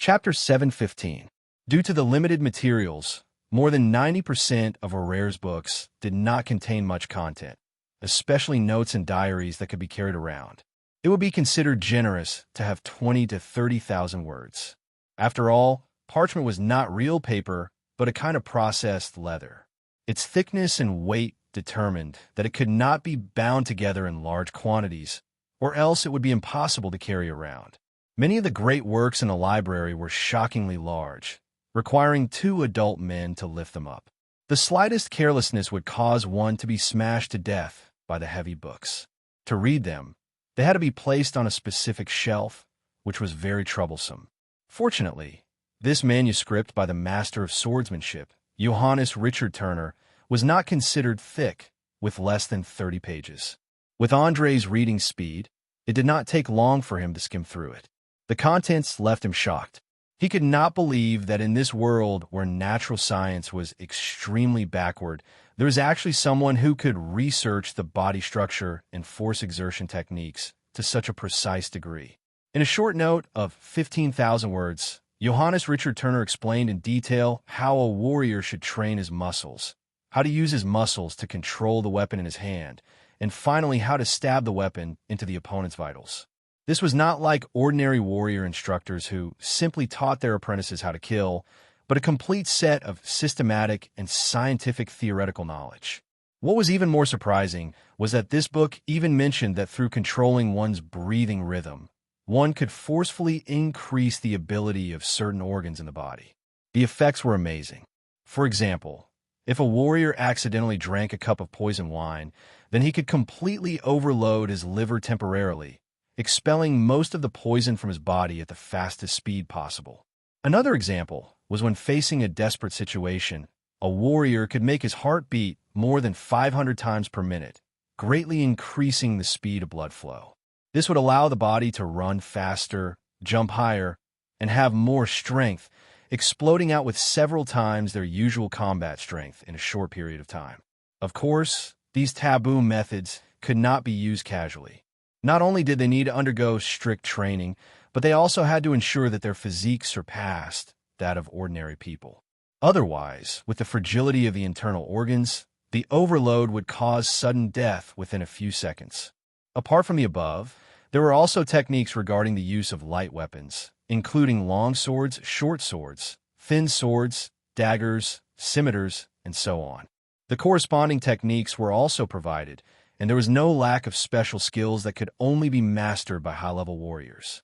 Chapter 715. Due to the limited materials, more than 90% of Aurere's books did not contain much content, especially notes and diaries that could be carried around. It would be considered generous to have 20 to 30,000 words. After all, parchment was not real paper, but a kind of processed leather. Its thickness and weight determined that it could not be bound together in large quantities, or else it would be impossible to carry around. Many of the great works in the library were shockingly large, requiring 2 adult men to lift them up. The slightest carelessness would cause one to be smashed to death by the heavy books. To read them, they had to be placed on a specific shelf, which was very troublesome. Fortunately, this manuscript by the master of swordsmanship, Johannes Richard Turner, was not considered thick, with less than 30 pages. With Andre's reading speed, it did not take long for him to skim through it. The contents left him shocked. He could not believe that in this world where natural science was extremely backward, there was actually someone who could research the body structure and force exertion techniques to such a precise degree. In a short note of 15,000 words, Johannes Richard Turner explained in detail how a warrior should train his muscles, how to use his muscles to control the weapon in his hand, and finally how to stab the weapon into the opponent's vitals. This was not like ordinary warrior instructors who simply taught their apprentices how to kill, but a complete set of systematic and scientific theoretical knowledge. What was even more surprising was that this book even mentioned that through controlling one's breathing rhythm, one could forcefully increase the ability of certain organs in the body. The effects were amazing. For example, if a warrior accidentally drank a cup of poison wine, then he could completely overload his liver temporarily, expelling most of the poison from his body at the fastest speed possible. Another example was when facing a desperate situation, a warrior could make his heart beat more than 500 times per minute, greatly increasing the speed of blood flow. This would allow the body to run faster, jump higher, and have more strength, exploding out with several times their usual combat strength in a short period of time. Of course, these taboo methods could not be used casually. Not only did they need to undergo strict training, but they also had to ensure that their physique surpassed that of ordinary people. Otherwise, with the fragility of the internal organs, the overload would cause sudden death within a few seconds. Apart from the above, there were also techniques regarding the use of light weapons, including long swords, short swords, thin swords, daggers, scimitars, and so on. The corresponding techniques were also provided, and there was no lack of special skills that could only be mastered by high-level warriors.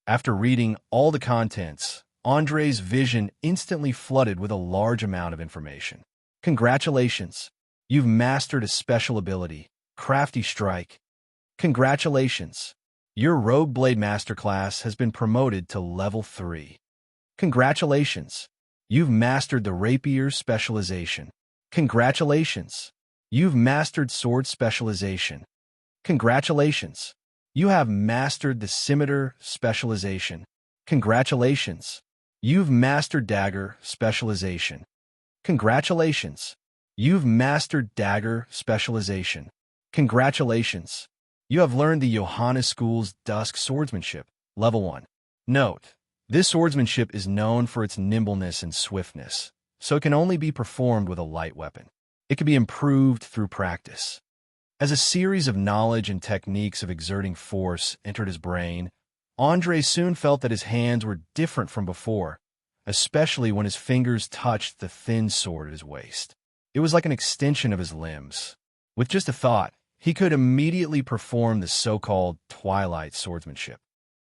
After reading all the contents, Andre's vision instantly flooded with a large amount of information. Congratulations! You've mastered a special ability, Crafty Strike. Congratulations! Your Rogue Blade Masterclass has been promoted to Level 3. Congratulations! You've mastered the Rapier Specialization. Congratulations! You've mastered Sword Specialization. Congratulations! You have mastered the Scimitar Specialization. Congratulations! You've mastered Dagger Specialization. Congratulations! You've mastered Dagger Specialization. Congratulations! You have learned the Johannes School's Dusk Swordsmanship, Level 1. Note: this swordsmanship is known for its nimbleness and swiftness, so it can only be performed with a light weapon. It can be improved through practice. As a series of knowledge and techniques of exerting force entered his brain, Andre soon felt that his hands were different from before, especially when his fingers touched the thin sword at his waist. It was like an extension of his limbs. With just a thought, he could immediately perform the so-called twilight swordsmanship.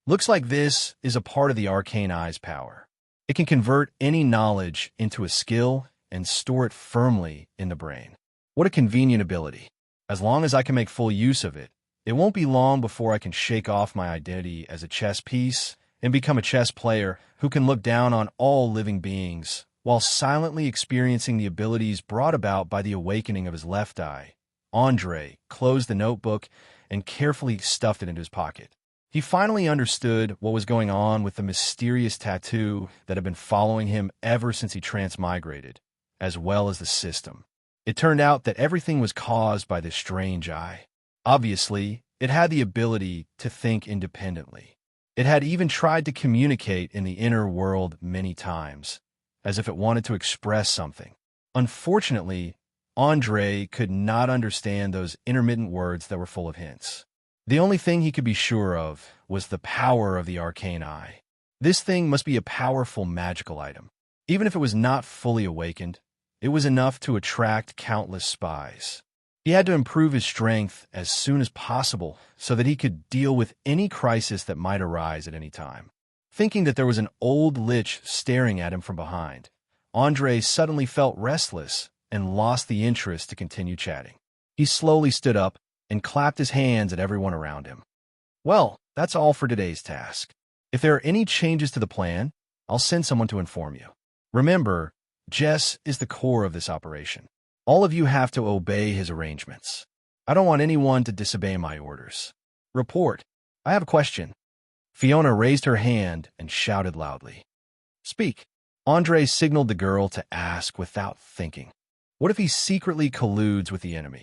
Looks like this is a part of the Arcane Eye's power. It can convert any knowledge into a skill and store it firmly in the brain. What a convenient ability. As long as I can make full use of it, it won't be long before I can shake off my identity as a chess piece and become a chess player who can look down on all living beings while silently experiencing the abilities brought about by the awakening of his left eye. Andre closed the notebook and carefully stuffed it into his pocket. He finally understood what was going on with the mysterious tattoo that had been following him ever since he transmigrated, as well as the system. It turned out that everything was caused by this strange eye. Obviously, it had the ability to think independently. It had even tried to communicate in the inner world many times, as if it wanted to express something. Unfortunately, Andre could not understand those intermittent words that were full of hints. The only thing he could be sure of was the power of the arcane eye. This thing must be a powerful magical item. Even if it was not fully awakened, it was enough to attract countless spies. He had to improve his strength as soon as possible so that he could deal with any crisis that might arise at any time. Thinking that there was an old lich staring at him from behind, Andre suddenly felt restless and lost the interest to continue chatting. He slowly stood up and clapped his hands at everyone around him. Well, that's all for today's task. If there are any changes to the plan, I'll send someone to inform you. Remember, Jess is the core of this operation. All of you have to obey his arrangements. I don't want anyone to disobey my orders. Report. I have a question. Fiona raised her hand and shouted loudly. Speak. Andre signaled the girl to ask without thinking. What if he secretly colludes with the enemy?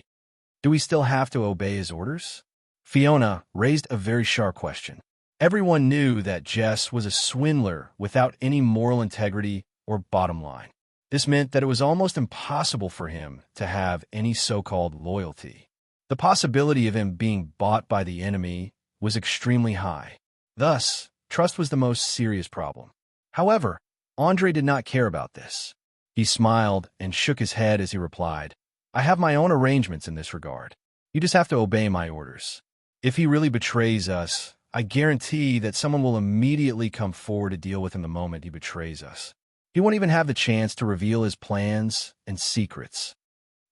Do we still have to obey his orders? Fiona raised a very sharp question. Everyone knew that Jess was a swindler without any moral integrity or bottom line. This meant that it was almost impossible for him to have any so-called loyalty. The possibility of him being bought by the enemy was extremely high. Thus, trust was the most serious problem. However, Andre did not care about this. He smiled and shook his head as he replied, I have my own arrangements in this regard. You just have to obey my orders. If he really betrays us, I guarantee that someone will immediately come forward to deal with him the moment he betrays us. He won't even have the chance to reveal his plans and secrets.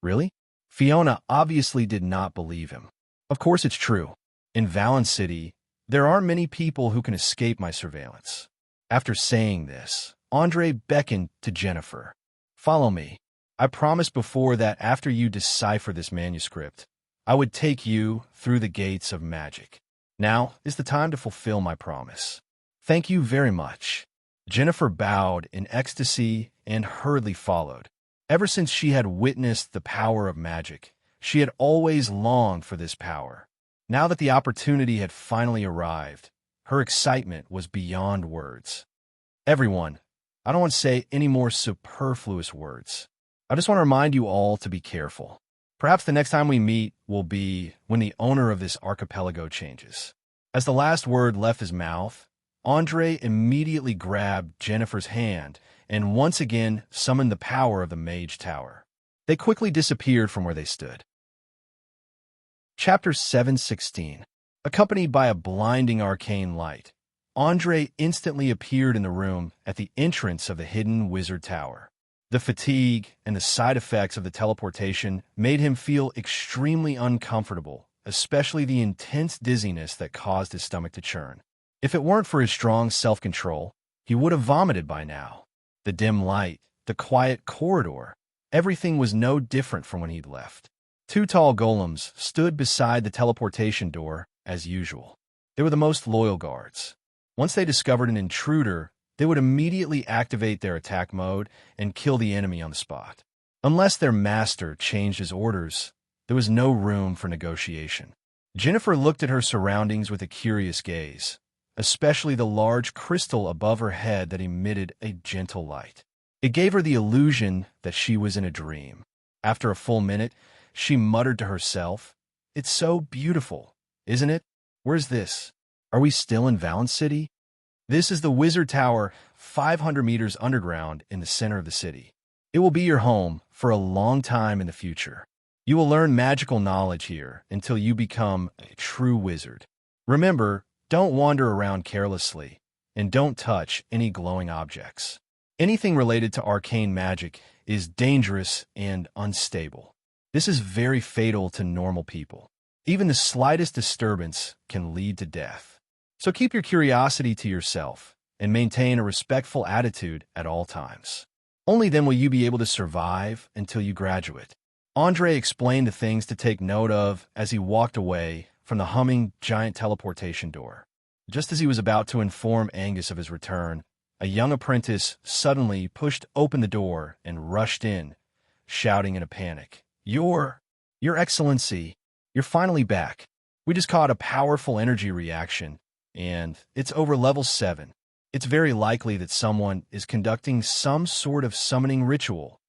Really? Fiona obviously did not believe him. Of course it's true. In Valen City, there aren't many people who can escape my surveillance. After saying this, Andre beckoned to Jennifer. Follow me. I promised before that after you decipher this manuscript, I would take you through the gates of magic. Now is the time to fulfill my promise. Thank you very much. Jennifer bowed in ecstasy and hurriedly followed. Ever since she had witnessed the power of magic, she had always longed for this power. Now that the opportunity had finally arrived, her excitement was beyond words. Everyone, I don't want to say any more superfluous words. I just want to remind you all to be careful. Perhaps the next time we meet will be when the owner of this archipelago changes. As the last word left his mouth, Andre immediately grabbed Jennifer's hand and once again summoned the power of the Mage Tower. They quickly disappeared from where they stood. Chapter 716. Accompanied by a blinding arcane light, Andre instantly appeared in the room at the entrance of the hidden wizard tower. The fatigue and the side effects of the teleportation made him feel extremely uncomfortable, especially the intense dizziness that caused his stomach to churn. If it weren't for his strong self-control, he would have vomited by now. The dim light, the quiet corridor, everything was no different from when he'd left. Two tall golems stood beside the teleportation door, as usual. They were the most loyal guards. Once they discovered an intruder, they would immediately activate their attack mode and kill the enemy on the spot. Unless their master changed his orders, there was no room for negotiation. Jennifer looked at her surroundings with a curious gaze, especially the large crystal above her head that emitted a gentle light. It gave her the illusion that she was in a dream. After a full minute, she muttered to herself, "It's so beautiful, isn't it? Where's this? Are we still in Valen City?" This is the Wizard Tower, 500 meters underground in the center of the city. It will be your home for a long time in the future. You will learn magical knowledge here until you become a true wizard. Remember, don't wander around carelessly, and don't touch any glowing objects. Anything related to arcane magic is dangerous and unstable. This is very fatal to normal people. Even the slightest disturbance can lead to death. So keep your curiosity to yourself and maintain a respectful attitude at all times. Only then will you be able to survive until you graduate. Andre explained the things to take note of as he walked away from the humming giant teleportation door. Just as he was about to inform Angus of his return, a young apprentice suddenly pushed open the door and rushed in, shouting in a panic, Your Excellency, you're finally back. We just caught a powerful energy reaction, and it's over level 7. It's very likely that someone is conducting some sort of summoning ritual.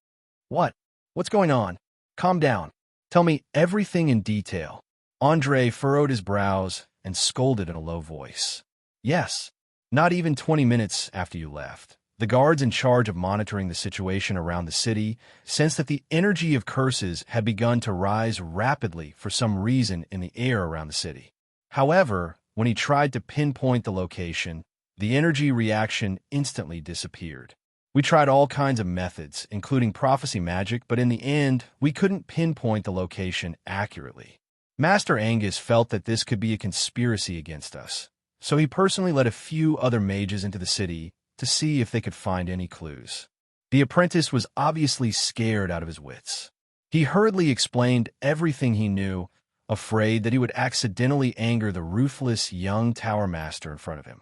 What? What's going on? Calm down. Tell me everything in detail. Andre furrowed his brows and scolded in a low voice. Yes. Not even 20 minutes after you left, the guards in charge of monitoring the situation around the city sensed that the energy of curses had begun to rise rapidly for some reason in the air around the city. However, when he tried to pinpoint the location, the energy reaction instantly disappeared. We tried all kinds of methods, including prophecy magic, but in the end, we couldn't pinpoint the location accurately. Master Angus felt that this could be a conspiracy against us, so he personally led a few other mages into the city to see if they could find any clues. The apprentice was obviously scared out of his wits. He hurriedly explained everything he knew, afraid that he would accidentally anger the ruthless young tower master in front of him.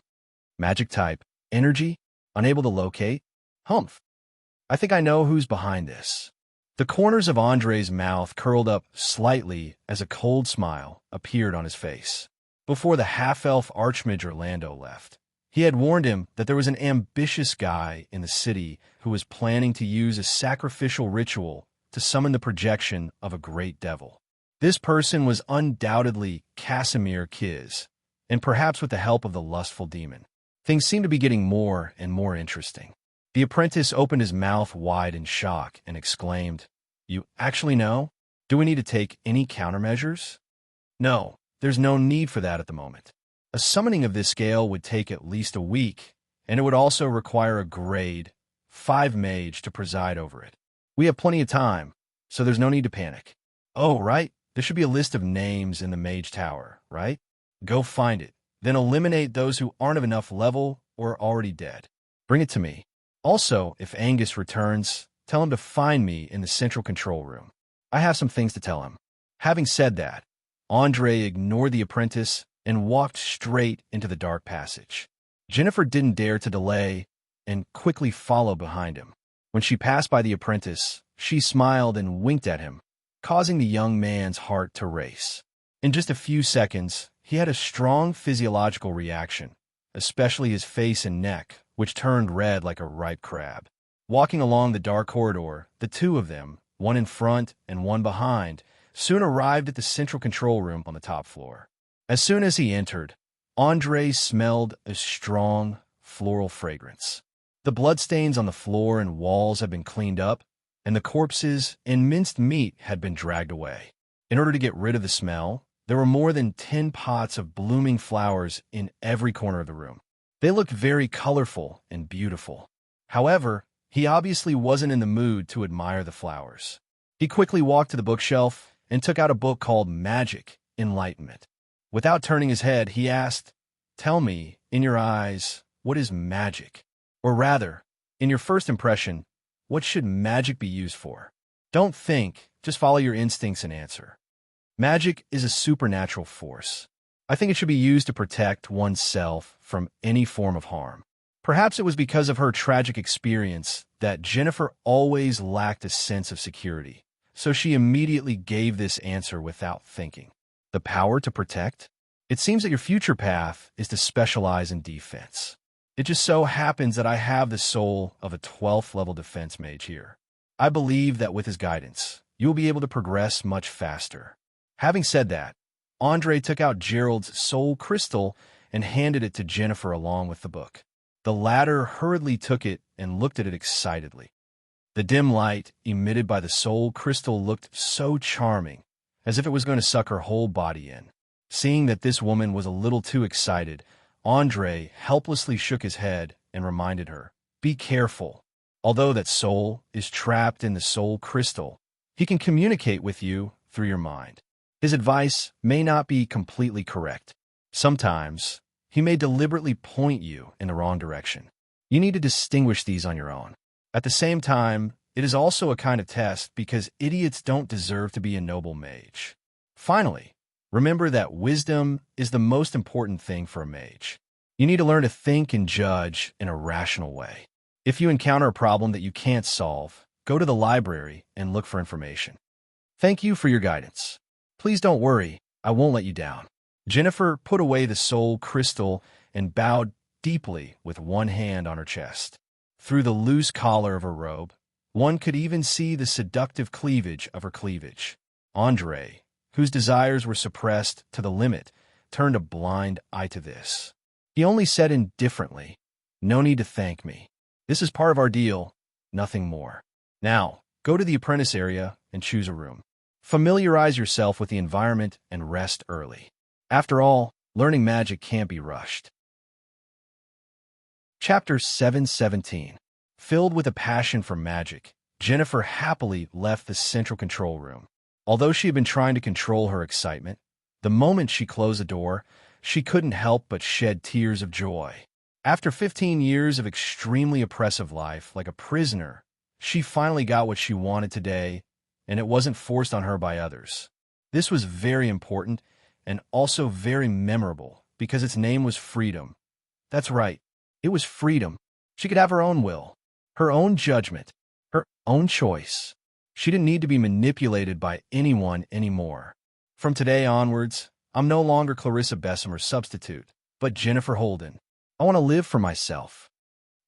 Magic type, energy, unable to locate? Humph. I think I know who's behind this. The corners of Andre's mouth curled up slightly as a cold smile appeared on his face. Before the half-elf archmage Orlando left, he had warned him that there was an ambitious guy in the city who was planning to use a sacrificial ritual to summon the projection of a great devil. This person was undoubtedly Casimir Kiz, and perhaps with the help of the lustful demon. Things seemed to be getting more and more interesting. The apprentice opened his mouth wide in shock and exclaimed, "You actually know? Do we need to take any countermeasures?" "No, there's no need for that at the moment. A summoning of this scale would take at least a week, and it would also require a grade 5 mage to preside over it. We have plenty of time, so there's no need to panic." "Oh, right. There should be a list of names in the mage tower, right? Go find it, then eliminate those who aren't of enough level or are already dead. Bring it to me. Also, if Angus returns, tell him to find me in the central control room. I have some things to tell him." Having said that, Andre ignored the apprentice and walked straight into the dark passage. Jennifer didn't dare to delay and quickly followed behind him. When she passed by the apprentice, she smiled and winked at him, causing the young man's heart to race. In just a few seconds, he had a strong physiological reaction, especially his face and neck, which turned red like a ripe crab. Walking along the dark corridor, the two of them, one in front and one behind, soon arrived at the central control room on the top floor. As soon as he entered, Andre smelled a strong, floral fragrance. The bloodstains on the floor and walls had been cleaned up, and the corpses and minced meat had been dragged away. In order to get rid of the smell, there were more than 10 pots of blooming flowers in every corner of the room. They looked very colorful and beautiful. However, he obviously wasn't in the mood to admire the flowers. He quickly walked to the bookshelf and took out a book called Magic, Enlightenment. Without turning his head, he asked, "Tell me, in your eyes, what is magic? Or rather, in your first impression, what should magic be used for? Don't think, just follow your instincts and answer." Magic is a supernatural force. I think it should be used to protect oneself from any form of harm. Perhaps it was because of her tragic experience that Jennifer always lacked a sense of security, so she immediately gave this answer without thinking. The power to protect? It seems that your future path is to specialize in defense. It just so happens that I have the soul of a 12th level defense mage here. I believe that with his guidance, you will be able to progress much faster. Having said that, Andre took out Gerald's soul crystal and handed it to Jennifer along with the book. The latter hurriedly took it and looked at it excitedly. The dim light emitted by the soul crystal looked so charming, as if it was going to suck her whole body in. Seeing that this woman was a little too excited, Andre helplessly shook his head and reminded her, "Be careful. Although that soul is trapped in the soul crystal, he can communicate with you through your mind. His advice may not be completely correct. Sometimes, he may deliberately point you in the wrong direction. You need to distinguish these on your own. At the same time, it is also a kind of test because idiots don't deserve to be a noble mage. Finally, remember that wisdom is the most important thing for a mage. You need to learn to think and judge in a rational way. If you encounter a problem that you can't solve, go to the library and look for information. Thank you for your guidance. Please don't worry, I won't let you down." Jennifer put away the soul crystal and bowed deeply with one hand on her chest. Through the loose collar of her robe, one could even see the seductive cleavage of her cleavage. Andre, whose desires were suppressed to the limit, turned a blind eye to this. He only said indifferently, "No need to thank me. This is part of our deal, nothing more. Now, go to the apprentice area and choose a room. Familiarize yourself with the environment and rest early. After all, learning magic can't be rushed." Chapter 717. Filled with a passion for magic, Jennifer happily left the central control room. Although she had been trying to control her excitement, the moment she closed the door, she couldn't help but shed tears of joy. After 15 years of extremely oppressive life, like a prisoner, she finally got what she wanted today, and it wasn't forced on her by others. This was very important and also very memorable because its name was freedom. That's right, it was freedom. She could have her own will, her own judgment, her own choice. She didn't need to be manipulated by anyone anymore. From today onwards, I'm no longer Clarissa Bessemer's substitute, but Jennifer Holden. I want to live for myself.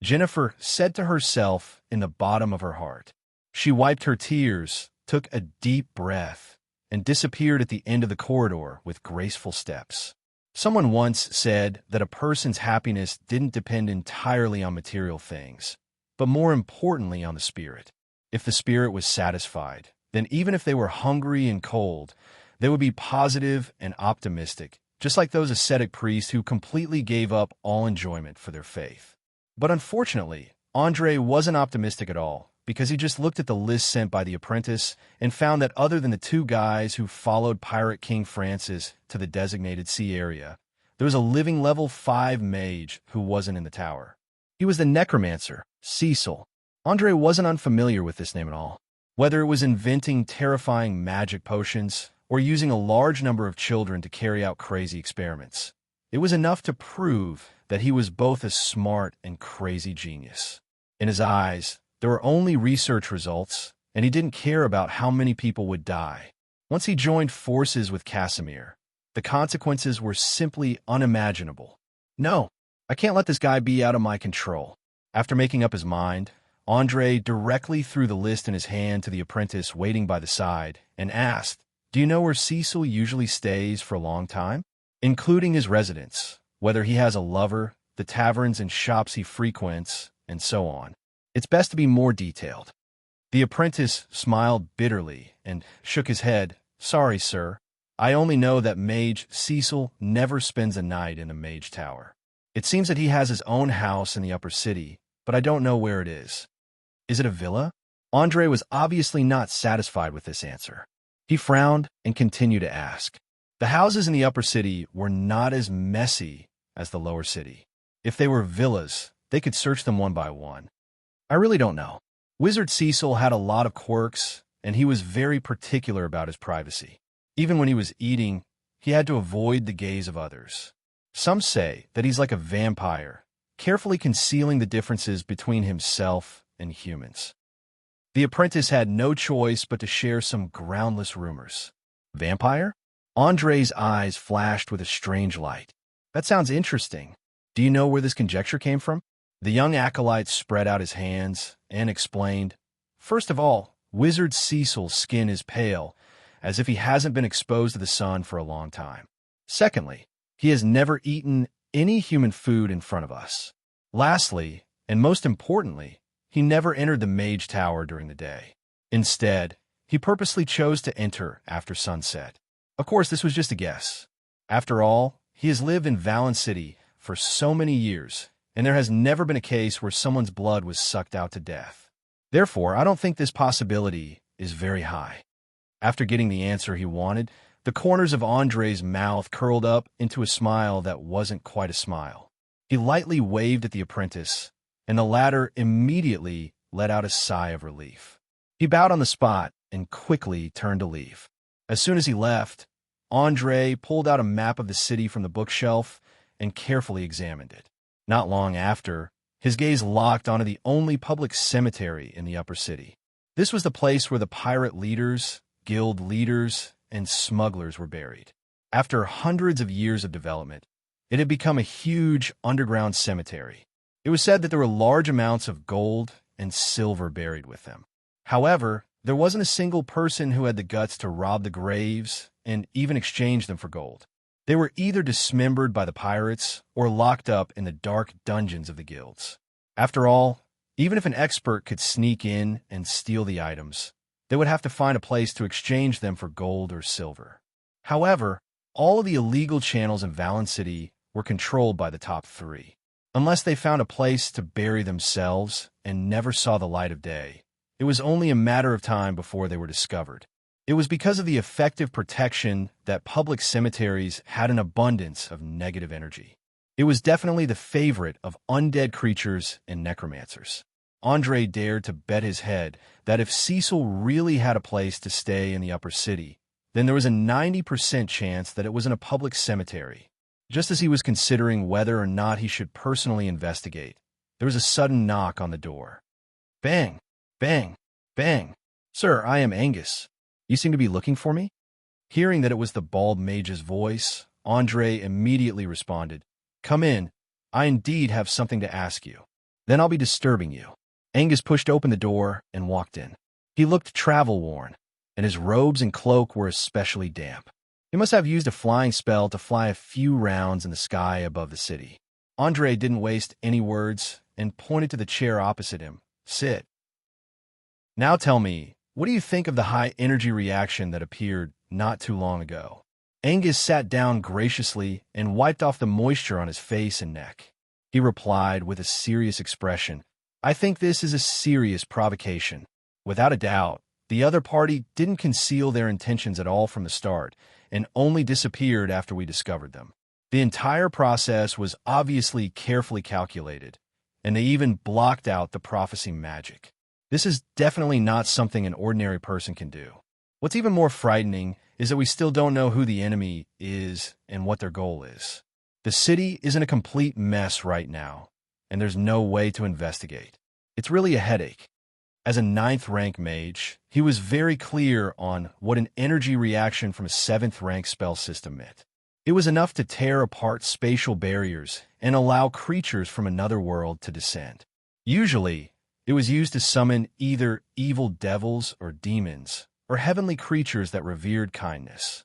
Jennifer said to herself in the bottom of her heart. She wiped her tears, took a deep breath, and disappeared at the end of the corridor with graceful steps. Someone once said that a person's happiness didn't depend entirely on material things, but more importantly on the spirit. If the spirit was satisfied, then even if they were hungry and cold, they would be positive and optimistic, just like those ascetic priests who completely gave up all enjoyment for their faith. But unfortunately, Andre wasn't optimistic at all, because he just looked at the list sent by the apprentice and found that other than the two guys who followed Pirate King Francis to the designated sea area, there was a living level 5 mage who wasn't in the tower. He was the necromancer, Cecil. Andre wasn't unfamiliar with this name at all. Whether it was inventing terrifying magic potions or using a large number of children to carry out crazy experiments, it was enough to prove that he was both a smart and crazy genius. In his eyes, there were only research results, and he didn't care about how many people would die. Once he joined forces with Casimir, the consequences were simply unimaginable. No, I can't let this guy be out of my control. After making up his mind, Andre directly threw the list in his hand to the apprentice waiting by the side and asked, "Do you know where Cecil usually stays for a long time? Including his residence, whether he has a lover, the taverns and shops he frequents, and so on. It's best to be more detailed." The apprentice smiled bitterly and shook his head. "Sorry, sir. I only know that Mage Cecil never spends a night in the Mage Tower. It seems that he has his own house in the upper city, but I don't know where it is." "Is it a villa?" Andre was obviously not satisfied with this answer. He frowned and continued to ask. The houses in the upper city were not as messy as the lower city. If they were villas, they could search them one by one. "I really don't know. Wizard Cecil had a lot of quirks, and he was very particular about his privacy. Even when he was eating, he had to avoid the gaze of others. Some say that he's like a vampire, carefully concealing the differences between himself and humans." The apprentice had no choice but to share some groundless rumors. Vampire? Andre's eyes flashed with a strange light. "That sounds interesting. Do you know where this conjecture came from?" The young acolyte spread out his hands and explained, "First of all, Wizard Cecil's skin is pale, as if he hasn't been exposed to the sun for a long time. Secondly, he has never eaten any human food in front of us. Lastly, and most importantly, he never entered the Mage Tower during the day. Instead, he purposely chose to enter after sunset. Of course, this was just a guess. After all, he has lived in Valen City for so many years, and there has never been a case where someone's blood was sucked out to death. Therefore, I don't think this possibility is very high." After getting the answer he wanted, the corners of Andre's mouth curled up into a smile that wasn't quite a smile. He lightly waved at the apprentice, and the latter immediately let out a sigh of relief. He bowed on the spot and quickly turned to leave. As soon as he left, Andre pulled out a map of the city from the bookshelf and carefully examined it. Not long after, his gaze locked onto the only public cemetery in the upper city. This was the place where the pirate leaders, guild leaders, and smugglers were buried. After hundreds of years of development, it had become a huge underground cemetery. It was said that there were large amounts of gold and silver buried with them. However, there wasn't a single person who had the guts to rob the graves and even exchange them for gold. They were either dismembered by the pirates or locked up in the dark dungeons of the guilds. After all, even if an expert could sneak in and steal the items, they would have to find a place to exchange them for gold or silver. However, all of the illegal channels in Valen City were controlled by the top three. Unless they found a place to bury themselves and never saw the light of day, it was only a matter of time before they were discovered. It was because of the effective protection that public cemeteries had an abundance of negative energy. It was definitely the favorite of undead creatures and necromancers. Andre dared to bet his head that if Cecil really had a place to stay in the upper city, then there was a 90% chance that it was in a public cemetery. Just as he was considering whether or not he should personally investigate, there was a sudden knock on the door. Bang! Bang! Bang! Sir, I am Angus. You seem to be looking for me? Hearing that it was the bald mage's voice, Andre immediately responded, Come in. I indeed have something to ask you. Then I'll be disturbing you. Angus pushed open the door and walked in. He looked travel-worn, and his robes and cloak were especially damp. He must have used a flying spell to fly a few rounds in the sky above the city. Andre didn't waste any words and pointed to the chair opposite him. Sit. Now tell me, what do you think of the high energy reaction that appeared not too long ago? Angus sat down graciously and wiped off the moisture on his face and neck. He replied with a serious expression, I think this is a serious provocation. Without a doubt, the other party didn't conceal their intentions at all from the start and only disappeared after we discovered them. The entire process was obviously carefully calculated, and they even blocked out the prophecy magic. This is definitely not something an ordinary person can do. What's even more frightening is that we still don't know who the enemy is and what their goal is. The city is in a complete mess right now, and there's no way to investigate. It's really a headache. As a 9th rank mage, he was very clear on what an energy reaction from a 7th rank spell system meant. It was enough to tear apart spatial barriers and allow creatures from another world to descend. Usually, it was used to summon either evil devils or demons, or heavenly creatures that revered kindness.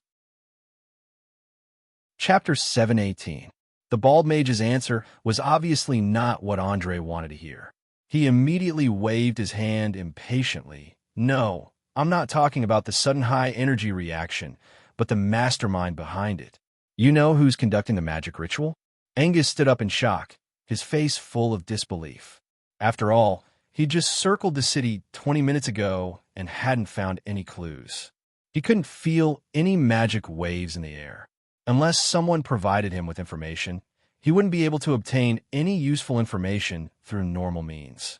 Chapter 718. The bald mage's answer was obviously not what Andre wanted to hear. He immediately waved his hand impatiently. No, I'm not talking about the sudden high energy reaction, but the mastermind behind it. You know who's conducting the magic ritual? Angus stood up in shock, his face full of disbelief. After all, he'd just circled the city 20 minutes ago and hadn't found any clues. He couldn't feel any magic waves in the air. Unless someone provided him with information, he wouldn't be able to obtain any useful information through normal means.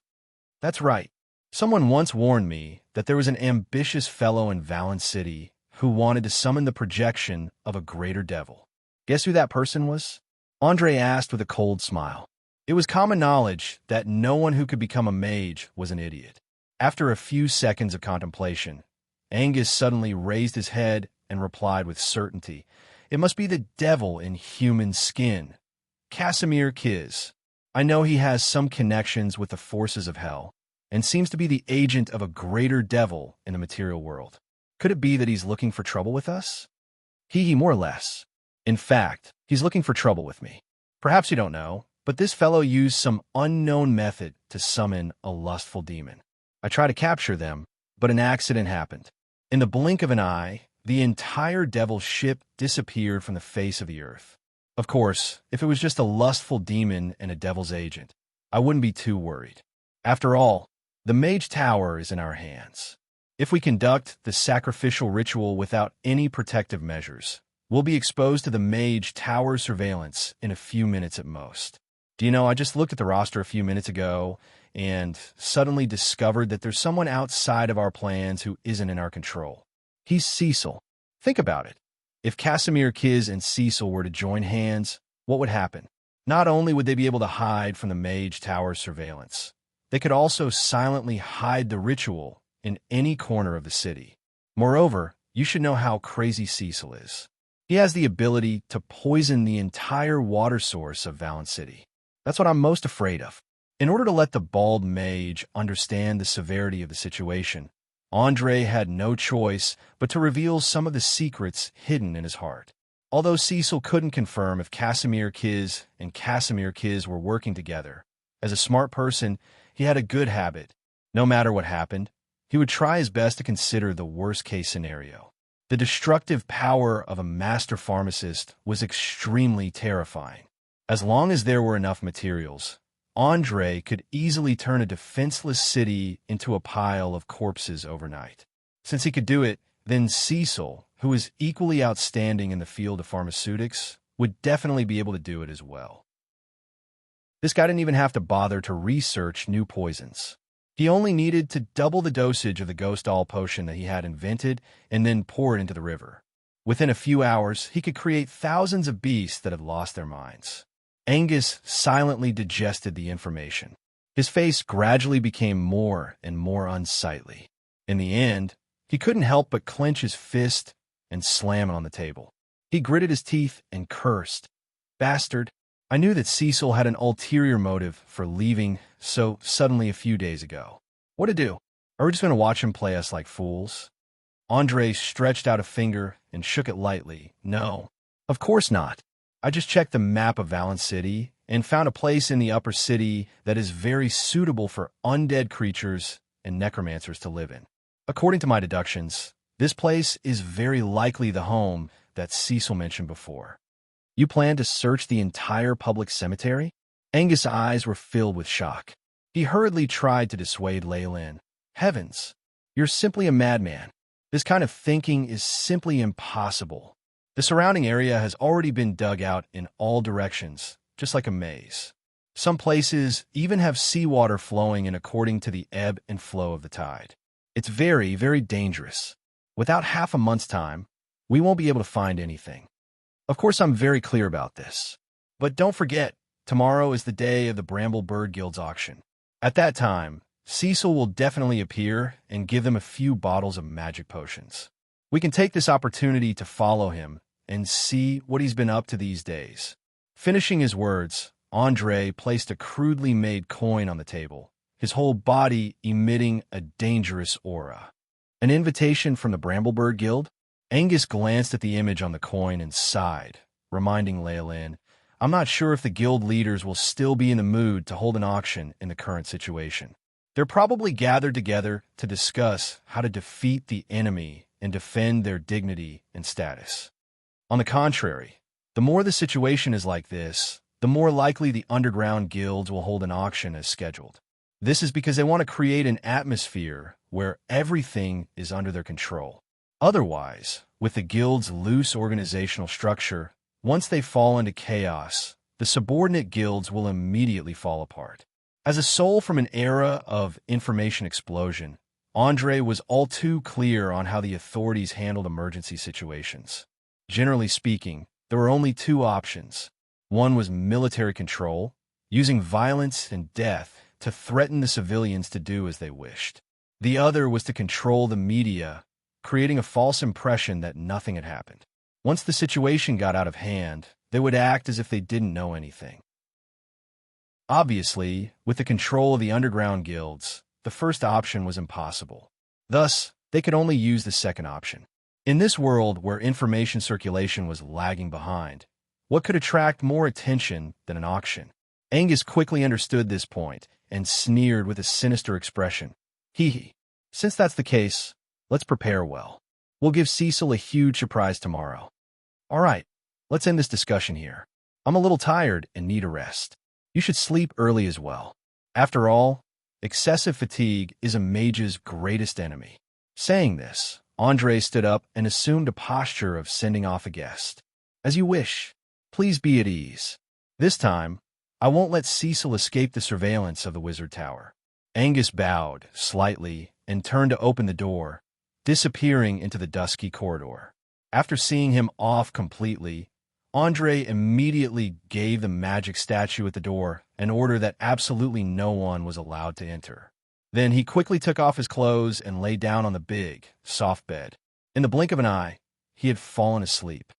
That's right. Someone once warned me that there was an ambitious fellow in Valen City who wanted to summon the projection of a greater devil. Guess who that person was? Andre asked with a cold smile. It was common knowledge that no one who could become a mage was an idiot. After a few seconds of contemplation, Angus suddenly raised his head and replied with certainty, It must be the devil in human skin. Casimir Kiz. I know he has some connections with the forces of hell, and seems to be the agent of a greater devil in the material world. Could it be that he's looking for trouble with us? More or less. In fact, he's looking for trouble with me. Perhaps you don't know, but this fellow used some unknown method to summon a lustful demon. I tried to capture them, but an accident happened. In the blink of an eye, the entire devil ship disappeared from the face of the earth. Of course, if it was just a lustful demon and a devil's agent, I wouldn't be too worried. After all, the mage tower is in our hands. If we conduct the sacrificial ritual without any protective measures, we'll be exposed to the mage tower surveillance in a few minutes at most. Do you know, I just looked at the roster a few minutes ago and suddenly discovered that there's someone outside of our plans who isn't in our control. He's Cecil. Think about it. If Casimir Kiz and Cecil were to join hands, what would happen? Not only would they be able to hide from the mage tower surveillance, they could also silently hide the ritual in any corner of the city. Moreover, you should know how crazy Cecil is. He has the ability to poison the entire water source of Valen City. That's what I'm most afraid of. In order to let the bald mage understand the severity of the situation, Andre had no choice but to reveal some of the secrets hidden in his heart. Although Cecil couldn't confirm if Casimir Kiz and Casimir Kiz were working together, as a smart person, he had a good habit. No matter what happened, he would try his best to consider the worst-case scenario. The destructive power of a master pharmacist was extremely terrifying. As long as there were enough materials, Andre could easily turn a defenseless city into a pile of corpses overnight. Since he could do it, then Cecil, who is equally outstanding in the field of pharmaceutics, would definitely be able to do it as well. This guy didn't even have to bother to research new poisons. He only needed to double the dosage of the Ghost All potion that he had invented and then pour it into the river. Within a few hours, he could create thousands of beasts that had lost their minds. Angus silently digested the information. His face gradually became more and more unsightly. In the end, he couldn't help but clench his fist and slam it on the table. He gritted his teeth and cursed. Bastard! I knew that Cecil had an ulterior motive for leaving so suddenly a few days ago. What to do? Are we just going to watch him play us like fools? Andre stretched out a finger and shook it lightly. No, of course not. I just checked the map of Valen City and found a place in the upper city that is very suitable for undead creatures and necromancers to live in. According to my deductions, this place is very likely the home that Cecil mentioned before. You plan to search the entire public cemetery? Angus' eyes were filled with shock. He hurriedly tried to dissuade Leyland. Heavens, you're simply a madman. This kind of thinking is simply impossible. The surrounding area has already been dug out in all directions, just like a maze. Some places even have seawater flowing in according to the ebb and flow of the tide. It's very, very dangerous. Without half a month's time, we won't be able to find anything. Of course, I'm very clear about this. But don't forget, tomorrow is the day of the Bramble Bird Guild's auction. At that time, Cecil will definitely appear and give them a few bottles of magic potions. We can take this opportunity to follow him and see what he's been up to these days. Finishing his words, Andre placed a crudely made coin on the table, his whole body emitting a dangerous aura. An invitation from the Bramblebird Guild? Angus glanced at the image on the coin and sighed, reminding Leyland, I'm not sure if the guild leaders will still be in the mood to hold an auction in the current situation. They're probably gathered together to discuss how to defeat the enemy and defend their dignity and status. On the contrary, the more the situation is like this, the more likely the underground guilds will hold an auction as scheduled. This is because they want to create an atmosphere where everything is under their control. Otherwise, with the guild's loose organizational structure, once they fall into chaos, the subordinate guilds will immediately fall apart. As a soul from an era of information explosion, Andre was all too clear on how the authorities handled emergency situations. Generally speaking, there were only two options. One was military control, using violence and death to threaten the civilians to do as they wished. The other was to control the media, creating a false impression that nothing had happened. Once the situation got out of hand, they would act as if they didn't know anything. Obviously, with the control of the underground guilds, the first option was impossible. Thus, they could only use the second option. In this world where information circulation was lagging behind, what could attract more attention than an auction? Angus quickly understood this point and sneered with a sinister expression. Hee hee. Since that's the case, let's prepare well. We'll give Cecil a huge surprise tomorrow. All right, let's end this discussion here. I'm a little tired and need a rest. You should sleep early as well. After all, excessive fatigue is a mage's greatest enemy. Saying this, Andre stood up and assumed a posture of sending off a guest. As you wish. Please be at ease. This time, I won't let Cecil escape the surveillance of the wizard tower. Angus bowed slightly and turned to open the door, disappearing into the dusky corridor. After seeing him off completely, Andre immediately gave the magic statue at the door an order that absolutely no one was allowed to enter. Then he quickly took off his clothes and lay down on the big, soft bed. In the blink of an eye, he had fallen asleep.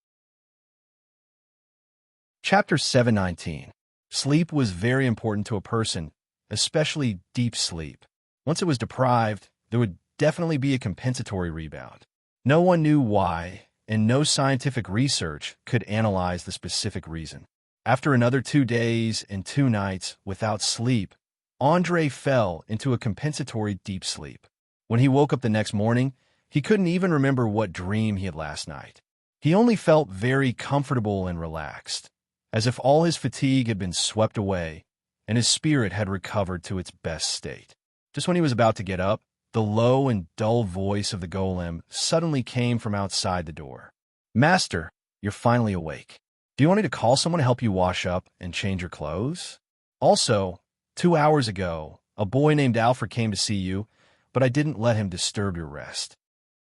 Chapter 719. Sleep was very important to a person, especially deep sleep. Once it was deprived, there would definitely be a compensatory rebound. No one knew why, and no scientific research could analyze the specific reason. After another 2 days and 2 nights without sleep, Andre fell into a compensatory deep sleep. When he woke up the next morning, he couldn't even remember what dream he had last night. He only felt very comfortable and relaxed, as if all his fatigue had been swept away and his spirit had recovered to its best state. Just when he was about to get up, the low and dull voice of the golem suddenly came from outside the door. "Master, you're finally awake. Do you want me to call someone to help you wash up and change your clothes? Also, 2 hours ago, a boy named Alfred came to see you, but I didn't let him disturb your rest."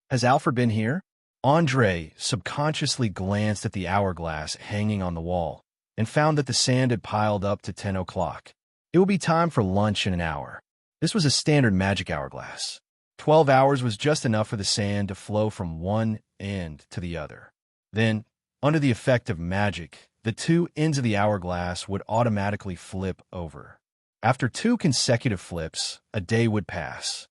"Has Alfred been here?" Andre subconsciously glanced at the hourglass hanging on the wall and found that the sand had piled up to 10 o'clock. It would be time for lunch in an hour. This was a standard magic hourglass. 12 hours was just enough for the sand to flow from one end to the other. Then, under the effect of magic, the 2 ends of the hourglass would automatically flip over. After 2 consecutive flips, a day would pass.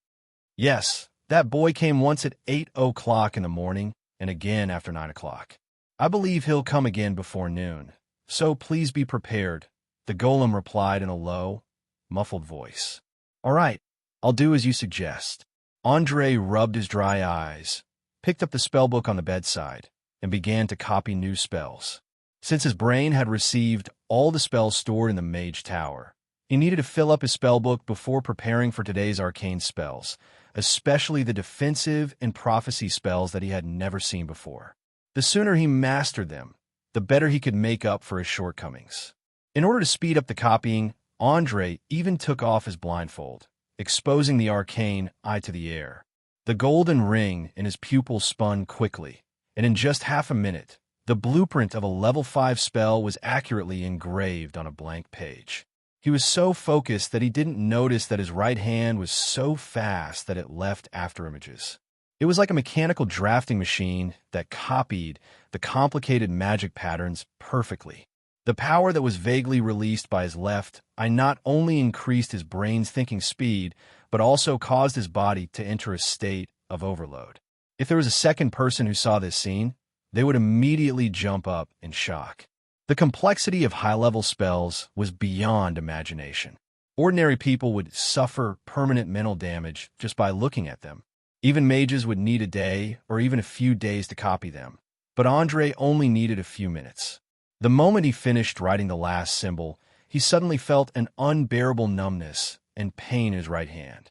Yes, that boy came once at 8 o'clock in the morning and again after 9 o'clock. I believe he'll come again before noon, so please be prepared, the golem replied in a low, muffled voice. "All right, I'll do as you suggest." Andre rubbed his dry eyes, picked up the spellbook on the bedside, and began to copy new spells. Since his brain had received all the spells stored in the Mage Tower, he needed to fill up his spellbook before preparing for today's arcane spells, especially the defensive and prophecy spells that he had never seen before. The sooner he mastered them, the better he could make up for his shortcomings. In order to speed up the copying, Andre even took off his blindfold, exposing the arcane eye to the air. The golden ring in his pupil spun quickly, and in just half a minute, the blueprint of a level 5 spell was accurately engraved on a blank page. He was so focused that he didn't notice that his right hand was so fast that it left afterimages. It was like a mechanical drafting machine that copied the complicated magic patterns perfectly. The power that was vaguely released by his left eye not only increased his brain's thinking speed, but also caused his body to enter a state of overload. If there was a second person who saw this scene, they would immediately jump up in shock. The complexity of high-level spells was beyond imagination. Ordinary people would suffer permanent mental damage just by looking at them. Even mages would need a day or even a few days to copy them. But Andre only needed a few minutes. The moment he finished writing the last symbol, he suddenly felt an unbearable numbness and pain in his right hand.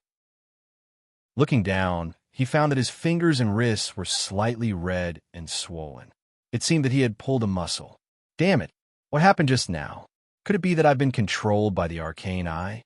Looking down, he found that his fingers and wrists were slightly red and swollen. It seemed that he had pulled a muscle. Damn it, what happened just now? Could it be that I've been controlled by the arcane eye?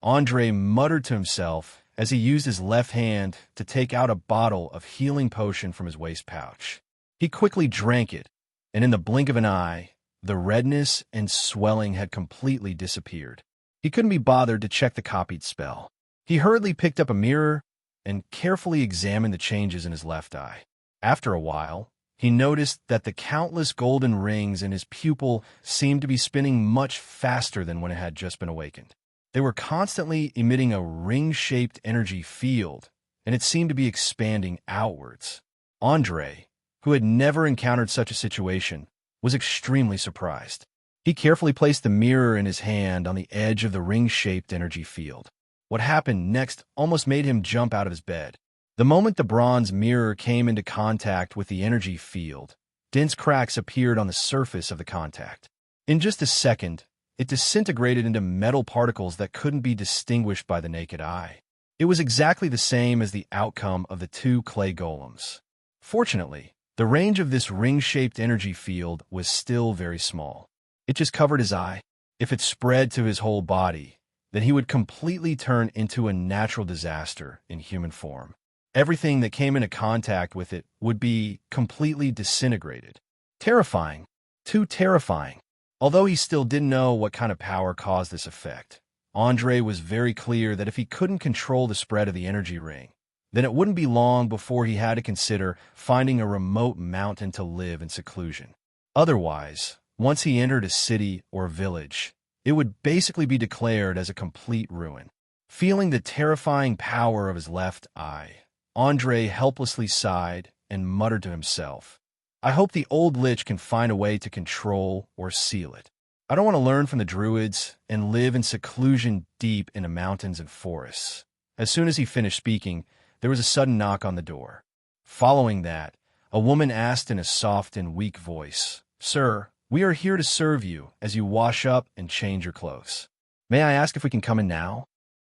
Andre muttered to himself as he used his left hand to take out a bottle of healing potion from his waist pouch. He quickly drank it, and in the blink of an eye, the redness and swelling had completely disappeared. He couldn't be bothered to check the copied spell. He hurriedly picked up a mirror and carefully examined the changes in his left eye. After a while, he noticed that the countless golden rings in his pupil seemed to be spinning much faster than when it had just been awakened. They were constantly emitting a ring-shaped energy field, and it seemed to be expanding outwards. Andre, who had never encountered such a situation, was extremely surprised. He carefully placed the mirror in his hand on the edge of the ring-shaped energy field. What happened next almost made him jump out of his bed. The moment the bronze mirror came into contact with the energy field, dense cracks appeared on the surface of the contact. In just a second, it disintegrated into metal particles that couldn't be distinguished by the naked eye. It was exactly the same as the outcome of the 2 clay golems. Fortunately, the range of this ring-shaped energy field was still very small. It just covered his eye. If it spread to his whole body, then he would completely turn into a natural disaster in human form. Everything that came into contact with it would be completely disintegrated. Terrifying. Too terrifying. Although he still didn't know what kind of power caused this effect, Andre was very clear that if he couldn't control the spread of the energy ring, then it wouldn't be long before he had to consider finding a remote mountain to live in seclusion. Otherwise, Once he entered a city or village, it would basically be declared as a complete ruin. Feeling the terrifying power of his left eye, Andre helplessly sighed and muttered to himself, "I hope the old lich can find a way to control or seal it. I don't want to learn from the druids and live in seclusion deep in the mountains and forests." As soon as he finished speaking, there was a sudden knock on the door. Following that, a woman asked in a soft and weak voice, "Sir, we are here to serve you as you wash up and change your clothes. May I ask if we can come in now?"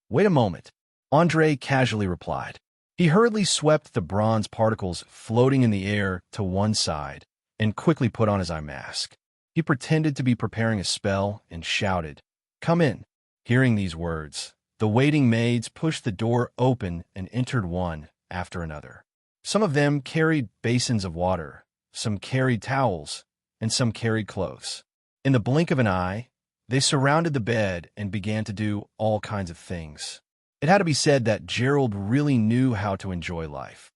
"Wait a moment," Andre casually replied. He hurriedly swept the bronze particles floating in the air to one side and quickly put on his eye mask. He pretended to be preparing a spell and shouted, "Come in." Hearing these words, the waiting maids pushed the door open and entered one after another. Some of them carried basins of water, some carried towels, and some carried clothes. In the blink of an eye, they surrounded the bed and began to do all kinds of things. It had to be said that Gerald really knew how to enjoy life.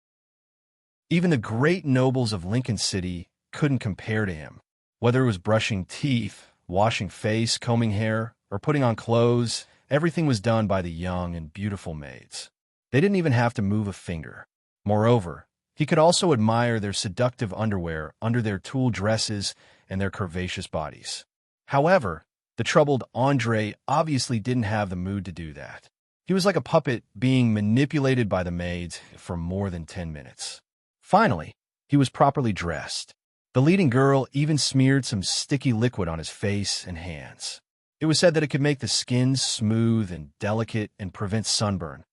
Even the great nobles of Lincoln City couldn't compare to him. Whether it was brushing teeth, washing face, combing hair, or putting on clothes, everything was done by the young and beautiful maids. They didn't even have to move a finger. Moreover, he could also admire their seductive underwear under their tulle dresses and their curvaceous bodies. However, the troubled Andre obviously didn't have the mood to do that. He was like a puppet being manipulated by the maids for more than 10 minutes. Finally, he was properly dressed. The leading girl even smeared some sticky liquid on his face and hands. It was said that it could make the skin smooth and delicate and prevent sunburn.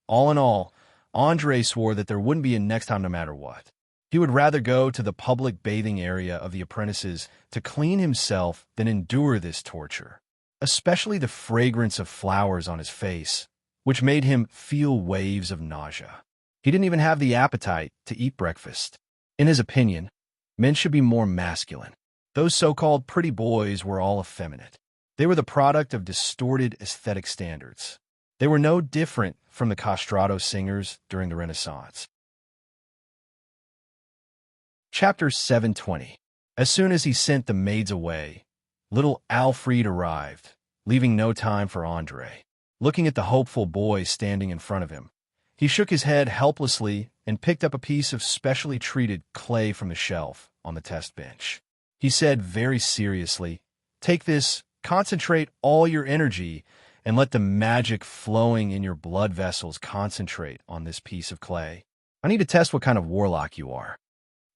All in all, Andre swore that there wouldn't be a next time no matter what. He would rather go to the public bathing area of the apprentices to clean himself than endure this torture, especially the fragrance of flowers on his face, which made him feel waves of nausea. He didn't even have the appetite to eat breakfast. In his opinion, men should be more masculine. Those so-called pretty boys were all effeminate. They were the product of distorted aesthetic standards. They were no different from the castrato singers during the Renaissance. Chapter 720. As soon as he sent the maids away, little Alfred arrived, leaving no time for Andre. Looking at the hopeful boy standing in front of him, he shook his head helplessly and picked up a piece of specially treated clay from the shelf on the test bench. He said very seriously, "Take this, concentrate all your energy, and let the magic flowing in your blood vessels concentrate on this piece of clay. I need to test what kind of warlock you are."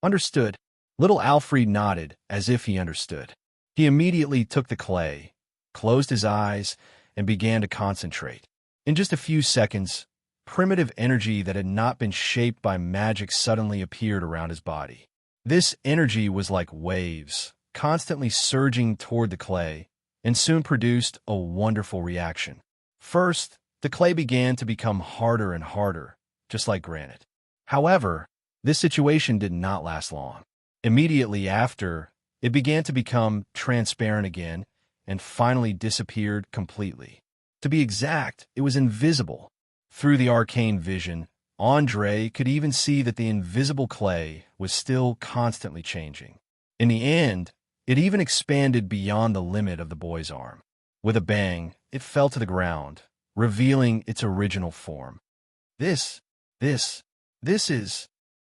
"Understood." Little Alfred nodded as if he understood. He immediately took the clay, closed his eyes, and began to concentrate. In just a few seconds, primitive energy that had not been shaped by magic suddenly appeared around his body. This energy was like waves, constantly surging toward the clay, and soon produced a wonderful reaction. First, the clay began to become harder and harder, just like granite. However, this situation did not last long. Immediately after, it began to become transparent again, and finally disappeared completely. To be exact, it was invisible. Through the arcane vision, Andre could even see that the invisible clay was still constantly changing. In the end, it even expanded beyond the limit of the boy's arm. With a bang, it fell to the ground, revealing its original form. This is...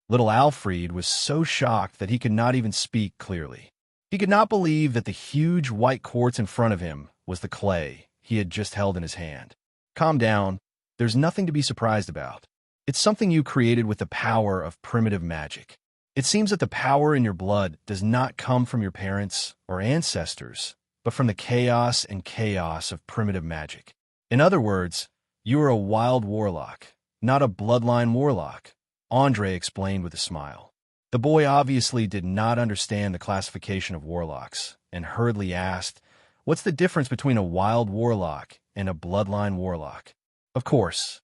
Little Alfred was so shocked that he could not even speak clearly. He could not believe that the huge white quartz in front of him was the clay he had just held in his hand. "Calm down. There's nothing to be surprised about. It's something you created with the power of primitive magic. It seems that the power in your blood does not come from your parents or ancestors, but from the chaos of primitive magic. In other words, you are a wild warlock, not a bloodline warlock," Andre explained with a smile. The boy obviously did not understand the classification of warlocks and hurriedly asked, "What's the difference between a wild warlock and a bloodline warlock?" "Of course."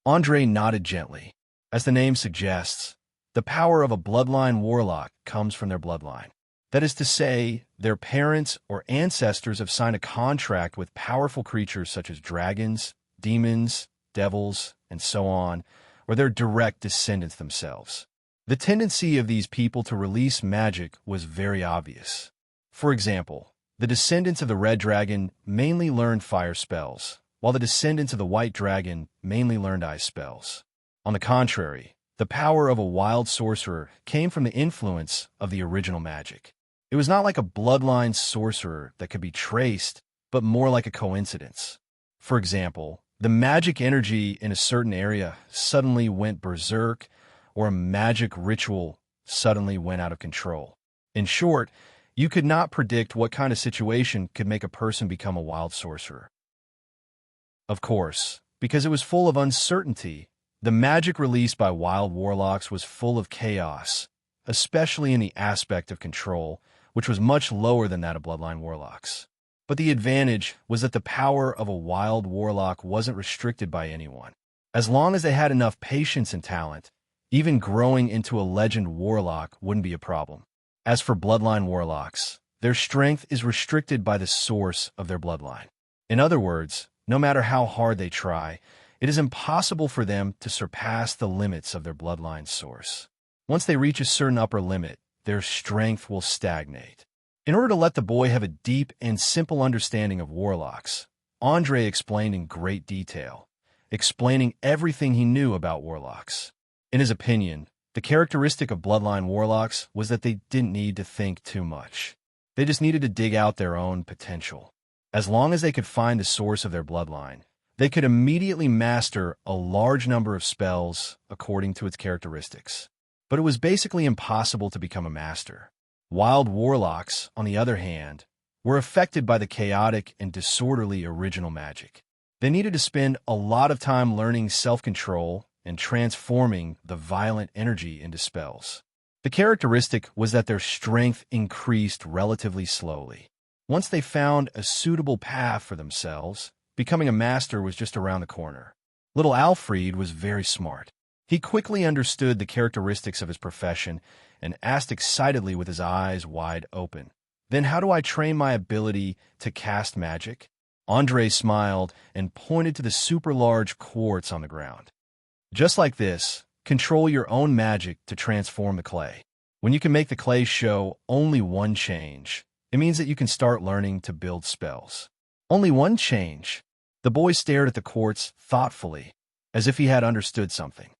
Andre nodded gently. As the name suggests, the power of a bloodline warlock comes from their bloodline. That is to say, their parents or ancestors have signed a contract with powerful creatures such as dragons, demons, devils, and so on, or they're direct descendants themselves. The tendency of these people to release magic was very obvious. For example, the descendants of the red dragon mainly learned fire spells, while the descendants of the white dragon mainly learned ice spells. On the contrary, the power of a wild sorcerer came from the influence of the original magic. It was not like a bloodline sorcerer that could be traced, but more like a coincidence. For example, the magic energy in a certain area suddenly went berserk, or a magic ritual suddenly went out of control. In short, you could not predict what kind of situation could make a person become a wild sorcerer. Of course, because it was full of uncertainty, the magic released by wild warlocks was full of chaos, especially in the aspect of control, which was much lower than that of bloodline warlocks. But the advantage was that the power of a wild warlock wasn't restricted by anyone. As long as they had enough patience and talent, even growing into a legend warlock wouldn't be a problem. As for bloodline warlocks, their strength is restricted by the source of their bloodline. In other words, no matter how hard they try, it is impossible for them to surpass the limits of their bloodline source. Once they reach a certain upper limit, their strength will stagnate. In order to let the boy have a deep and simple understanding of warlocks, Andre explained in great detail, explaining everything he knew about warlocks. In his opinion, the characteristic of bloodline warlocks was that they didn't need to think too much. They just needed to dig out their own potential. As long as they could find the source of their bloodline, they could immediately master a large number of spells according to its characteristics. But it was basically impossible to become a master. Wild warlocks, on the other hand, were affected by the chaotic and disorderly original magic. They needed to spend a lot of time learning self-control and transforming the violent energy into spells. The characteristic was that their strength increased relatively slowly. Once they found a suitable path for themselves, becoming a master was just around the corner. Little Alfred was very smart. He quickly understood the characteristics of his profession and asked excitedly with his eyes wide open, "Then how do I train my ability to cast magic?" Andre smiled and pointed to the super large quartz on the ground. Just like this, control your own magic to transform the clay. When you can make the clay show only one change, it means that you can start learning to build spells. Only one change. The boy stared at the quartz thoughtfully, as if he had understood something.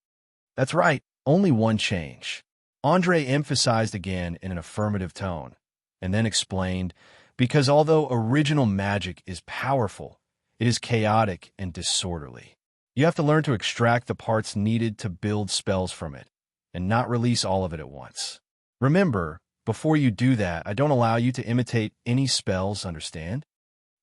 That's right, only one change. Andre emphasized again in an affirmative tone, and then explained, because although original magic is powerful, it is chaotic and disorderly. You have to learn to extract the parts needed to build spells from it, and not release all of it at once. Remember, before you do that, I don't allow you to imitate any spells, understand?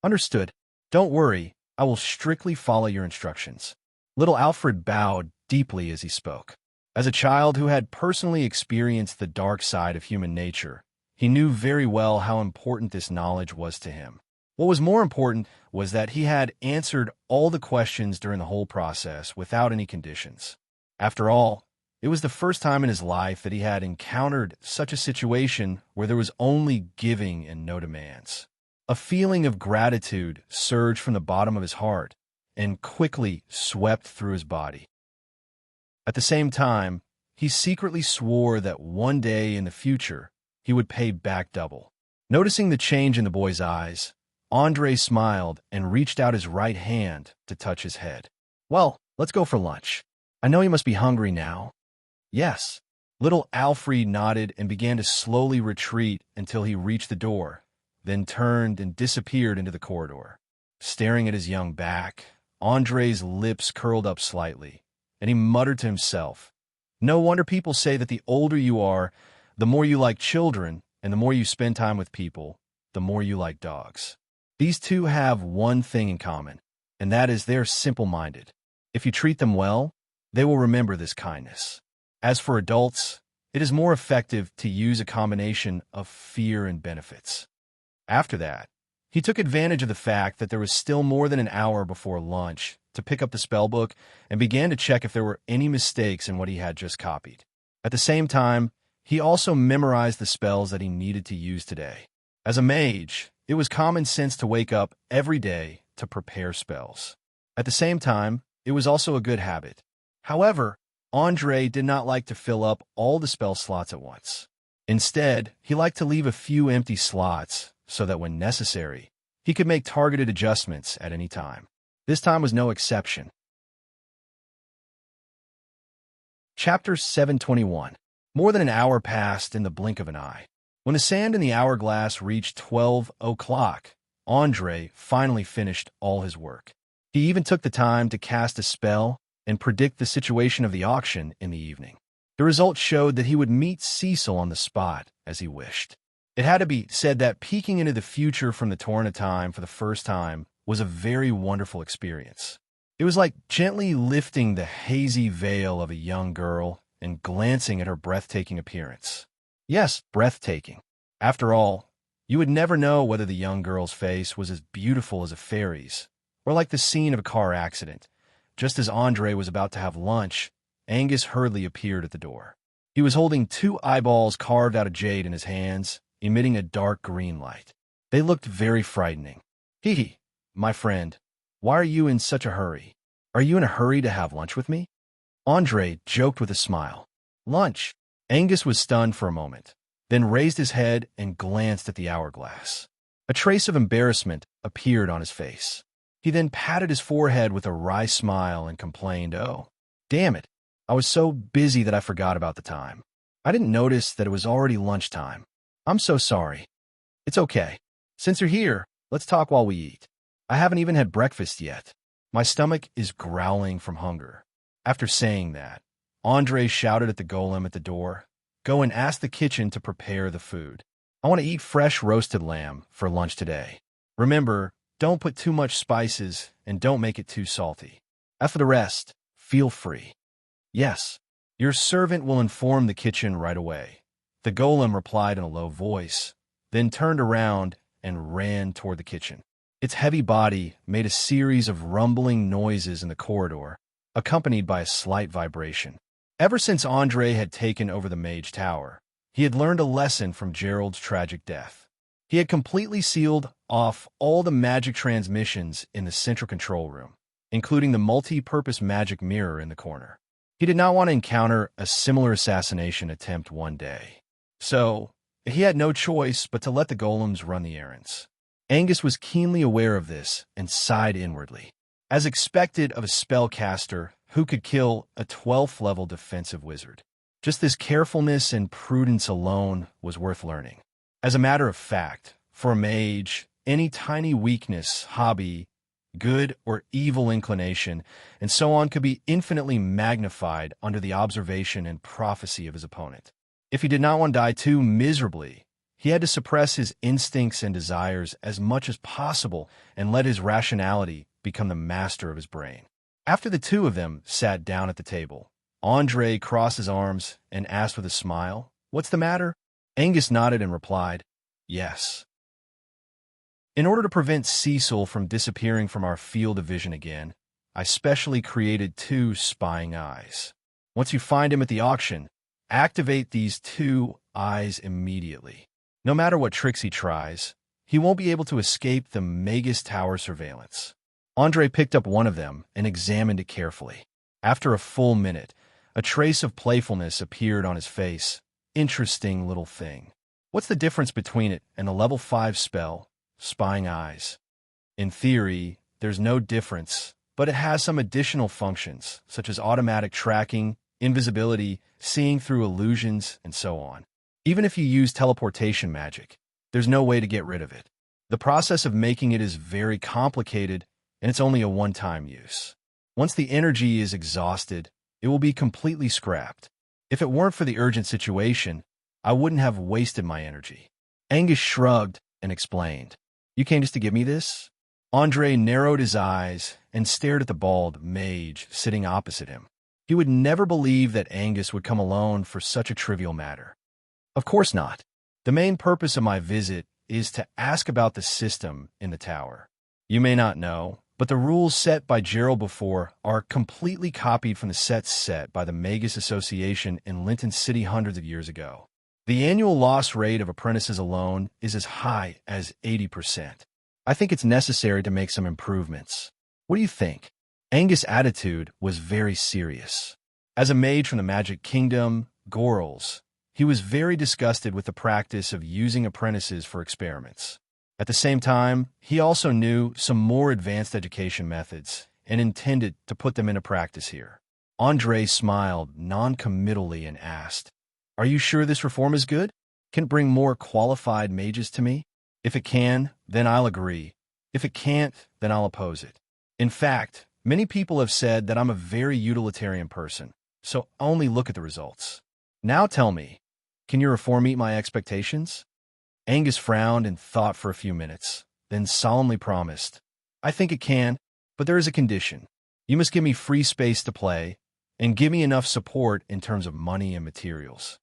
Understood. Don't worry, I will strictly follow your instructions. Little Alfred bowed deeply as he spoke. As a child who had personally experienced the dark side of human nature, he knew very well how important this knowledge was to him. What was more important was that he had answered all the questions during the whole process without any conditions. After all, it was the first time in his life that he had encountered such a situation where there was only giving and no demands. A feeling of gratitude surged from the bottom of his heart and quickly swept through his body. At the same time, he secretly swore that one day in the future, he would pay back double. Noticing the change in the boy's eyes, Andre smiled and reached out his right hand to touch his head. "Well, let's go for lunch. I know you must be hungry now." "Yes." Little Alfred nodded and began to slowly retreat until he reached the door, then turned and disappeared into the corridor. Staring at his young back, Andre's lips curled up slightly, and he muttered to himself, "No wonder people say that the older you are, the more you like children, and the more you spend time with people, the more you like dogs. These two have one thing in common, and that is they're simple-minded. If you treat them well, they will remember this kindness. As for adults, it is more effective to use a combination of fear and benefits." After that, he took advantage of the fact that there was still more than an hour before lunch to pick up the spellbook and began to check if there were any mistakes in what he had just copied. At the same time, he also memorized the spells that he needed to use today. As a mage, it was common sense to wake up every day to prepare spells. At the same time, it was also a good habit. However, Andre did not like to fill up all the spell slots at once. Instead, he liked to leave a few empty slots so that when necessary, he could make targeted adjustments at any time. This time was no exception. Chapter 721. More than an hour passed in the blink of an eye. When the sand in the hourglass reached 12 o'clock, Andre finally finished all his work. He even took the time to cast a spell and predict the situation of the auction in the evening. The result showed that he would meet Cecil on the spot as he wished. It had to be said that peeking into the future from the Torrent of Time for the first time was a very wonderful experience. It was like gently lifting the hazy veil of a young girl and glancing at her breathtaking appearance. Yes, breathtaking. After all, you would never know whether the young girl's face was as beautiful as a fairy's, or like the scene of a car accident. Just as Andre was about to have lunch, Angus hurriedly appeared at the door. He was holding 2 eyeballs carved out of jade in his hands, emitting a dark green light. They looked very frightening. Hee, my friend, why are you in such a hurry? Are you in a hurry to have lunch with me? Andre joked with a smile. Lunch? Angus was stunned for a moment, then raised his head and glanced at the hourglass. A trace of embarrassment appeared on his face. He then patted his forehead with a wry smile and complained, "Oh, damn it. I was so busy that I forgot about the time. I didn't notice that it was already lunchtime. I'm so sorry." "It's okay. Since you're here, let's talk while we eat. I haven't even had breakfast yet. My stomach is growling from hunger." After saying that, Andre shouted at the golem at the door, "Go and ask the kitchen to prepare the food. I want to eat fresh roasted lamb for lunch today. Remember, don't put too much spices and don't make it too salty. As for the rest, feel free." "Yes, your servant will inform the kitchen right away," the golem replied in a low voice, then turned around and ran toward the kitchen. Its heavy body made a series of rumbling noises in the corridor, accompanied by a slight vibration. Ever since Andre had taken over the Mage Tower, he had learned a lesson from Gerald's tragic death. He had completely sealed off all the magic transmissions in the central control room, including the multi-purpose magic mirror in the corner. He did not want to encounter a similar assassination attempt one day. So, he had no choice but to let the golems run the errands. Angus was keenly aware of this and sighed inwardly. As expected of a spellcaster who could kill a 12th level defensive wizard, just this carefulness and prudence alone was worth learning. As a matter of fact, for a mage, any tiny weakness, hobby, good or evil inclination, and so on could be infinitely magnified under the observation and prophecy of his opponent. If he did not want to die too miserably, he had to suppress his instincts and desires as much as possible and let his rationality become the master of his brain. After the two of them sat down at the table, Andre crossed his arms and asked with a smile, "What's the matter?" Angus nodded and replied, "Yes. In order to prevent Cecil from disappearing from our field of vision again, I specially created 2 spying eyes. Once you find him at the auction, activate these 2 eyes immediately. No matter what tricks he tries, he won't be able to escape the Magus Tower surveillance." Andre picked up one of them and examined it carefully. After a full minute, a trace of playfulness appeared on his face. "Interesting little thing. What's the difference between it and a level 5 spell, Spying Eyes?" "In theory, there's no difference, but it has some additional functions, such as automatic tracking, invisibility, seeing through illusions, and so on. Even if you use teleportation magic, there's no way to get rid of it. The process of making it is very complicated, and it's only a one-time use. Once the energy is exhausted, it will be completely scrapped. If it weren't for the urgent situation, I wouldn't have wasted my energy." Angus shrugged and explained, "You came just to give me this?" Andre narrowed his eyes and stared at the bald mage sitting opposite him. He would never believe that Angus would come alone for such a trivial matter. "Of course not. The main purpose of my visit is to ask about the system in the tower. You may not know, but the rules set by Gerald before are completely copied from the sets set by the Magus Association in Linton City hundreds of years ago. The annual loss rate of apprentices alone is as high as 80%. I think it's necessary to make some improvements. What do you think?" Angus' attitude was very serious. As a mage from the Magic Kingdom, Gorals, He was very disgusted with the practice of using apprentices for experiments. At the same time, he also knew some more advanced education methods and intended to put them into practice here. Andre smiled non-committally and asked, "Are you sure this reform is good? Can it bring more qualified mages to me? If it can, then I'll agree. If it can't, then I'll oppose it. In fact, many people have said that I'm a very utilitarian person, so only look at the results. Now tell me, can your reform meet my expectations?" Angus frowned and thought for a few minutes, then solemnly promised, "I think it can, but there is a condition. You must give me free space to play, and give me enough support in terms of money and materials."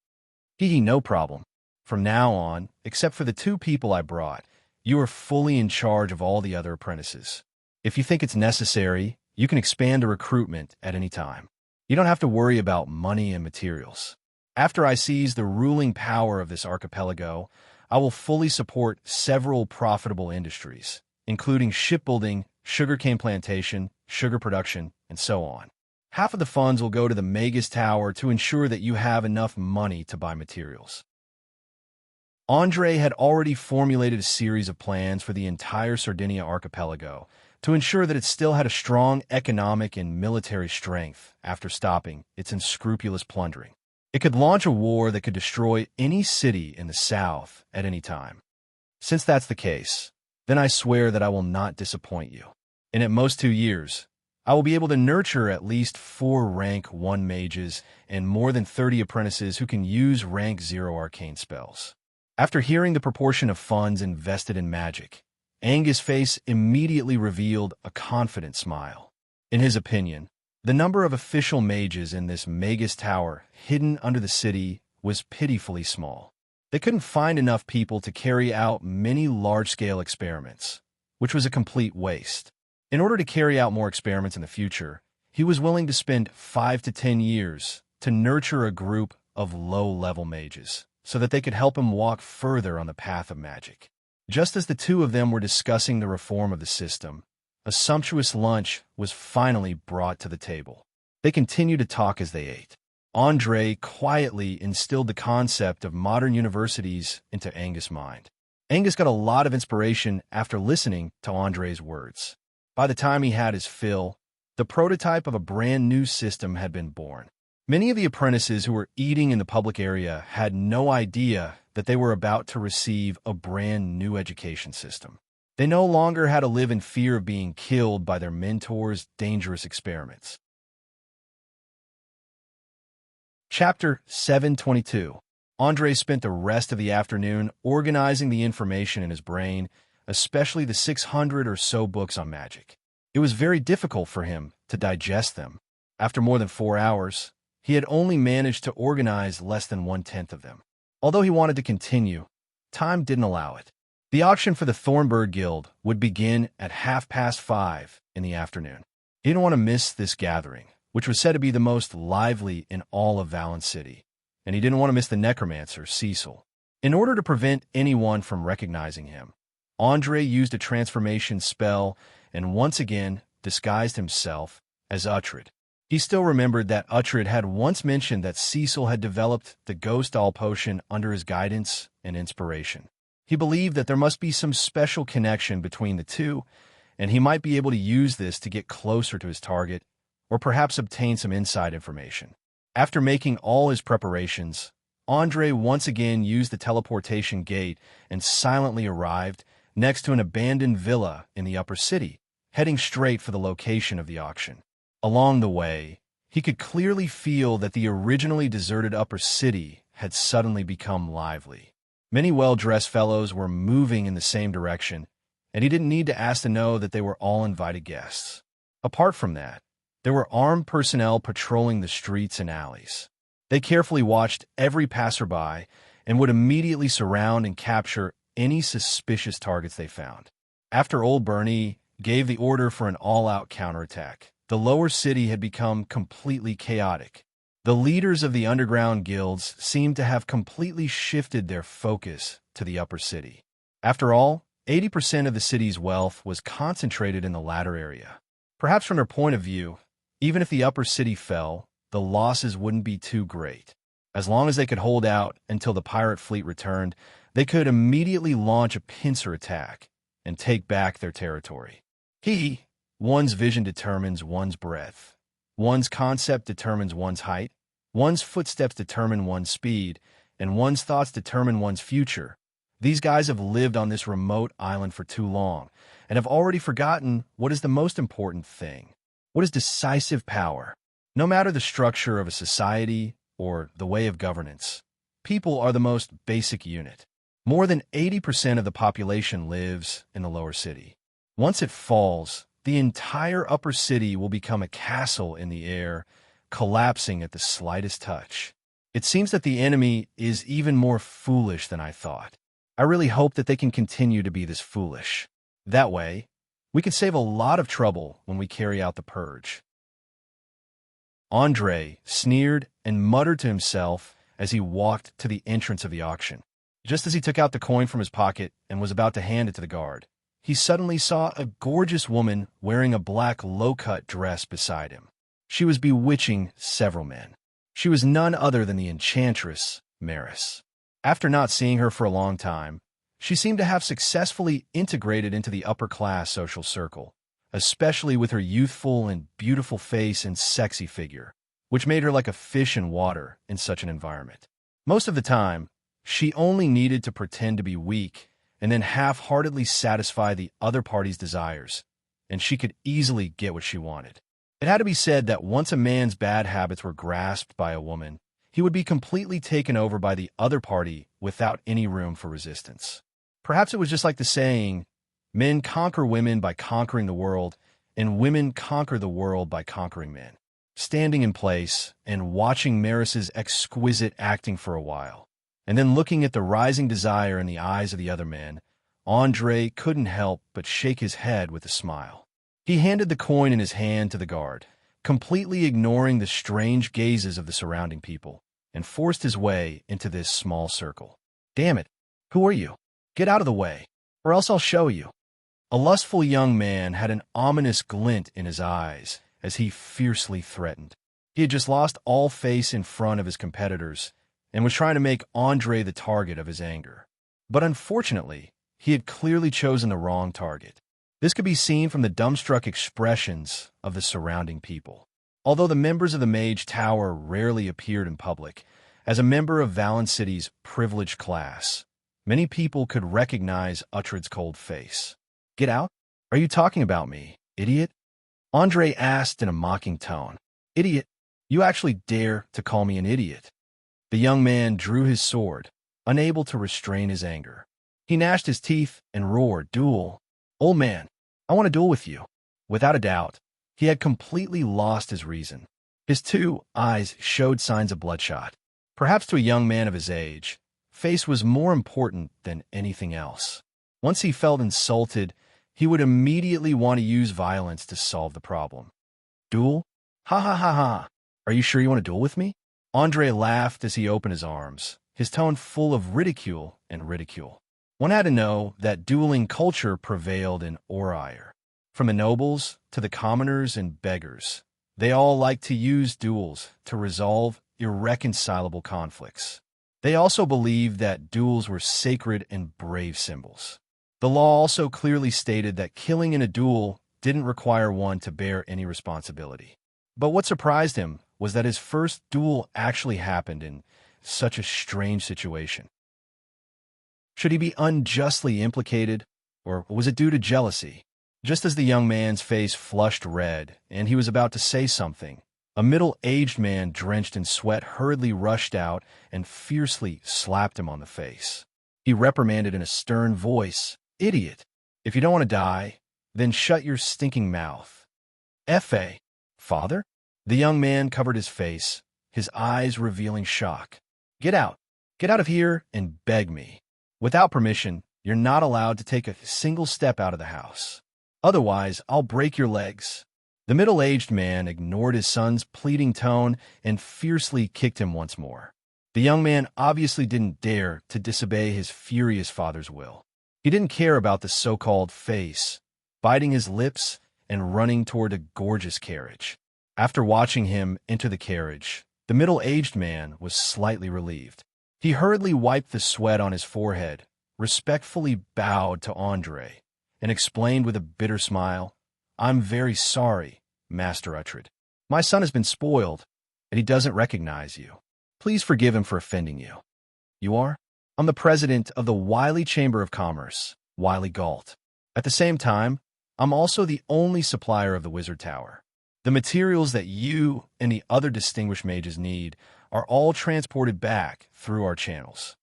No problem. From now on, except for the 2 people I brought, you are fully in charge of all the other apprentices. If you think it's necessary, you can expand the recruitment at any time. You don't have to worry about money and materials. After I seize the ruling power of this archipelago, I will fully support several profitable industries, including shipbuilding, sugarcane plantation, sugar production, and so on. Half of the funds will go to the Magus Tower to ensure that you have enough money to buy materials. Andre had already formulated a series of plans for the entire Sardinia archipelago to ensure that it still had a strong economic and military strength after stopping its unscrupulous plundering. It could launch a war that could destroy any city in the south at any time. Since that's the case, then I swear that I will not disappoint you. And at most 2 years, I will be able to nurture at least 4 rank 1 mages and more than 30 apprentices who can use rank 0 arcane spells. After hearing the proportion of funds invested in magic, Angus' face immediately revealed a confident smile. In his opinion, the number of official mages in this Magus Tower hidden under the city was pitifully small. They couldn't find enough people to carry out many large-scale experiments, which was a complete waste. In order to carry out more experiments in the future, he was willing to spend 5 to 10 years to nurture a group of low-level mages so that they could help him walk further on the path of magic. Just as the 2 of them were discussing the reform of the system, a sumptuous lunch was finally brought to the table. They continued to talk as they ate. Andre quietly instilled the concept of modern universities into Angus' mind. Angus got a lot of inspiration after listening to Andre's words. By the time he had his fill, the prototype of a brand new system had been born. Many of the apprentices who were eating in the public area had no idea that they were about to receive a brand new education system. They no longer had to live in fear of being killed by their mentors' dangerous experiments. Chapter 722. Andre spent the rest of the afternoon organizing the information in his brain, especially the 600 or so books on magic. It was very difficult for him to digest them. After more than 4 hours, he had only managed to organize less than 1/10 of them. Although he wanted to continue, time didn't allow it. The auction for the Thornbird Guild would begin at 5:30 in the afternoon. He didn't want to miss this gathering, which was said to be the most lively in all of Valence City, and he didn't want to miss the necromancer, Cecil. In order to prevent anyone from recognizing him, Andre used a transformation spell and once again disguised himself as Uhtred. He still remembered that Uhtred had once mentioned that Cecil had developed the Ghost Doll potion under his guidance and inspiration. He believed that there must be some special connection between the 2, and he might be able to use this to get closer to his target, or perhaps obtain some inside information. After making all his preparations, Andre once again used the teleportation gate and silently arrived next to an abandoned villa in the upper city, heading straight for the location of the auction. Along the way, he could clearly feel that the originally deserted upper city had suddenly become lively. Many well-dressed fellows were moving in the same direction, and he didn't need to ask to know that they were all invited guests. Apart from that, there were armed personnel patrolling the streets and alleys. They carefully watched every passerby and would immediately surround and capture any suspicious targets they found. After Old Bernie gave the order for an all-out counterattack, the lower city had become completely chaotic. The leaders of the underground guilds seemed to have completely shifted their focus to the upper city. After all, 80% of the city's wealth was concentrated in the latter area. Perhaps from their point of view, even if the upper city fell, the losses wouldn't be too great. As long as they could hold out until the pirate fleet returned, they could immediately launch a pincer attack and take back their territory. One's vision determines one's breadth. One's concept determines one's height. One's footsteps determine one's speed, and one's thoughts determine one's future. These guys have lived on this remote island for too long and have already forgotten what is the most important thing. What is decisive power? No matter the structure of a society or the way of governance, people are the most basic unit. More than 80% of the population lives in the lower city. Once it falls, the entire upper city will become a castle in the air, collapsing at the slightest touch. It seems that the enemy is even more foolish than I thought. I really hope that they can continue to be this foolish. That way, we can save a lot of trouble when we carry out the purge. Andre sneered and muttered to himself as he walked to the entrance of the auction. Just as he took out the coin from his pocket and was about to hand it to the guard, he suddenly saw a gorgeous woman wearing a black low-cut dress beside him. She was bewitching several men. She was none other than the enchantress, Maris. After not seeing her for a long time, she seemed to have successfully integrated into the upper-class social circle, especially with her youthful and beautiful face and sexy figure, which made her like a fish in water in such an environment. Most of the time, she only needed to pretend to be weak and then half-heartedly satisfy the other party's desires, and she could easily get what she wanted. It had to be said that once a man's bad habits were grasped by a woman, he would be completely taken over by the other party without any room for resistance. Perhaps it was just like the saying, men conquer women by conquering the world, and women conquer the world by conquering men. Standing in place and watching Maris's exquisite acting for a while, and then looking at the rising desire in the eyes of the other men, Andre couldn't help but shake his head with a smile. He handed the coin in his hand to the guard, completely ignoring the strange gazes of the surrounding people, and forced his way into this small circle. Damn it, who are you? Get out of the way, or else I'll show you. A lustful young man had an ominous glint in his eyes as he fiercely threatened. He had just lost all face in front of his competitors and was trying to make Andre the target of his anger. But unfortunately, he had clearly chosen the wrong target. This could be seen from the dumbstruck expressions of the surrounding people. Although the members of the Mage Tower rarely appeared in public, as a member of Valen City's privileged class, many people could recognize Uhtred's cold face. Get out? Are you talking about me, idiot? Andre asked in a mocking tone. Idiot? You actually dare to call me an idiot? The young man drew his sword, unable to restrain his anger. He gnashed his teeth and roared, Duel! Old man, I want to duel with you. Without a doubt, he had completely lost his reason. His two eyes showed signs of bloodshot. Perhaps to a young man of his age, face was more important than anything else. Once he felt insulted, he would immediately want to use violence to solve the problem. Duel? Ha ha ha ha! Are you sure you want to duel with me? Andre laughed as he opened his arms, his tone full of ridicule and ridicule. One had to know that dueling culture prevailed in Oraire. From the nobles to the commoners and beggars, they all liked to use duels to resolve irreconcilable conflicts. They also believed that duels were sacred and brave symbols. The law also clearly stated that killing in a duel didn't require one to bear any responsibility. But what surprised him was that his first duel actually happened in such a strange situation. Should he be unjustly implicated, or was it due to jealousy? Just as the young man's face flushed red and he was about to say something, a middle-aged man drenched in sweat hurriedly rushed out and fiercely slapped him on the face. He reprimanded in a stern voice, Idiot! If you don't want to die, then shut your stinking mouth. F.A. Father? The young man covered his face, his eyes revealing shock. Get out! Get out of here and beg me. Without permission, you're not allowed to take a single step out of the house. Otherwise, I'll break your legs. The middle-aged man ignored his son's pleading tone and fiercely kicked him once more. The young man obviously didn't dare to disobey his furious father's will. He didn't care about the so-called face, biting his lips and running toward a gorgeous carriage. After watching him enter the carriage, The middle-aged man was slightly relieved. He hurriedly wiped the sweat on his forehead, respectfully bowed to Andre, and explained with a bitter smile, "I'm very sorry, Master Uhtred. My son has been spoiled, and he doesn't recognize you. Please forgive him for offending you." "You are?" "I'm the president of the Wily Chamber of Commerce, Wily Galt. At the same time, I'm also the only supplier of the Wizard Tower. The materials that you and the other distinguished mages need are all transported back through our channels."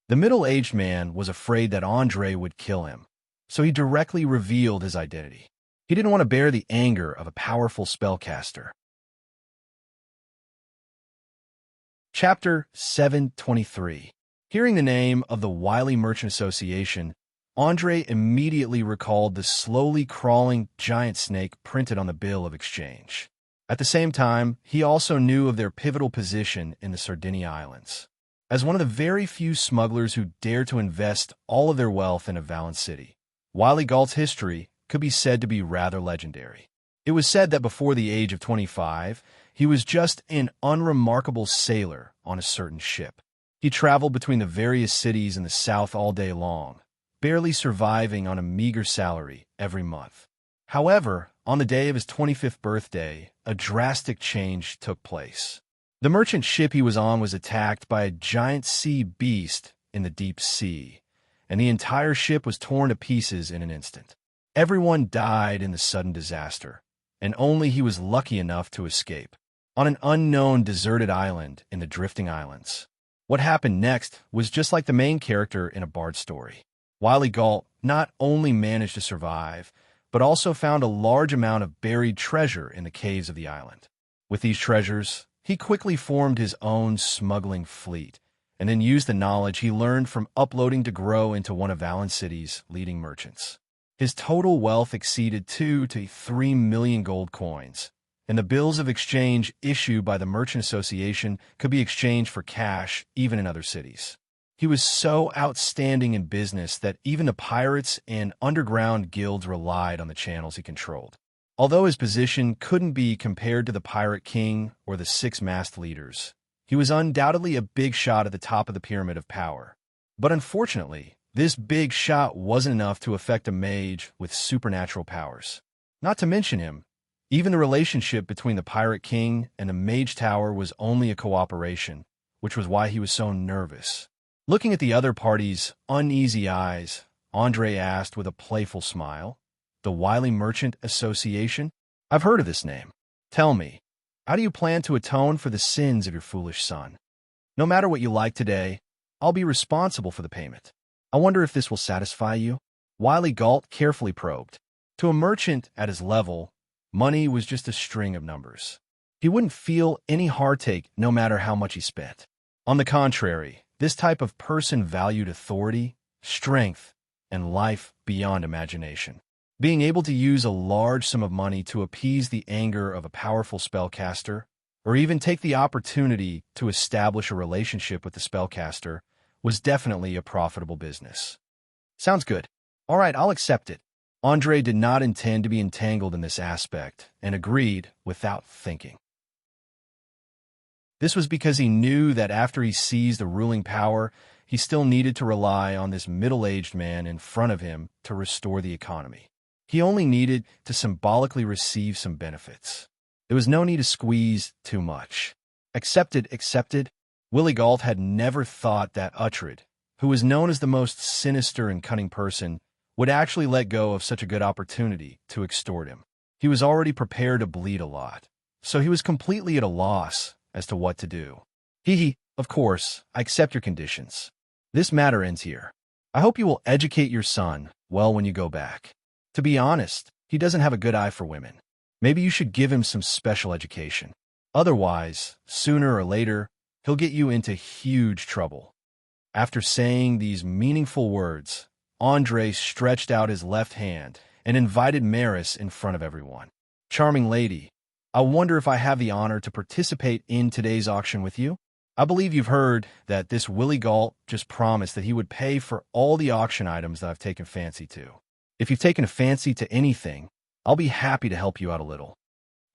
The middle-aged man was afraid that Andre would kill him, so he directly revealed his identity. He didn't want to bear the anger of a powerful spellcaster. Chapter 723. Hearing the name of the Wily Merchant Association, Andre immediately recalled the slowly crawling giant snake printed on the bill of exchange. At the same time, he also knew of their pivotal position in the Sardinia Islands. As one of the very few smugglers who dared to invest all of their wealth in a Valen city, Wily Galt's history could be said to be rather legendary. It was said that before the age of 25, he was just an unremarkable sailor on a certain ship. He traveled between the various cities in the south all day long, barely surviving on a meager salary every month. However, on the day of his 25th birthday, a drastic change took place. The merchant ship he was on was attacked by a giant sea beast in the deep sea, and the entire ship was torn to pieces in an instant. Everyone died in the sudden disaster, and only he was lucky enough to escape. On an unknown deserted island in the Drifting Islands. What happened next was just like the main character in a bard story. Wily Galt not only managed to survive, but also found a large amount of buried treasure in the caves of the island. With these treasures, he quickly formed his own smuggling fleet, and then used the knowledge he learned from uploading to grow into one of Valen City's leading merchants. His total wealth exceeded 2 to 3 million gold coins, and the bills of exchange issued by the Merchant Association could be exchanged for cash even in other cities. He was so outstanding in business that even the pirates and underground guilds relied on the channels he controlled. Although his position couldn't be compared to the Pirate King or the Six Masked Leaders, he was undoubtedly a big shot at the top of the pyramid of power. But unfortunately, this big shot wasn't enough to affect a mage with supernatural powers. Not to mention him, even the relationship between the Pirate King and the Mage Tower was only a cooperation, which was why he was so nervous. Looking at the other party's uneasy eyes, Andre asked with a playful smile, "The Wily Merchant Association? I've heard of this name. Tell me, how do you plan to atone for the sins of your foolish son? No matter what you like today, I'll be responsible for the payment. I wonder if this will satisfy you?" Wily Galt carefully probed. To a merchant at his level, money was just a string of numbers. He wouldn't feel any heartache no matter how much he spent. On the contrary, this type of person valued authority, strength, and life beyond imagination. Being able to use a large sum of money to appease the anger of a powerful spellcaster, or even take the opportunity to establish a relationship with the spellcaster, was definitely a profitable business. "Sounds good. All right, I'll accept it." Andre did not intend to be entangled in this aspect, and agreed without thinking. This was because he knew that after he seized the ruling power, he still needed to rely on this middle-aged man in front of him to restore the economy. He only needed to symbolically receive some benefits. There was no need to squeeze too much. Accepted. Willie Galt had never thought that Uhtred, who was known as the most sinister and cunning person, would actually let go of such a good opportunity to extort him. He was already prepared to bleed a lot, so he was completely at a loss as to what to do. Of course, I accept your conditions. This matter ends here. I hope you will educate your son well when you go back. To be honest, he doesn't have a good eye for women. Maybe you should give him some special education. Otherwise, sooner or later, he'll get you into huge trouble." After saying these meaningful words, Andre stretched out his left hand and invited Maris in front of everyone. "Charming lady, I wonder if I have the honor to participate in today's auction with you? I believe you've heard that this Willie Galt just promised that he would pay for all the auction items that I've taken fancy to. If you've taken a fancy to anything, I'll be happy to help you out a little."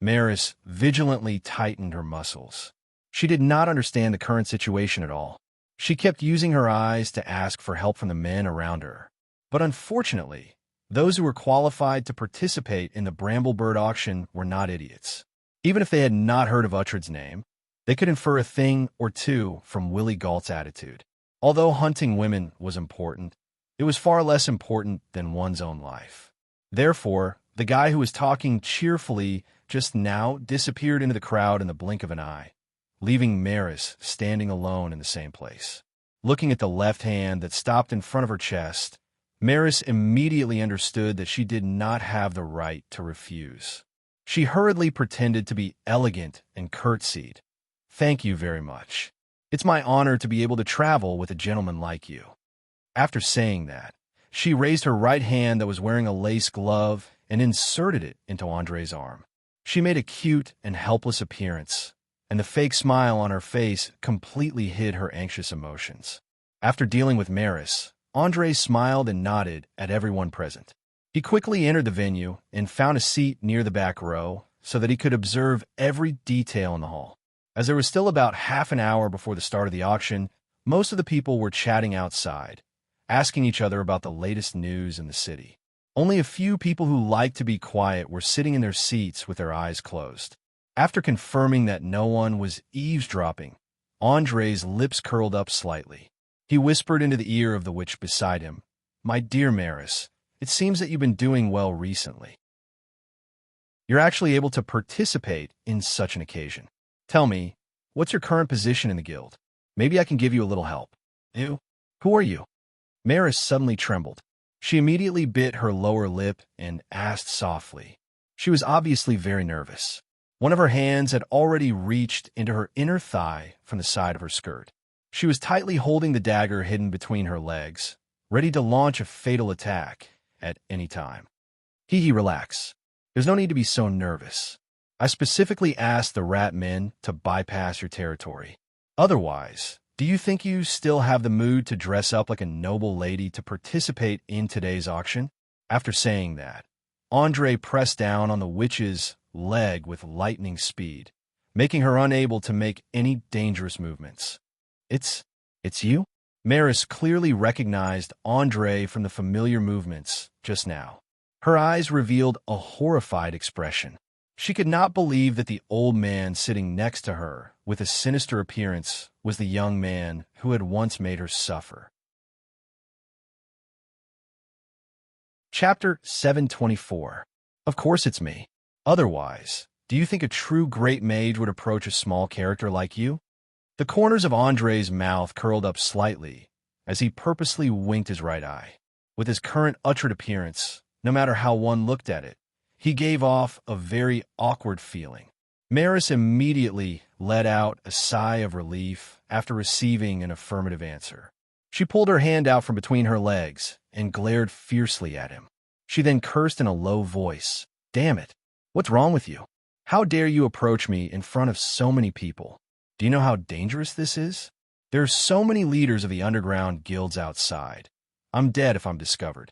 Maris vigilantly tightened her muscles. She did not understand the current situation at all. She kept using her eyes to ask for help from the men around her. But unfortunately, those who were qualified to participate in the Bramblebird auction were not idiots. Even if they had not heard of Uhtred's name, they could infer a thing or two from Willie Galt's attitude. Although hunting women was important, it was far less important than one's own life. Therefore, the guy who was talking cheerfully just now disappeared into the crowd in the blink of an eye, leaving Maris standing alone in the same place. Looking at the left hand that stopped in front of her chest, Maris immediately understood that she did not have the right to refuse. She hurriedly pretended to be elegant and curtsied. "Thank you very much. It's my honor to be able to travel with a gentleman like you." After saying that, she raised her right hand that was wearing a lace glove and inserted it into Andre's arm. She made a cute and helpless appearance, and the fake smile on her face completely hid her anxious emotions. After dealing with Maris, Andre smiled and nodded at everyone present. He quickly entered the venue and found a seat near the back row so that he could observe every detail in the hall. As there was still about half an hour before the start of the auction, most of the people were chatting outside, asking each other about the latest news in the city. Only a few people who liked to be quiet were sitting in their seats with their eyes closed. After confirming that no one was eavesdropping, Andre's lips curled up slightly. He whispered into the ear of the witch beside him, "My dear Maris, it seems that you've been doing well recently. You're actually able to participate in such an occasion. Tell me, what's your current position in the guild? Maybe I can give you a little help." "You? Who are you?" Maris suddenly trembled. She immediately bit her lower lip and asked softly. She was obviously very nervous. One of her hands had already reached into her inner thigh from the side of her skirt. She was tightly holding the dagger hidden between her legs, ready to launch a fatal attack at any time. Relax. There's no need to be so nervous. I specifically asked the rat men to bypass your territory. Otherwise, do you think you still have the mood to dress up like a noble lady to participate in today's auction?" After saying that, Andre pressed down on the witch's leg with lightning speed, making her unable to make any dangerous movements. It's you?" Maris clearly recognized Andre from the familiar movements just now. Her eyes revealed a horrified expression. She could not believe that the old man sitting next to her with a sinister appearance was the young man who had once made her suffer. Chapter 724. Of course it's me. Otherwise, do you think a true great mage would approach a small character like you? The corners of Andre's mouth curled up slightly as he purposely winked his right eye. With his current Uhtred appearance, no matter how one looked at it, he gave off a very awkward feeling. Maris immediately let out a sigh of relief after receiving an affirmative answer. She pulled her hand out from between her legs and glared fiercely at him. She then cursed in a low voice. "Damn it! What's wrong with you? How dare you approach me in front of so many people? Do you know how dangerous this is? There are so many leaders of the underground guilds outside. I'm dead if I'm discovered."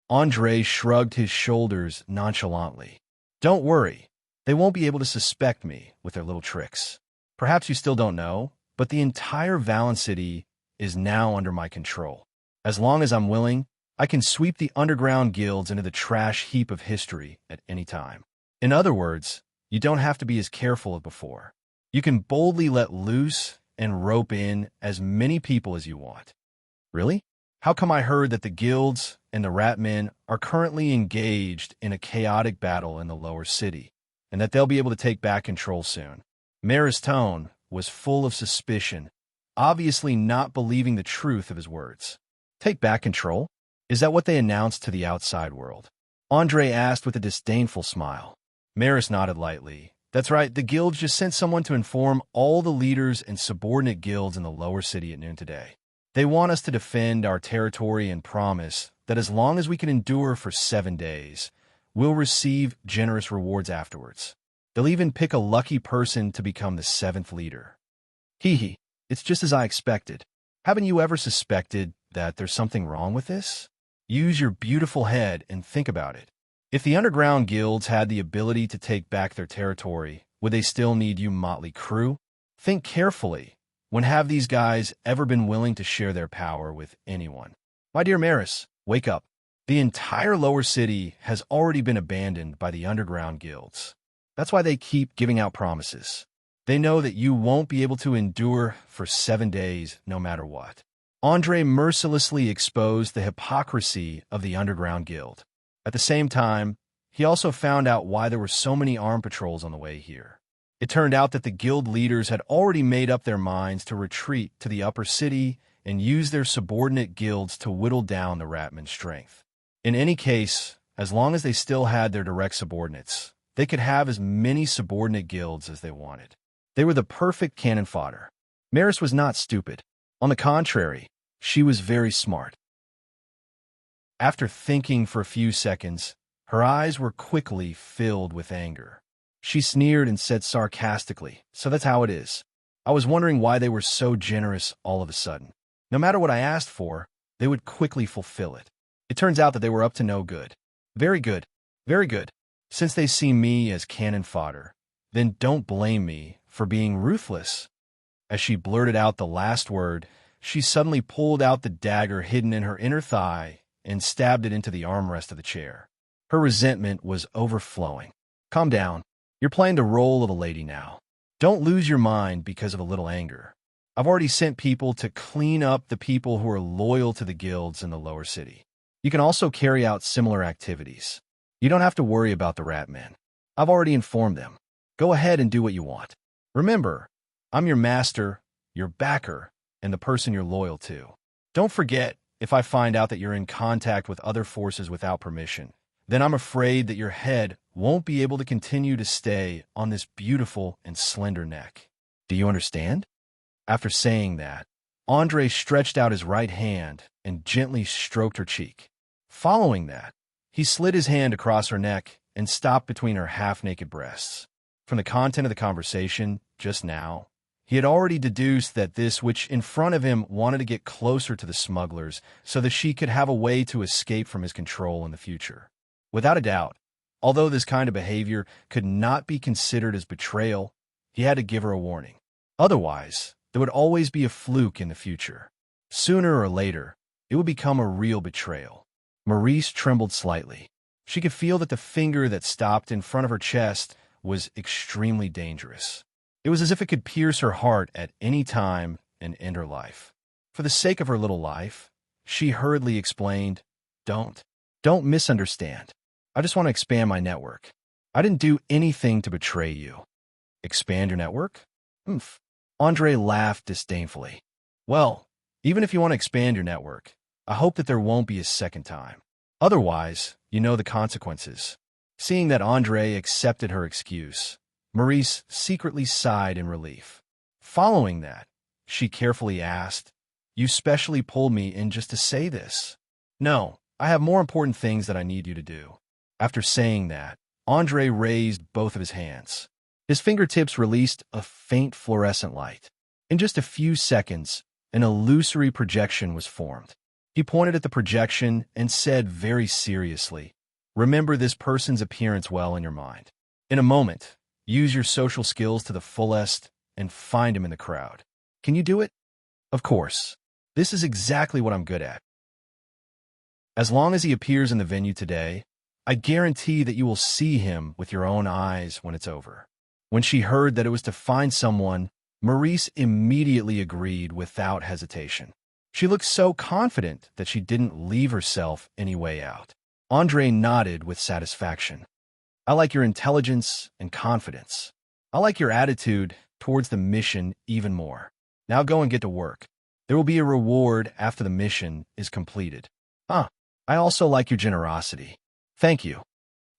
Andre shrugged his shoulders nonchalantly. "Don't worry. They won't be able to suspect me with their little tricks. Perhaps you still don't know, but the entire Valen City is now under my control. As long as I'm willing, I can sweep the underground guilds into the trash heap of history at any time. In other words, you don't have to be as careful as before. You can boldly let loose and rope in as many people as you want." "Really? How come I heard that the guilds and the rat men are currently engaged in a chaotic battle in the lower city, and that they'll be able to take back control soon?" Maris' tone was full of suspicion, obviously not believing the truth of his words. "Take back control? Is that what they announced to the outside world?" Andre asked with a disdainful smile. Maris nodded lightly. "That's right, the guilds just sent someone to inform all the leaders and subordinate guilds in the lower city at noon today. They want us to defend our territory and promise that as long as we can endure for 7 days, we'll receive generous rewards afterwards. They'll even pick a lucky person to become the 7th leader." It's just as I expected. Haven't you ever suspected that there's something wrong with this? Use your beautiful head and think about it. If the underground guilds had the ability to take back their territory, would they still need you motley crew? Think carefully. When have these guys ever been willing to share their power with anyone? My dear Maris, wake up. The entire lower city has already been abandoned by the underground guilds. That's why they keep giving out promises. They know that you won't be able to endure for 7 days no matter what. Andre mercilessly exposed the hypocrisy of the underground guild. At the same time, he also found out why there were so many armed patrols on the way here. It turned out that the guild leaders had already made up their minds to retreat to the upper city and use their subordinate guilds to whittle down the Ratman's strength. In any case, as long as they still had their direct subordinates, they could have as many subordinate guilds as they wanted. They were the perfect cannon fodder. Maris was not stupid. On the contrary, she was very smart. After thinking for a few seconds, her eyes were quickly filled with anger. She sneered and said sarcastically, "So that's how it is. I was wondering why they were so generous all of a sudden. No matter what I asked for, they would quickly fulfill it. It turns out that they were up to no good. Very good, very good. Since they see me as cannon fodder, then don't blame me for being ruthless." As she blurted out the last word, she suddenly pulled out the dagger hidden in her inner thigh and stabbed it into the armrest of the chair. Her resentment was overflowing. Calm down. You're playing the role of a lady now. Don't lose your mind because of a little anger. I've already sent people to clean up the people who are loyal to the guilds in the lower city. You can also carry out similar activities. You don't have to worry about the Ratmen. I've already informed them. Go ahead and do what you want. Remember, I'm your master, your backer, and the person you're loyal to. Don't forget, if I find out that you're in contact with other forces without permission, then I'm afraid that your head won't be able to continue to stay on this beautiful and slender neck. Do you understand? After saying that, Andre stretched out his right hand and gently stroked her cheek. Following that, he slid his hand across her neck and stopped between her half-naked breasts. From the content of the conversation just now, he had already deduced that this which in front of him wanted to get closer to the smugglers so that she could have a way to escape from his control in the future. Without a doubt, although this kind of behavior could not be considered as betrayal, he had to give her a warning. Otherwise, there would always be a fluke in the future. Sooner or later, it would become a real betrayal. Maurice trembled slightly. She could feel that the finger that stopped in front of her chest was extremely dangerous. It was as if it could pierce her heart at any time and end her life. For the sake of her little life, she hurriedly explained, Don't misunderstand. I just want to expand my network. I didn't do anything to betray you." Expand your network? Humph. Andre laughed disdainfully. Well, even if you want to expand your network, I hope that there won't be a second time. Otherwise, you know the consequences. Seeing that Andre accepted her excuse, Maurice secretly sighed in relief. Following that, she carefully asked, "You specially pulled me in just to say this?" "No, I have more important things that I need you to do." After saying that, Andre raised both of his hands. His fingertips released a faint fluorescent light. In just a few seconds, an illusory projection was formed. He pointed at the projection and said very seriously, "Remember this person's appearance well in your mind. In a moment, use your social skills to the fullest and find him in the crowd. Can you do it?" "Of course. This is exactly what I'm good at. As long as he appears in the venue today, I guarantee that you will see him with your own eyes when it's over." When she heard that it was to find someone, Maurice immediately agreed without hesitation. She looked so confident that she didn't leave herself any way out. Andre nodded with satisfaction. "I like your intelligence and confidence. I like your attitude towards the mission even more. Now go and get to work. There will be a reward after the mission is completed." I also like your generosity." "Thank you."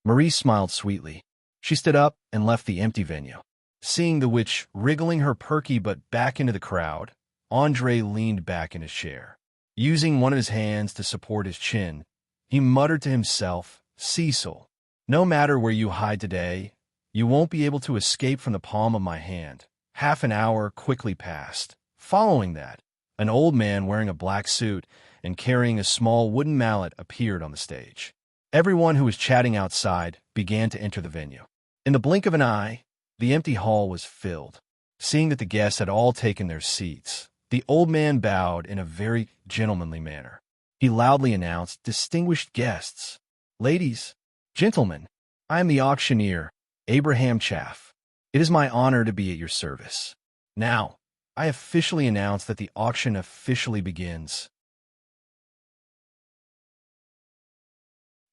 Maurice smiled sweetly. She stood up and left the empty venue. Seeing the witch wriggling her perky butt back into the crowd, Andre leaned back in his chair. Using one of his hands to support his chin, he muttered to himself, "Cecil, no matter where you hide today, you won't be able to escape from the palm of my hand." Half an hour quickly passed. Following that, an old man wearing a black suit and carrying a small wooden mallet appeared on the stage. Everyone who was chatting outside began to enter the venue. In the blink of an eye, the empty hall was filled. Seeing that the guests had all taken their seats, the old man bowed in a very gentlemanly manner. He loudly announced, "Distinguished guests, ladies, gentlemen, I am the auctioneer, Abraham Chaff. It is my honor to be at your service. Now, I officially announce that the auction officially begins."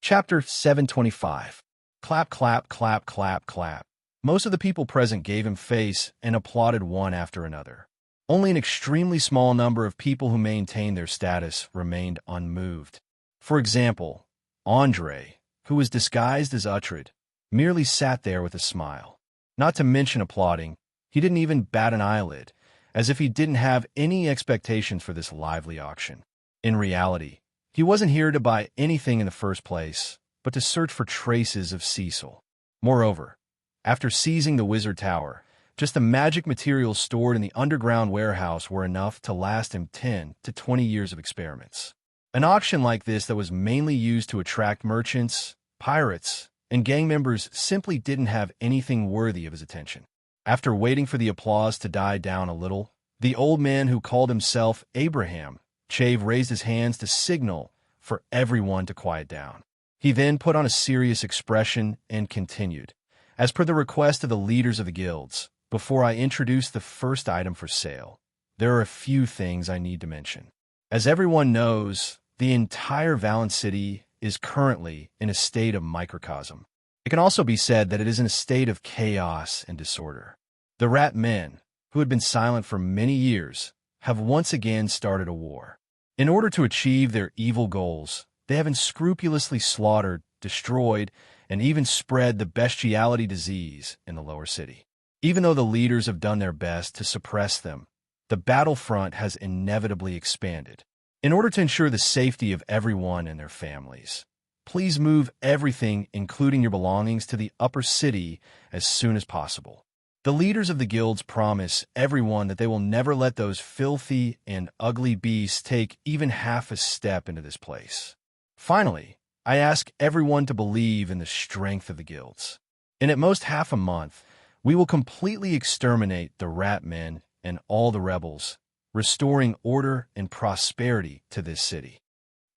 Chapter 725. Clap, clap, clap, clap, clap. Most of the people present gave him face and applauded one after another. Only an extremely small number of people who maintained their status remained unmoved. For example, Andre, who was disguised as Uhtred, merely sat there with a smile. Not to mention applauding, he didn't even bat an eyelid, as if he didn't have any expectations for this lively auction. In reality, he wasn't here to buy anything in the first place, but to search for traces of Cecil. Moreover, after seizing the Wizard Tower, just the magic materials stored in the underground warehouse were enough to last him 10 to 20 years of experiments. An auction like this that was mainly used to attract merchants, pirates, and gang members simply didn't have anything worthy of his attention. After waiting for the applause to die down a little, the old man who called himself Abraham Chave raised his hands to signal for everyone to quiet down. He then put on a serious expression and continued, "As per the request of the leaders of the guilds, before I introduce the first item for sale, there are a few things I need to mention. As everyone knows, the entire Valen City is currently in a state of microcosm. It can also be said that it is in a state of chaos and disorder. The Rat Men, who had been silent for many years, have once again started a war. In order to achieve their evil goals, they have unscrupulously slaughtered, destroyed, and even spread the bestiality disease in the lower city. Even though the leaders have done their best to suppress them, the battlefront has inevitably expanded. In order to ensure the safety of everyone and their families, please move everything, including your belongings, to the upper city as soon as possible. The leaders of the guilds promise everyone that they will never let those filthy and ugly beasts take even half a step into this place. Finally, I ask everyone to believe in the strength of the guilds. In at most half a month, we will completely exterminate the Rat Men and all the rebels, restoring order and prosperity to this city."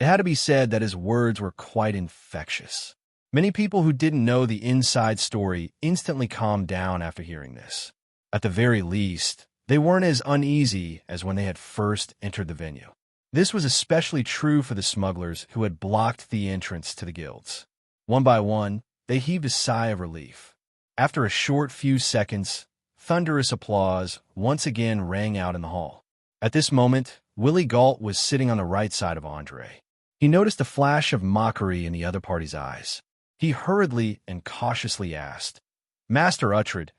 It had to be said that his words were quite infectious. Many people who didn't know the inside story instantly calmed down after hearing this. At the very least, they weren't as uneasy as when they had first entered the venue. This was especially true for the smugglers who had blocked the entrance to the guilds. One by one, they heaved a sigh of relief. After a short few seconds, thunderous applause once again rang out in the hall. At this moment, Willie Galt was sitting on the right side of Andre. He noticed a flash of mockery in the other party's eyes. He hurriedly and cautiously asked, "Master Uhtred,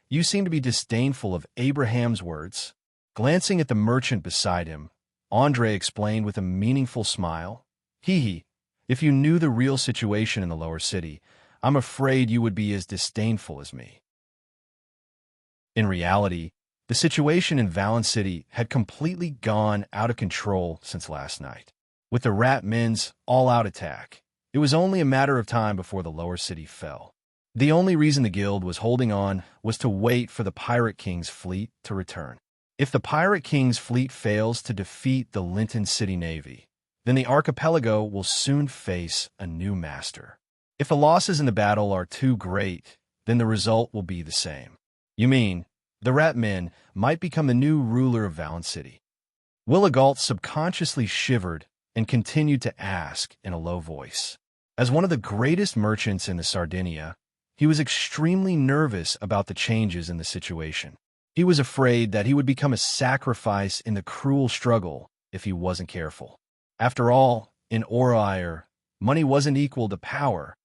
you seem to be disdainful of Abraham's words." Glancing at the merchant beside him, Andre explained with a meaningful smile, "Hee, if you knew the real situation in the lower city, I'm afraid you would be as disdainful as me." In reality, the situation in Valen City had completely gone out of control since last night. With the Rat Men's all-out attack, it was only a matter of time before the lower city fell. The only reason the guild was holding on was to wait for the Pirate King's fleet to return. If the Pirate King's fleet fails to defeat the Linton City Navy, then the archipelago will soon face a new master. If the losses in the battle are too great, then the result will be the same. You mean, the Rat Men might become the new ruler of Valen City. Willigalt subconsciously shivered and continued to ask in a low voice. As one of the greatest merchants in the Sardinia, he was extremely nervous about the changes in the situation. He was afraid that he would become a sacrifice in the cruel struggle if he wasn't careful. After all, in Oraire, money wasn't equal to power,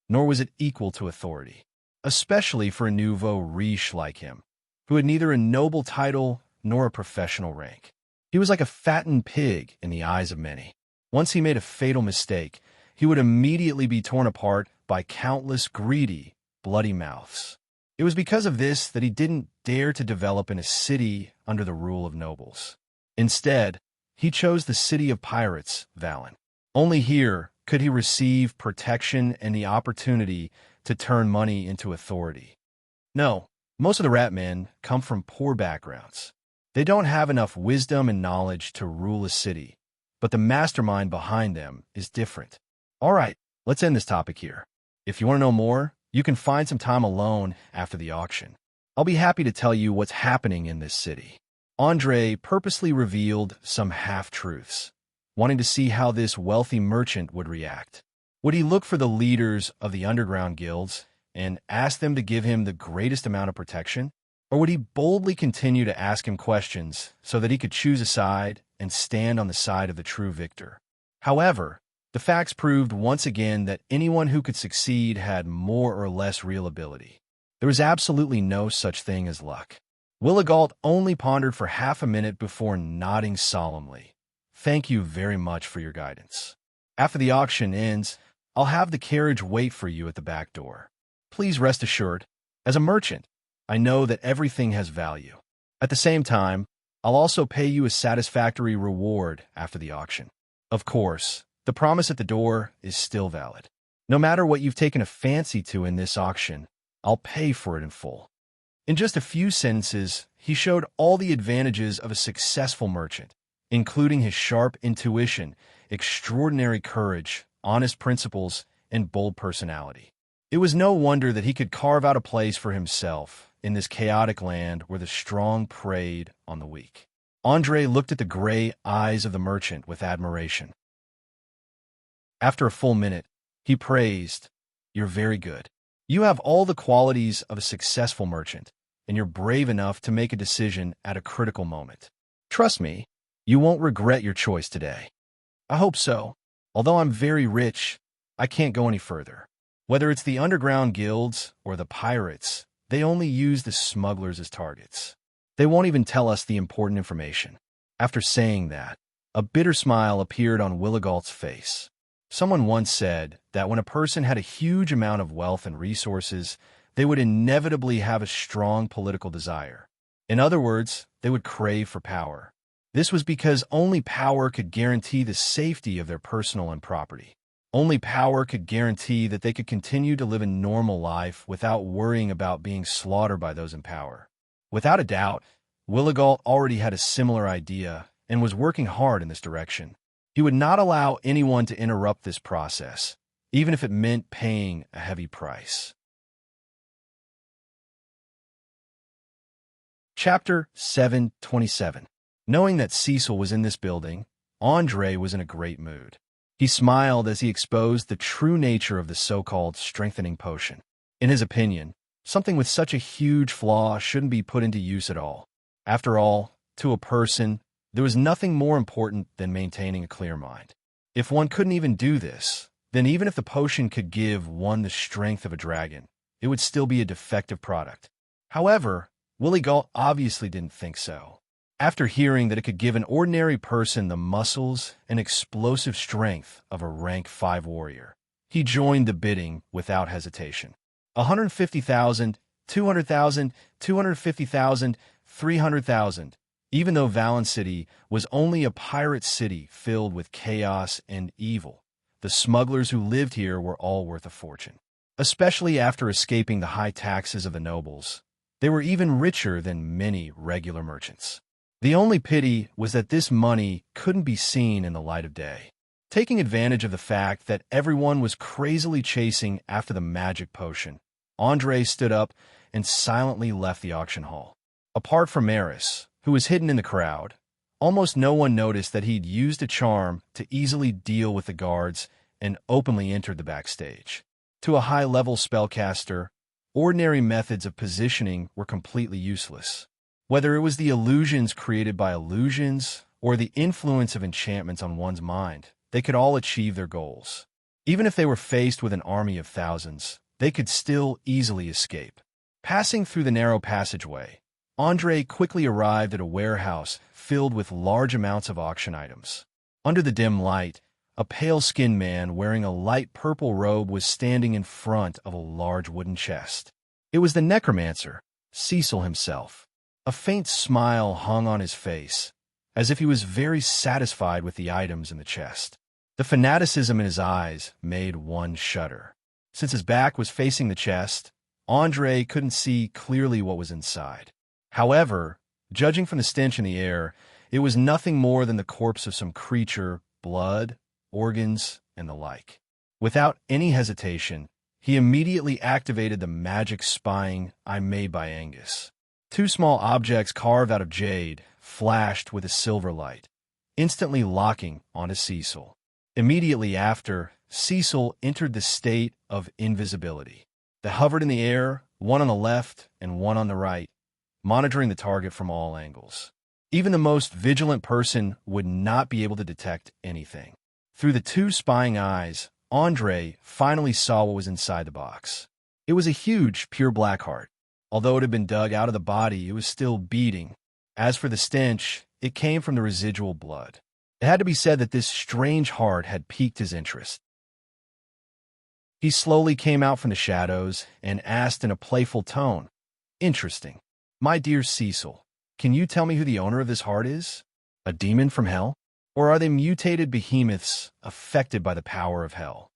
nor was it equal to authority, especially for a nouveau riche like him, who had neither a noble title nor a professional rank. He was like a fattened pig in the eyes of many. Once he made a fatal mistake, he would immediately be torn apart by countless greedy, bloody mouths. It was because of this that he didn't dare to develop in a city under the rule of nobles. Instead, he chose the city of pirates, Valen. Only here could he receive protection and the opportunity to turn money into authority. No, Most of the rat men come from poor backgrounds. They don't have enough wisdom and knowledge to rule a city, but the mastermind behind them is different. All right, let's end this topic here. If you want to know more, you can find some time alone after the auction. I'll be happy to tell you what's happening in this city. Andre purposely revealed some half-truths, wanting to see how this wealthy merchant would react. Would he look for the leaders of the underground guilds and ask them to give him the greatest amount of protection? Or would he boldly continue to ask him questions so that he could choose a side and stand on the side of the true victor? However, the facts proved once again that anyone who could succeed had more or less real ability. There was absolutely no such thing as luck. Willigalt only pondered for half a minute before nodding solemnly. Thank you very much for your guidance. After the auction ends, I'll have the carriage wait for you at the back door. Please rest assured, as a merchant, I know that everything has value. At the same time, I'll also pay you a satisfactory reward after the auction. Of course, the promise at the door is still valid. No matter what you've taken a fancy to in this auction, I'll pay for it in full. In just a few sentences, he showed all the advantages of a successful merchant, including his sharp intuition, extraordinary courage, honest principles, and bold personality. It was no wonder that he could carve out a place for himself in this chaotic land where the strong preyed on the weak. Andre looked at the gray eyes of the merchant with admiration. After a full minute, he praised, "You're very good. You have all the qualities of a successful merchant, and you're brave enough to make a decision at a critical moment. Trust me, you won't regret your choice today." "I hope so. Although I'm very rich, I can't go any further. Whether it's the underground guilds or the pirates, they only use the smugglers as targets. They won't even tell us the important information." After saying that, a bitter smile appeared on Willigalt's face. Someone once said that when a person had a huge amount of wealth and resources, they would inevitably have a strong political desire. In other words, they would crave for power. This was because only power could guarantee the safety of their personal and property. Only power could guarantee that they could continue to live a normal life without worrying about being slaughtered by those in power. Without a doubt, Willigalt already had a similar idea and was working hard in this direction. He would not allow anyone to interrupt this process, even if it meant paying a heavy price. Chapter 727. Knowing that Cecil was in this building, Andre was in a great mood. He smiled as he exposed the true nature of the so-called strengthening potion. In his opinion, something with such a huge flaw shouldn't be put into use at all. After all, to a person, there was nothing more important than maintaining a clear mind. If one couldn't even do this, then even if the potion could give one the strength of a dragon, it would still be a defective product. However, Willigalt obviously didn't think so. After hearing that it could give an ordinary person the muscles and explosive strength of a rank 5 warrior, he joined the bidding without hesitation. 150,000, 200,000, 250,000, 300,000. Even though Valen City was only a pirate city filled with chaos and evil, the smugglers who lived here were all worth a fortune. Especially after escaping the high taxes of the nobles, they were even richer than many regular merchants. The only pity was that this money couldn't be seen in the light of day. Taking advantage of the fact that everyone was crazily chasing after the magic potion, Andre stood up and silently left the auction hall. Apart from Eris, who was hidden in the crowd, almost no one noticed that he'd used a charm to easily deal with the guards and openly entered the backstage. To a high-level spellcaster, ordinary methods of positioning were completely useless. Whether it was the illusions created by illusions or the influence of enchantments on one's mind, they could all achieve their goals. Even if they were faced with an army of thousands, they could still easily escape. Passing through the narrow passageway, Andre quickly arrived at a warehouse filled with large amounts of auction items. Under the dim light, a pale-skinned man wearing a light purple robe was standing in front of a large wooden chest. It was the necromancer, Cecil himself. A faint smile hung on his face, as if he was very satisfied with the items in the chest. The fanaticism in his eyes made one shudder. Since his back was facing the chest, Andre couldn't see clearly what was inside. However, judging from the stench in the air, it was nothing more than the corpse of some creature, blood, organs, and the like. Without any hesitation, he immediately activated the magic spying eye made by Angus. Two small objects carved out of jade flashed with a silver light, instantly locking onto Cecil. Immediately after, Cecil entered the state of invisibility. They hovered in the air, one on the left and one on the right, monitoring the target from all angles. Even the most vigilant person would not be able to detect anything. Through the two spying eyes, Andre finally saw what was inside the box. It was a huge, pure black heart. Although it had been dug out of the body, it was still beating. As for the stench, it came from the residual blood. It had to be said that this strange heart had piqued his interest. He slowly came out from the shadows and asked in a playful tone, "Interesting. My dear Cecil, can you tell me who the owner of this heart is? A demon from hell? Or are they mutated behemoths affected by the power of hell?"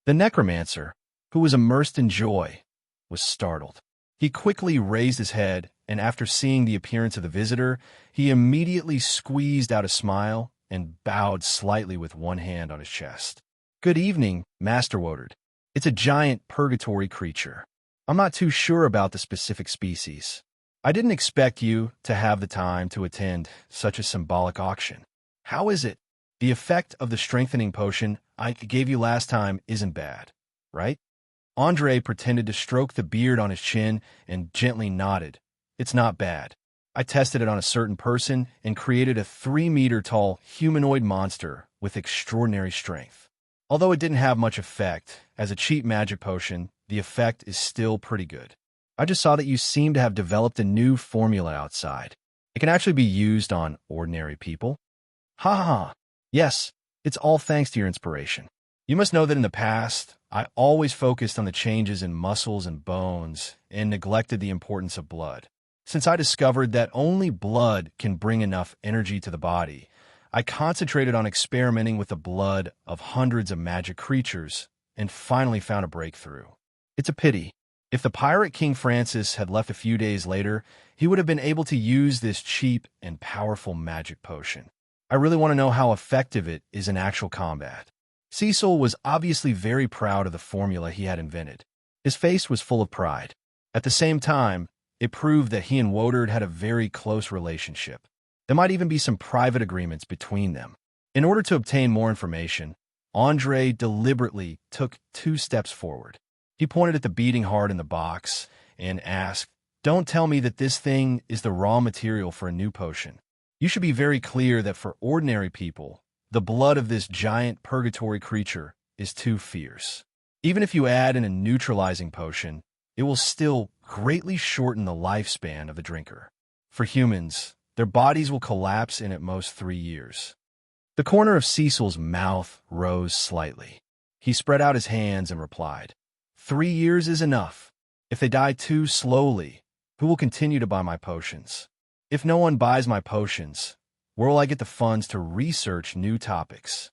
The necromancer, who was immersed in joy, was startled. He quickly raised his head, and after seeing the appearance of the visitor, he immediately squeezed out a smile and bowed slightly with one hand on his chest. "Good evening, Master Woodard. It's a giant purgatory creature. I'm not too sure about the specific species. I didn't expect you to have the time to attend such a symbolic auction. How is it? The effect of the strengthening potion I gave you last time isn't bad, right?" Andre pretended to stroke the beard on his chin and gently nodded. "It's not bad. I tested it on a certain person and created a 3-meter-tall humanoid monster with extraordinary strength. Although it didn't have much effect, as a cheap magic potion, the effect is still pretty good. I just saw that you seem to have developed a new formula outside. It can actually be used on ordinary people." "Ha ha ha. Yes, it's all thanks to your inspiration. You must know that in the past, I always focused on the changes in muscles and bones and neglected the importance of blood. Since I discovered that only blood can bring enough energy to the body, I concentrated on experimenting with the blood of hundreds of magic creatures and finally found a breakthrough. It's a pity. If the pirate King Francis had left a few days later, he would have been able to use this cheap and powerful magic potion. I really want to know how effective it is in actual combat." Cecil was obviously very proud of the formula he had invented. His face was full of pride. At the same time, it proved that he and Woodard had a very close relationship. There might even be some private agreements between them. In order to obtain more information, Andre deliberately took 2 steps forward. He pointed at the beating heart in the box and asked, "Don't tell me that this thing is the raw material for a new potion. You should be very clear that for ordinary people, the blood of this giant purgatory creature is too fierce. Even if you add in a neutralizing potion, it will still greatly shorten the lifespan of the drinker. For humans, their bodies will collapse in at most 3 years." The corner of Cecil's mouth rose slightly. He spread out his hands and replied, 3 years is enough. If they die too slowly, who will continue to buy my potions? If no one buys my potions, where will I get the funds to research new topics?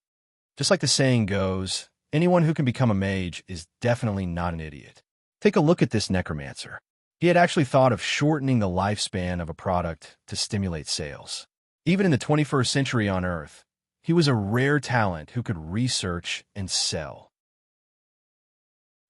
Just like the saying goes, anyone who can become a mage is definitely not an idiot. Take a look at this necromancer. He had actually thought of shortening the lifespan of a product to stimulate sales. Even in the 21st century on Earth, he was a rare talent who could research and sell.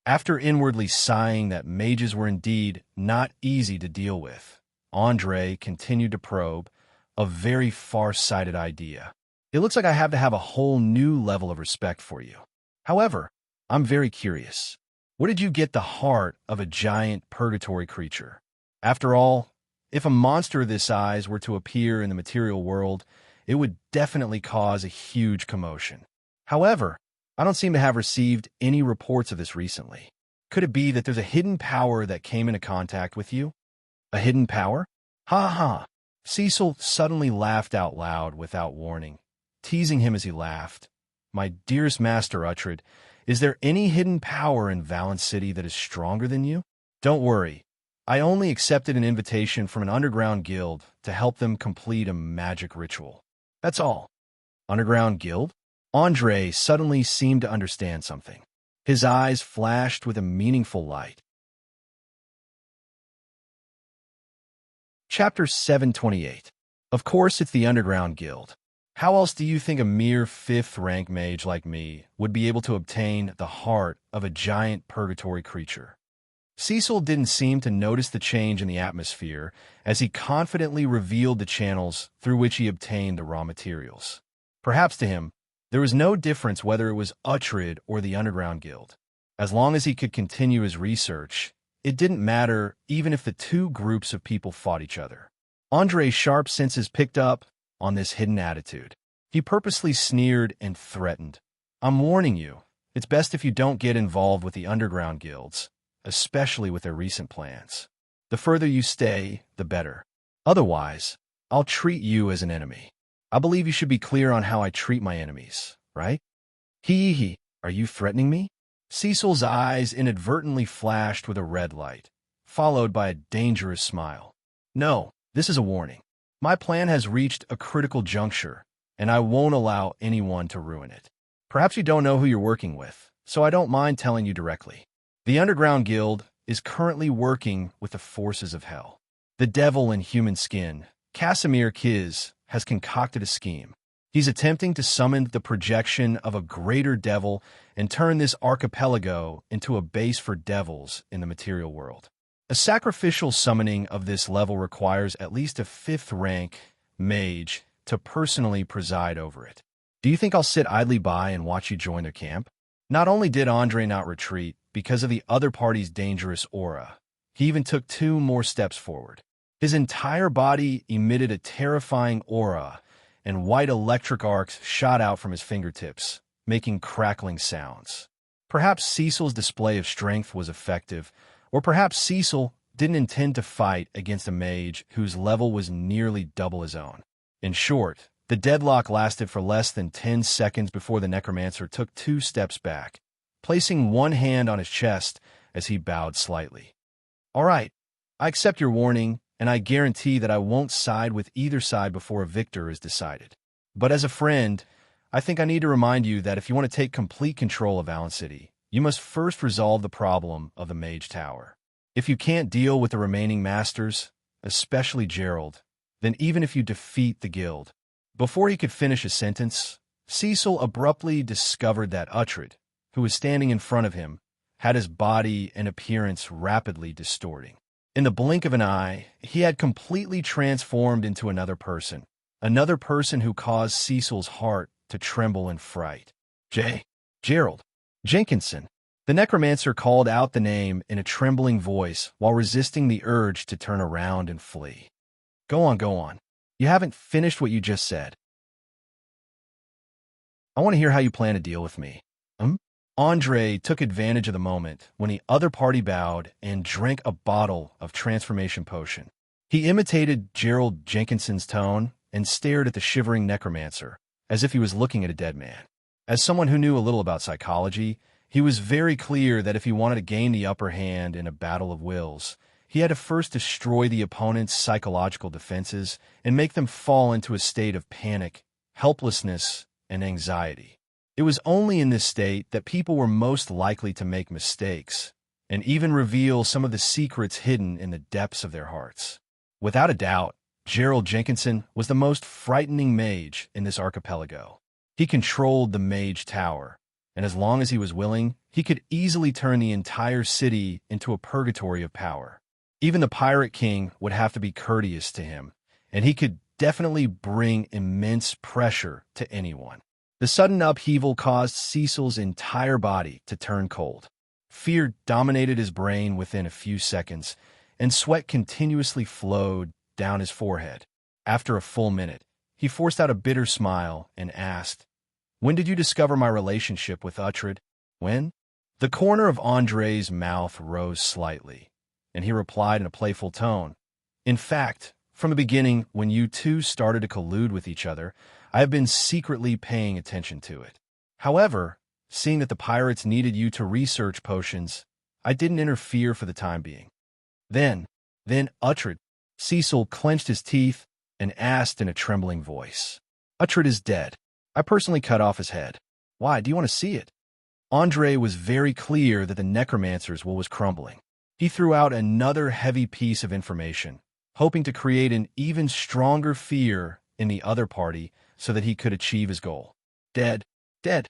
After inwardly sighing that mages were indeed not easy to deal with, Andre continued to probe a very far-sighted idea. "It looks like I have to have a whole new level of respect for you. However, I'm very curious. Where did you get the heart of a giant purgatory creature? After all, if a monster this size were to appear in the material world, it would definitely cause a huge commotion. However, I don't seem to have received any reports of this recently. Could it be that there's a hidden power that came into contact with you? A hidden power? Ha ha!" Cecil suddenly laughed out loud without warning, teasing him as he laughed. "My dearest Master Uhtred, is there any hidden power in Valence City that is stronger than you? Don't worry. I only accepted an invitation from an underground guild to help them complete a magic ritual. That's all." "Underground guild?" Andre suddenly seemed to understand something. His eyes flashed with a meaningful light. Chapter 728. Of course, it's the Underground Guild. How else do you think a mere 5th rank mage like me would be able to obtain the heart of a giant purgatory creature? Cecil didn't seem to notice the change in the atmosphere as he confidently revealed the channels through which he obtained the raw materials. Perhaps to him, there was no difference whether it was Uhtred or the Underground Guild. As long as he could continue his research, it didn't matter even if the two groups of people fought each other. Andre's sharp senses picked up on this hidden attitude. He purposely sneered and threatened. I'm warning you, it's best if you don't get involved with the underground guilds, especially with their recent plans. The further you stay, the better. Otherwise, I'll treat you as an enemy. I believe you should be clear on how I treat my enemies, right? Hee, are you threatening me? Cecil's eyes inadvertently flashed with a red light, followed by a dangerous smile. No, this is a warning. My plan has reached a critical juncture, and I won't allow anyone to ruin it. Perhaps you don't know who you're working with, so I don't mind telling you directly. The Underground Guild is currently working with the forces of hell. The devil in human skin, Casimir Kiz, has concocted a scheme. He's attempting to summon the projection of a greater devil and turn this archipelago into a base for devils in the material world. A sacrificial summoning of this level requires at least a 5th rank mage to personally preside over it. Do you think I'll sit idly by and watch you join their camp? Not only did Andre not retreat because of the other party's dangerous aura, he even took 2 more steps forward. His entire body emitted a terrifying aura, and white electric arcs shot out from his fingertips, making crackling sounds. Perhaps Cecil's display of strength was effective, or perhaps Cecil didn't intend to fight against a mage whose level was nearly double his own. In short, the deadlock lasted for less than 10 seconds before the necromancer took 2 steps back, placing one hand on his chest as he bowed slightly. All right, I accept your warning, and I guarantee that I won't side with either side before a victor is decided. But as a friend, I think I need to remind you that if you want to take complete control of Allen City, you must first resolve the problem of the Mage Tower. If you can't deal with the remaining masters, especially Gerald, then even if you defeat the guild. Before he could finish his sentence, Cecil abruptly discovered that Uhtred, who was standing in front of him, had his body and appearance rapidly distorting. In the blink of an eye, he had completely transformed into another person who caused Cecil's heart to tremble in fright. Gerald Jenkinson. The necromancer called out the name in a trembling voice while resisting the urge to turn around and flee. Go on. You haven't finished what you just said. I want to hear how you plan to deal with me. Andre took advantage of the moment when the other party bowed and drank a bottle of transformation potion. He imitated Gerald Jenkinson's tone and stared at the shivering necromancer as if he was looking at a dead man. As someone who knew a little about psychology, he was very clear that if he wanted to gain the upper hand in a battle of wills, he had to first destroy the opponent's psychological defenses and make them fall into a state of panic, helplessness, and anxiety. It was only in this state that people were most likely to make mistakes and even reveal some of the secrets hidden in the depths of their hearts. Without a doubt, Gerald Jenkinson was the most frightening mage in this archipelago. He controlled the Mage Tower, and as long as he was willing, he could easily turn the entire city into a purgatory of power. Even the Pirate King would have to be courteous to him, and he could definitely bring immense pressure to anyone. The sudden upheaval caused Cecil's entire body to turn cold. Fear dominated his brain within a few seconds, and sweat continuously flowed down his forehead. After a full minute, he forced out a bitter smile and asked, "When did you discover my relationship with Uhtred? When?" The corner of Andre's mouth rose slightly, and he replied in a playful tone, "In fact, from the beginning, when you two started to collude with each other, I have been secretly paying attention to it. However, seeing that the pirates needed you to research potions, I didn't interfere for the time being." Then Uhtred. Cecil clenched his teeth and asked in a trembling voice, "Uhtred is dead. I personally cut off his head. Why, do you want to see it?" Andre was very clear that the necromancer's will was crumbling. He threw out another heavy piece of information, hoping to create an even stronger fear in the other party so that he could achieve his goal. Dead. Dead.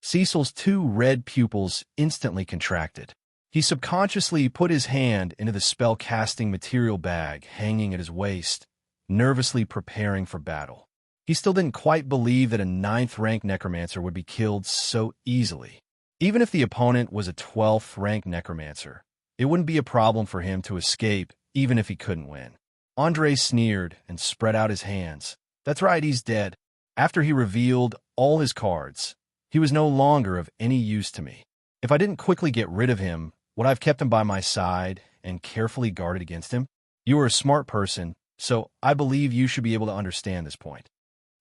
Cecil's two red pupils instantly contracted. He subconsciously put his hand into the spell-casting material bag hanging at his waist, nervously preparing for battle. He still didn't quite believe that a 9th-rank necromancer would be killed so easily. Even if the opponent was a 12th-rank necromancer, it wouldn't be a problem for him to escape even if he couldn't win. Andre sneered and spread out his hands. That's right, he's dead. After he revealed all his cards, he was no longer of any use to me. If I didn't quickly get rid of him, would I have kept him by my side and carefully guarded against him? You are a smart person, so I believe you should be able to understand this point.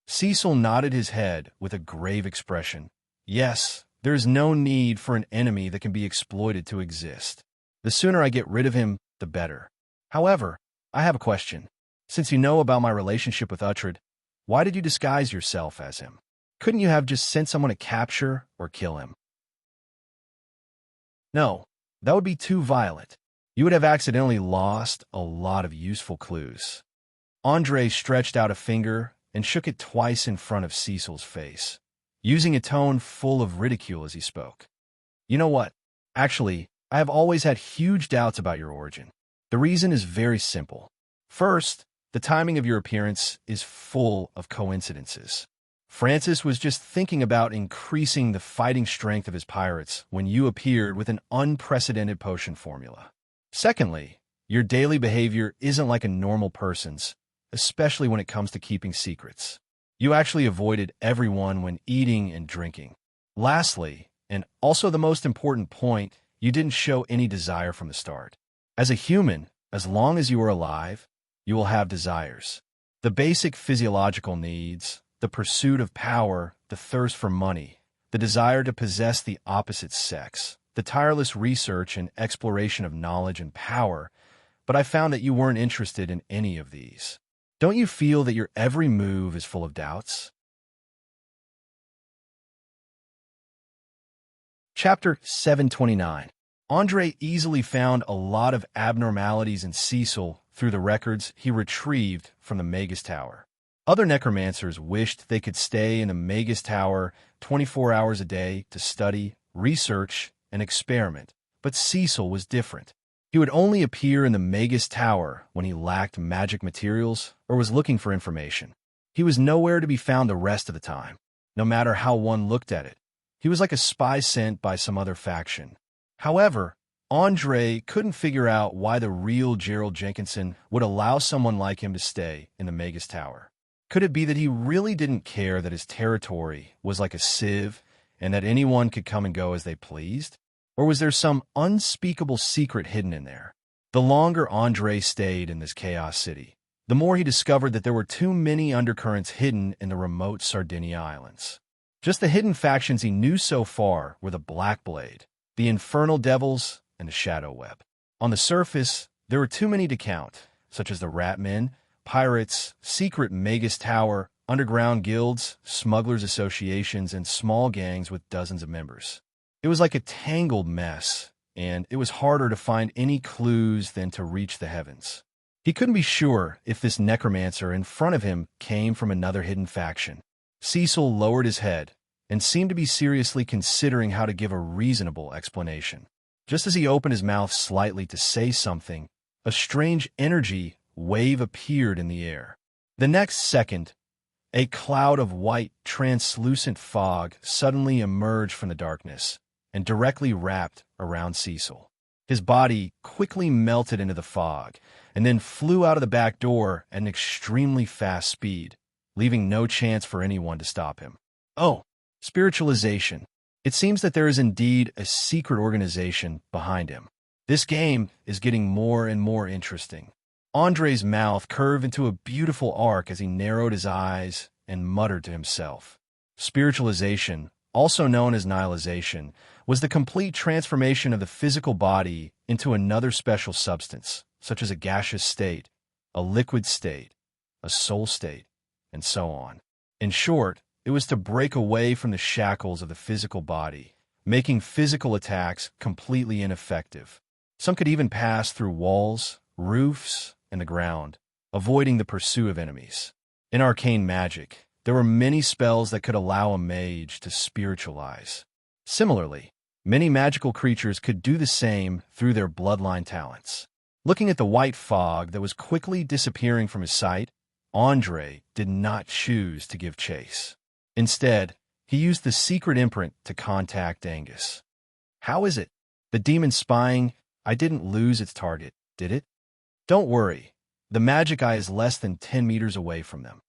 Cecil nodded his head with a grave expression. Yes, there is no need for an enemy that can be exploited to exist. The sooner I get rid of him, the better. However, I have a question. Since you know about my relationship with Uhtred, why did you disguise yourself as him? Couldn't you have just sent someone to capture or kill him? No, that would be too violent. You would have accidentally lost a lot of useful clues. Andre stretched out a finger and shook it twice in front of Cecil's face, using a tone full of ridicule as he spoke. You know what? Actually, I have always had huge doubts about your origin. The reason is very simple. First, the timing of your appearance is full of coincidences. Francis was just thinking about increasing the fighting strength of his pirates when you appeared with an unprecedented potion formula. Secondly, your daily behavior isn't like a normal person's, especially when it comes to keeping secrets. You actually avoided everyone when eating and drinking. Lastly, and also the most important point, you didn't show any desire from the start. As a human, as long as you are alive, you will have desires. The basic physiological needs, the pursuit of power, the thirst for money, the desire to possess the opposite sex, the tireless research and exploration of knowledge and power, but I found that you weren't interested in any of these. Don't you feel that your every move is full of doubts? Chapter 729. Andre easily found a lot of abnormalities in Cecil through the records he retrieved from the Magus Tower. Other necromancers wished they could stay in the Magus Tower 24 hours a day to study, research, and experiment, but Cecil was different. He would only appear in the Magus Tower when he lacked magic materials or was looking for information. He was nowhere to be found the rest of the time, no matter how one looked at it. He was like a spy sent by some other faction. However, Andre couldn't figure out why the real Gerald Jenkinson would allow someone like him to stay in the Magus Tower. Could it be that he really didn't care that his territory was like a sieve and that anyone could come and go as they pleased? Or was there some unspeakable secret hidden in there? The longer Andre stayed in this chaos city, the more he discovered that there were too many undercurrents hidden in the remote Sardinia Islands. Just the hidden factions he knew so far were the Black Blade, the Infernal Devils, and the Shadow Web. On the surface, there were too many to count, such as the Ratmen, pirates, secret Magus Tower, underground guilds, smugglers' associations, and small gangs with dozens of members. It was like a tangled mess, and it was harder to find any clues than to reach the heavens. He couldn't be sure if this necromancer in front of him came from another hidden faction. Cecil lowered his head and seemed to be seriously considering how to give a reasonable explanation. Just as he opened his mouth slightly to say something, a strange energy wave appeared in the air. The next second, a cloud of white, translucent fog suddenly emerged from the darkness and directly wrapped around Cecil. His body quickly melted into the fog and then flew out of the back door at an extremely fast speed, leaving no chance for anyone to stop him. Oh, spiritualization. It seems that there is indeed a secret organization behind him. This game is getting more and more interesting. Andre's mouth curved into a beautiful arc as he narrowed his eyes and muttered to himself. Spiritualization, also known as nihilization, was the complete transformation of the physical body into another special substance, such as a gaseous state, a liquid state, a soul state, and so on. In short, it was to break away from the shackles of the physical body, making physical attacks completely ineffective. Some could even pass through walls, roofs, and the ground, avoiding the pursuit of enemies. In arcane magic, there were many spells that could allow a mage to spiritualize. Similarly, many magical creatures could do the same through their bloodline talents. Looking at the white fog that was quickly disappearing from his sight, Andre did not choose to give chase. Instead, he used the secret imprint to contact Angus. "How is it? The demon spying, I didn't lose its target, did it?" "Don't worry. The magic eye is less than 10 meters away from them.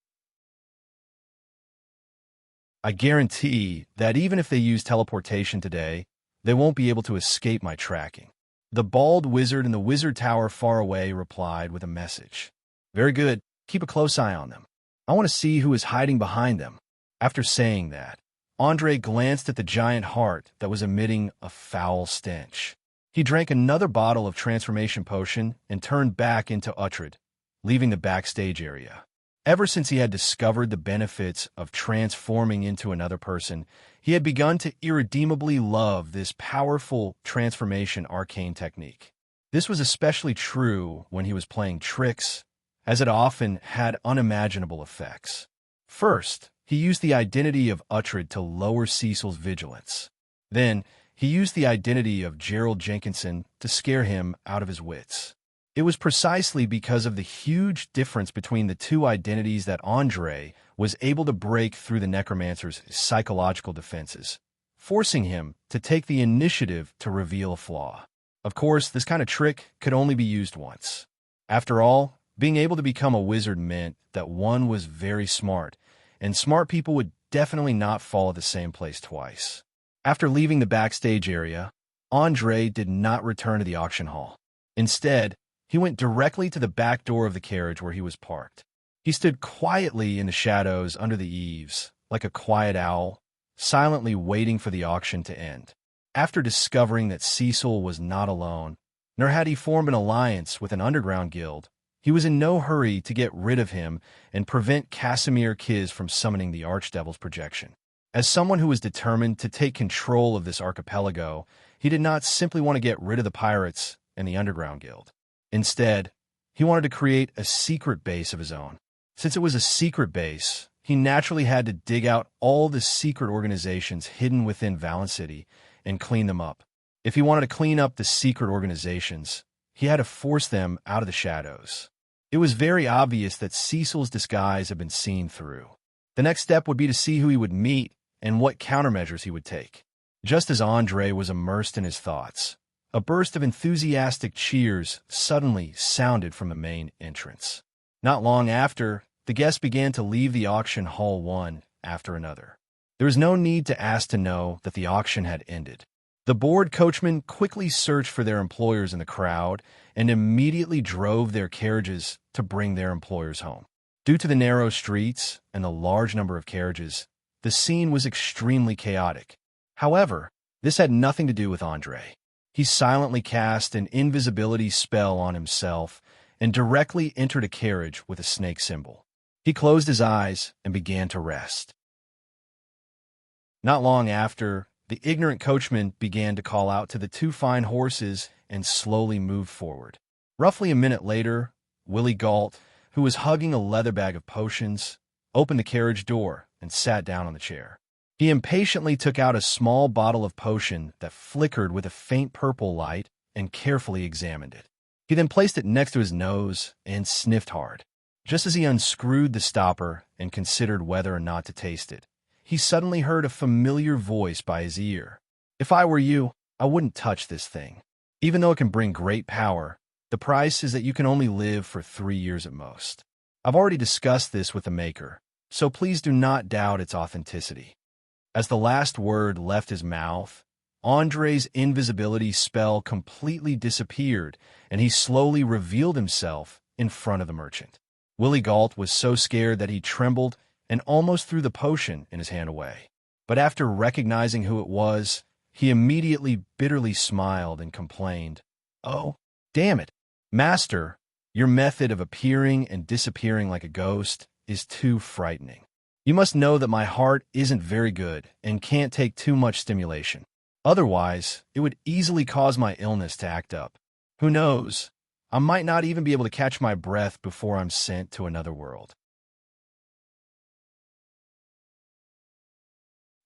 I guarantee that even if they use teleportation today, they won't be able to escape my tracking." The bald wizard in the wizard tower far away replied with a message. "Very good. Keep a close eye on them. I want to see who is hiding behind them." After saying that, Andre glanced at the giant heart that was emitting a foul stench. He drank another bottle of transformation potion and turned back into Uhtred, leaving the backstage area. Ever since he had discovered the benefits of transforming into another person, he had begun to irredeemably love this powerful transformation arcane technique. This was especially true when he was playing tricks, as it often had unimaginable effects. First, he used the identity of Uhtred to lower Cecil's vigilance. Then, he used the identity of Gerald Jenkinson to scare him out of his wits. It was precisely because of the huge difference between the two identities that Andre was able to break through the necromancer's psychological defenses, forcing him to take the initiative to reveal a flaw. Of course, this kind of trick could only be used once. After all, being able to become a wizard meant that one was very smart, and smart people would definitely not fall at the same place twice. After leaving the backstage area, Andre did not return to the auction hall. Instead, he went directly to the back door of the carriage where he was parked. He stood quietly in the shadows under the eaves, like a quiet owl, silently waiting for the auction to end. After discovering that Cecil was not alone, nor had he formed an alliance with an underground guild, he was in no hurry to get rid of him and prevent Casimir Kiz from summoning the Archdevil's projection. As someone who was determined to take control of this archipelago, he did not simply want to get rid of the pirates and the underground guild. Instead, he wanted to create a secret base of his own. Since it was a secret base, he naturally had to dig out all the secret organizations hidden within Valen City and clean them up. If he wanted to clean up the secret organizations, he had to force them out of the shadows. It was very obvious that Cecil's disguise had been seen through. The next step would be to see who he would meet and what countermeasures he would take. Just as Andre was immersed in his thoughts, a burst of enthusiastic cheers suddenly sounded from the main entrance. Not long after, the guests began to leave the auction hall one after another. There was no need to ask to know that the auction had ended. The bored coachmen quickly searched for their employers in the crowd and immediately drove their carriages to bring their employers home. Due to the narrow streets and the large number of carriages, the scene was extremely chaotic. However, this had nothing to do with Andre. He silently cast an invisibility spell on himself and directly entered a carriage with a snake symbol. He closed his eyes and began to rest. Not long after, the ignorant coachman began to call out to the two fine horses and slowly moved forward. Roughly a minute later, Willie Galt, who was hugging a leather bag of potions, opened the carriage door and sat down on the chair. He impatiently took out a small bottle of potion that flickered with a faint purple light and carefully examined it. He then placed it next to his nose and sniffed hard. Just as he unscrewed the stopper and considered whether or not to taste it, he suddenly heard a familiar voice by his ear. "If I were you, I wouldn't touch this thing. Even though it can bring great power, the price is that you can only live for 3 years at most. I've already discussed this with the maker, so please do not doubt its authenticity." As the last word left his mouth, Andre's invisibility spell completely disappeared, and he slowly revealed himself in front of the merchant. Willie Galt was so scared that he trembled and almost threw the potion in his hand away. But after recognizing who it was, he immediately bitterly smiled and complained, "Oh, damn it, Master, your method of appearing and disappearing like a ghost is too frightening. You must know that my heart isn't very good and can't take too much stimulation. Otherwise, it would easily cause my illness to act up. Who knows? I might not even be able to catch my breath before I'm sent to another world.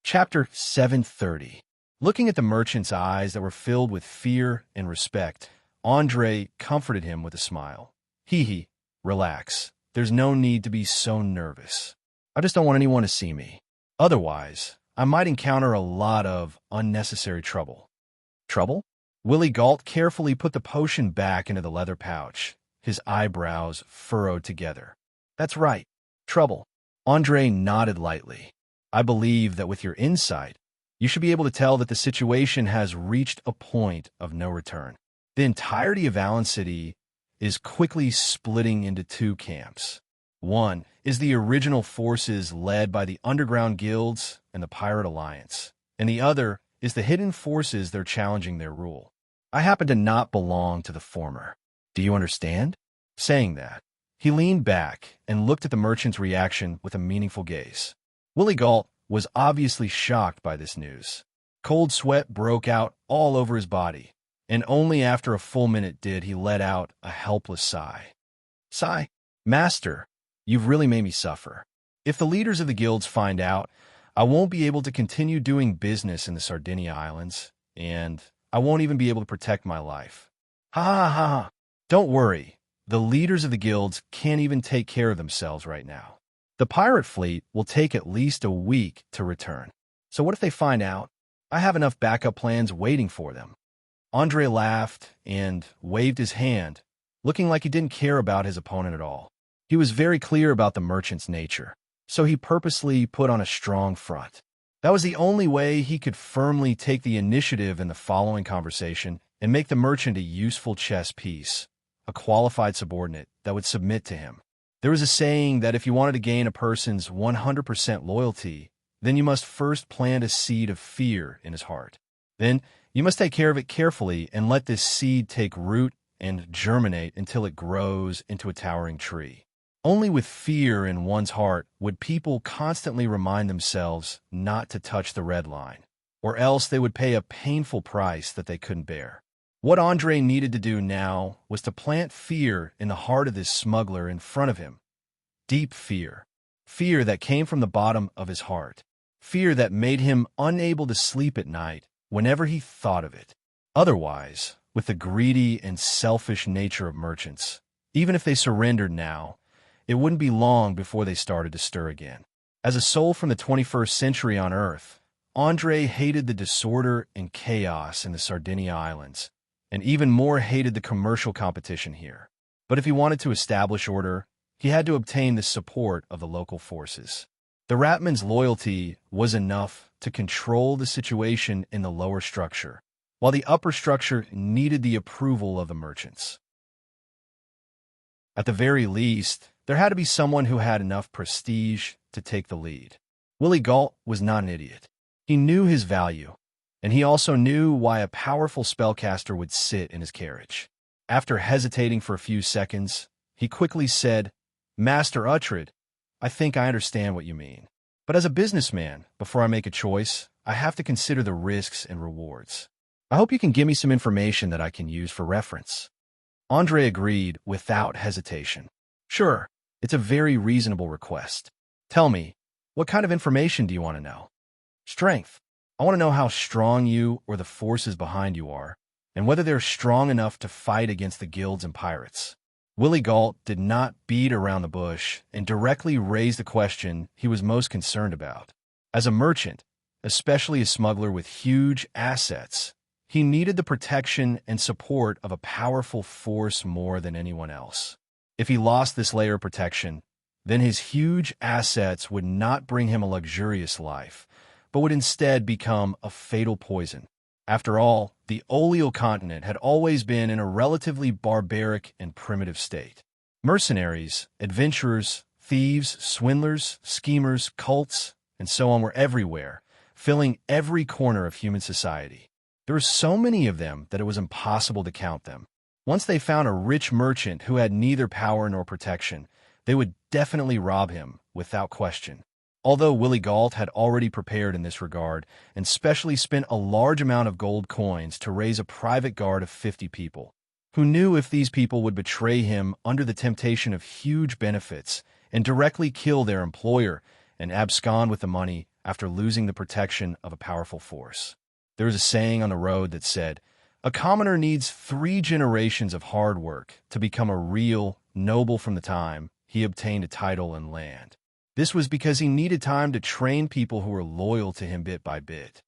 Chapter 730. Looking at the merchant's eyes that were filled with fear and respect, Andre comforted him with a smile. Hee, relax. There's no need to be so nervous. I just don't want anyone to see me. Otherwise, I might encounter a lot of unnecessary trouble. Trouble? Willie Galt carefully put the potion back into the leather pouch, his eyebrows furrowed together. That's right, trouble. Andre nodded lightly. I believe that with your insight, you should be able to tell that the situation has reached a point of no return. The entirety of Allen City is quickly splitting into two camps. One is the original forces led by the underground guilds and the Pirate Alliance, and the other is the hidden forces they're challenging their rule. I happen to not belong to the former. Do you understand? Saying that, he leaned back and looked at the merchant's reaction with a meaningful gaze. Willie Galt was obviously shocked by this news. Cold sweat broke out all over his body, and only after a full minute did he let out a helpless sigh. Sigh? Master, you've really made me suffer. If the leaders of the guilds find out, I won't be able to continue doing business in the Sardinia Islands, and I won't even be able to protect my life. Ha ha ha ha. Don't worry. The leaders of the guilds can't even take care of themselves right now. The pirate fleet will take at least a week to return. So what if they find out? I have enough backup plans waiting for them. Andre laughed and waved his hand, looking like he didn't care about his opponent at all. He was very clear about the merchant's nature, so he purposely put on a strong front. That was the only way he could firmly take the initiative in the following conversation and make the merchant a useful chess piece, a qualified subordinate that would submit to him. There was a saying that if you wanted to gain a person's 100% loyalty, then you must first plant a seed of fear in his heart. Then you must take care of it carefully and let this seed take root and germinate until it grows into a towering tree. Only with fear in one's heart would people constantly remind themselves not to touch the red line, or else they would pay a painful price that they couldn't bear. What Andre needed to do now was to plant fear in the heart of this smuggler in front of him. Deep fear. Fear that came from the bottom of his heart. Fear that made him unable to sleep at night whenever he thought of it. Otherwise, with the greedy and selfish nature of merchants, even if they surrendered now, it wouldn't be long before they started to stir again. As a soul from the 21st century on Earth, Andre hated the disorder and chaos in the Sardinia Islands, and even more hated the commercial competition here. But if he wanted to establish order, he had to obtain the support of the local forces. The Ratman's loyalty was enough to control the situation in the lower structure, while the upper structure needed the approval of the merchants. At the very least, there had to be someone who had enough prestige to take the lead. Willie Galt was not an idiot. He knew his value, and he also knew why a powerful spellcaster would sit in his carriage. After hesitating for a few seconds, he quickly said, "Master Uhtred, I think I understand what you mean. But as a businessman, before I make a choice, I have to consider the risks and rewards. I hope you can give me some information that I can use for reference." Andre agreed without hesitation. "Sure, it's a very reasonable request. Tell me, what kind of information do you want to know?" "Strength. I want to know how strong you or the forces behind you are, and whether they're strong enough to fight against the guilds and pirates." Willie Galt did not beat around the bush and directly raised the question he was most concerned about. As a merchant, especially a smuggler with huge assets, he needed the protection and support of a powerful force more than anyone else. If he lost this layer of protection, then his huge assets would not bring him a luxurious life, but would instead become a fatal poison. After all, the Oleo continent had always been in a relatively barbaric and primitive state. Mercenaries, adventurers, thieves, swindlers, schemers, cults, and so on were everywhere, filling every corner of human society. There were so many of them that it was impossible to count them. Once they found a rich merchant who had neither power nor protection, they would definitely rob him without question. Although Willie Galt had already prepared in this regard and specially spent a large amount of gold coins to raise a private guard of 50 people, who knew if these people would betray him under the temptation of huge benefits and directly kill their employer and abscond with the money after losing the protection of a powerful force. There was a saying on the road that said, "A commoner needs 3 generations of hard work to become a real noble from the time he obtained a title and land." This was because he needed time to train people who were loyal to him bit by bit.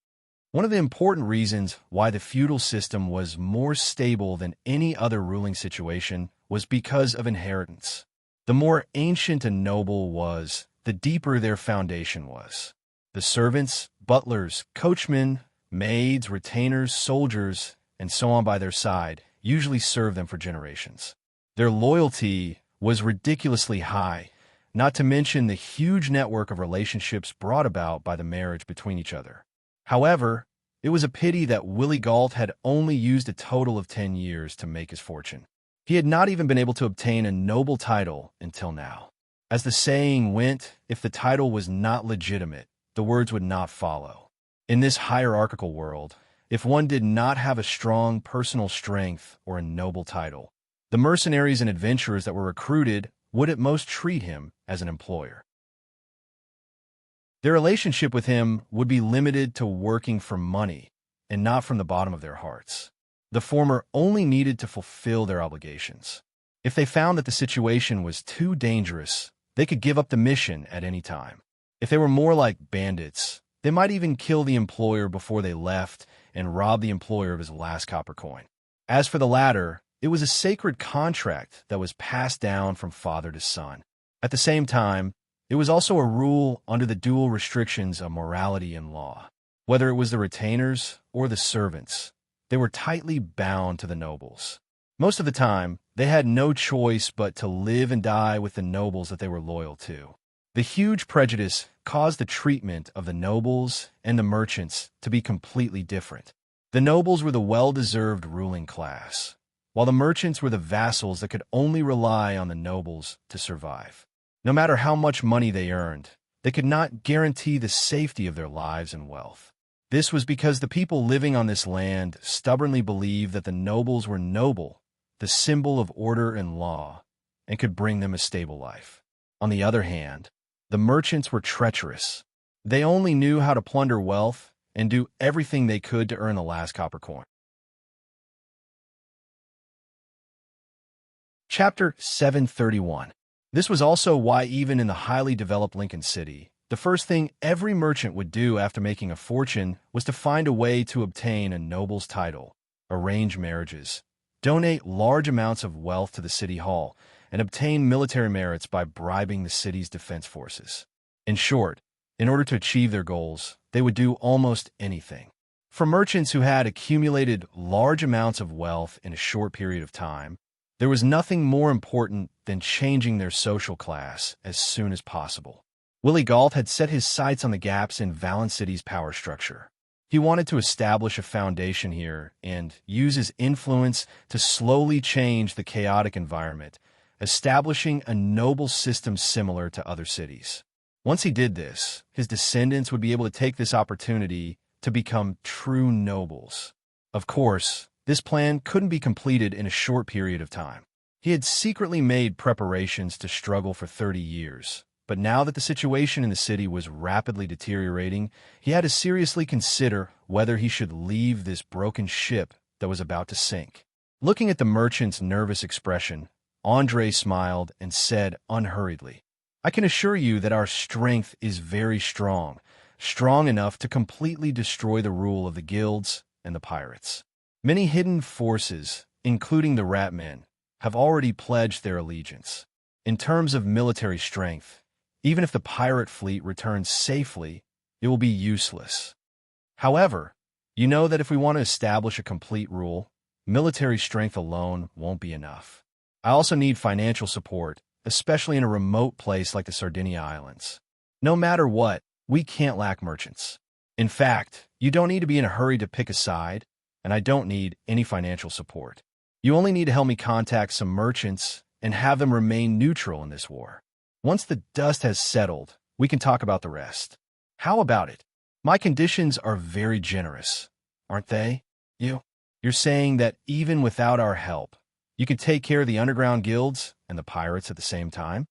One of the important reasons why the feudal system was more stable than any other ruling situation was because of inheritance. The more ancient a noble was, the deeper their foundation was. The servants, butlers, coachmen, maids, retainers, soldiers, and so on by their side usually served them for generations. Their loyalty was ridiculously high, not to mention the huge network of relationships brought about by the marriage between each other. However, it was a pity that Willie Gault had only used a total of 10 years to make his fortune. He had not even been able to obtain a noble title until now. As the saying went, if the title was not legitimate, the words would not follow. In this hierarchical world, if one did not have a strong personal strength or a noble title, the mercenaries and adventurers that were recruited would at most treat him as an employer. Their relationship with him would be limited to working for money and not from the bottom of their hearts. The former only needed to fulfill their obligations. If they found that the situation was too dangerous, they could give up the mission at any time. If they were more like bandits, they might even kill the employer before they left and rob the employer of his last copper coin. As for the latter, it was a sacred contract that was passed down from father to son. At the same time, it was also a rule under the dual restrictions of morality and law. Whether it was the retainers or the servants, they were tightly bound to the nobles. Most of the time, they had no choice but to live and die with the nobles that they were loyal to. The huge prejudice caused the treatment of the nobles and the merchants to be completely different. The nobles were the well-deserved ruling class, while the merchants were the vassals that could only rely on the nobles to survive. No matter how much money they earned, they could not guarantee the safety of their lives and wealth. This was because the people living on this land stubbornly believed that the nobles were noble, the symbol of order and law, and could bring them a stable life. On the other hand, the merchants were treacherous. They only knew how to plunder wealth and do everything they could to earn the last copper coin. Chapter 731. This was also why even in the highly developed Lincoln City, the first thing every merchant would do after making a fortune was to find a way to obtain a noble's title, arrange marriages, donate large amounts of wealth to the city hall, and obtain military merits by bribing the city's defense forces. In short, in order to achieve their goals, they would do almost anything. For merchants who had accumulated large amounts of wealth in a short period of time, there was nothing more important than changing their social class as soon as possible. Willie Gault had set his sights on the gaps in Valence City's power structure. He wanted to establish a foundation here and use his influence to slowly change the chaotic environment, establishing a noble system similar to other cities. Once he did this, his descendants would be able to take this opportunity to become true nobles. Of course, this plan couldn't be completed in a short period of time. He had secretly made preparations to struggle for 30 years, but now that the situation in the city was rapidly deteriorating, he had to seriously consider whether he should leave this broken ship that was about to sink. Looking at the merchant's nervous expression, Andre smiled and said unhurriedly, "I can assure you that our strength is very strong, strong enough to completely destroy the rule of the guilds and the pirates. Many hidden forces, including the Rat Men, have already pledged their allegiance. In terms of military strength, even if the pirate fleet returns safely, it will be useless. However, you know that if we want to establish a complete rule, military strength alone won't be enough. I also need financial support, especially in a remote place like the Sardinia Islands. No matter what, we can't lack merchants. In fact, you don't need to be in a hurry to pick a side, and I don't need any financial support. You only need to help me contact some merchants and have them remain neutral in this war. Once the dust has settled, we can talk about the rest. How about it? My conditions are very generous, aren't they? You're saying that even without our help, You could take care of the underground guilds and the pirates at the same time.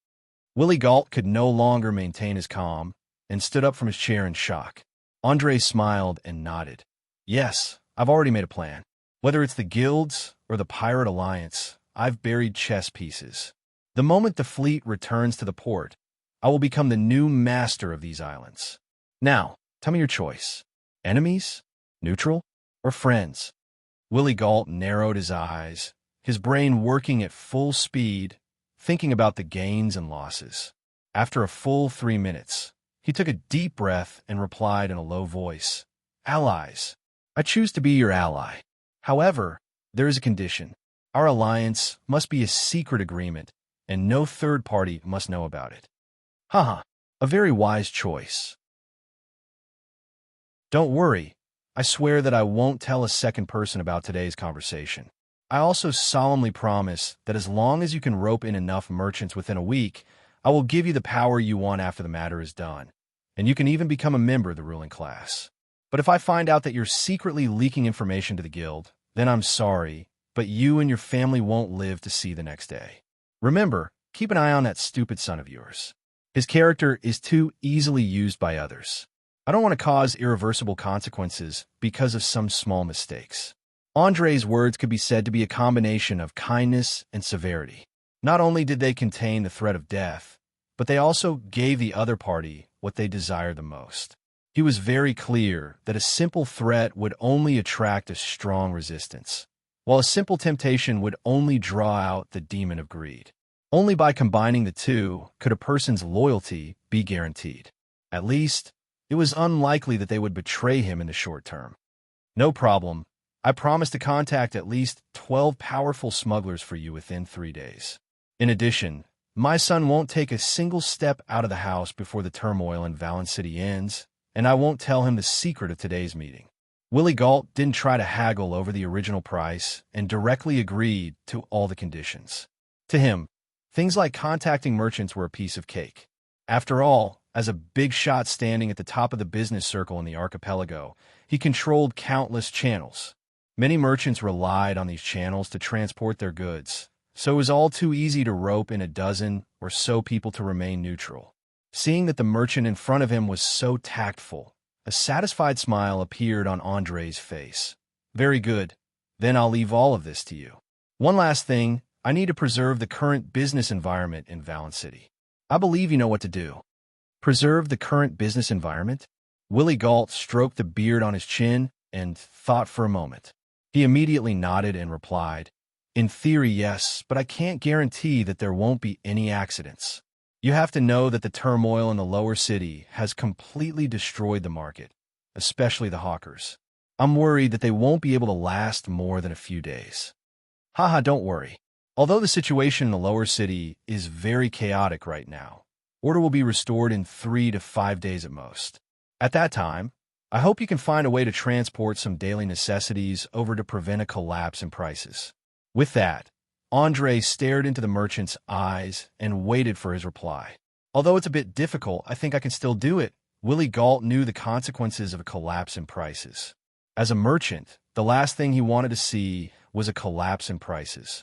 Willie Galt could no longer maintain his calm and stood up from his chair in shock. Andre smiled and nodded. Yes, I've already made a plan. Whether it's the guilds or the pirate alliance, I've buried chess pieces. The moment the fleet returns to the port, I will become the new master of these islands. Now, tell me your choice. Enemies? Neutral? Or friends? Willie Galt narrowed his eyes, his brain working at full speed, thinking about the gains and losses. After a full 3 minutes, he took a deep breath and replied in a low voice, Allies. I choose to be your ally. However, there is a condition. Our alliance must be a secret agreement, and no third party must know about it. Haha, a very wise choice. Don't worry. I swear that I won't tell a second person about today's conversation. I also solemnly promise that as long as you can rope in enough merchants within a week, I will give you the power you want after the matter is done, and you can even become a member of the ruling class. But if I find out that you're secretly leaking information to the guild, then I'm sorry, but you and your family won't live to see the next day. Remember, keep an eye on that stupid son of yours. His character is too easily used by others. I don't want to cause irreversible consequences because of some small mistakes. Andre's words could be said to be a combination of kindness and severity. Not only did they contain the threat of death, but they also gave the other party what they desired the most. He was very clear that a simple threat would only attract a strong resistance, while a simple temptation would only draw out the demon of greed. Only by combining the two could a person's loyalty be guaranteed. At least, it was unlikely that they would betray him in the short term. No problem. I promise to contact at least 12 powerful smugglers for you within 3 days. In addition, my son won't take a single step out of the house before the turmoil in Valen City ends, and I won't tell him the secret of today's meeting. Willie Galt didn't try to haggle over the original price and directly agreed to all the conditions. To him, things like contacting merchants were a piece of cake. After all, as a big shot standing at the top of the business circle in the archipelago, he controlled countless channels. Many merchants relied on these channels to transport their goods, so it was all too easy to rope in a dozen or so people to remain neutral. Seeing that the merchant in front of him was so tactful, a satisfied smile appeared on Andre's face. Very good. Then I'll leave all of this to you. One last thing, I need to preserve the current business environment in Valen City. I believe you know what to do. Preserve the current business environment? Willie Galt stroked the beard on his chin and thought for a moment. He immediately nodded and replied, In theory, yes, but I can't guarantee that there won't be any accidents. You have to know that the turmoil in the lower city has completely destroyed the market, especially the hawkers. I'm worried that they won't be able to last more than a few days. Haha, don't worry. Although the situation in the lower city is very chaotic right now, order will be restored in 3 to 5 days at most. At that time, I hope you can find a way to transport some daily necessities over to prevent a collapse in prices. With that, Andre stared into the merchant's eyes and waited for his reply. Although it's a bit difficult, I think I can still do it. Willie Galt knew the consequences of a collapse in prices. As a merchant, the last thing he wanted to see was a collapse in prices.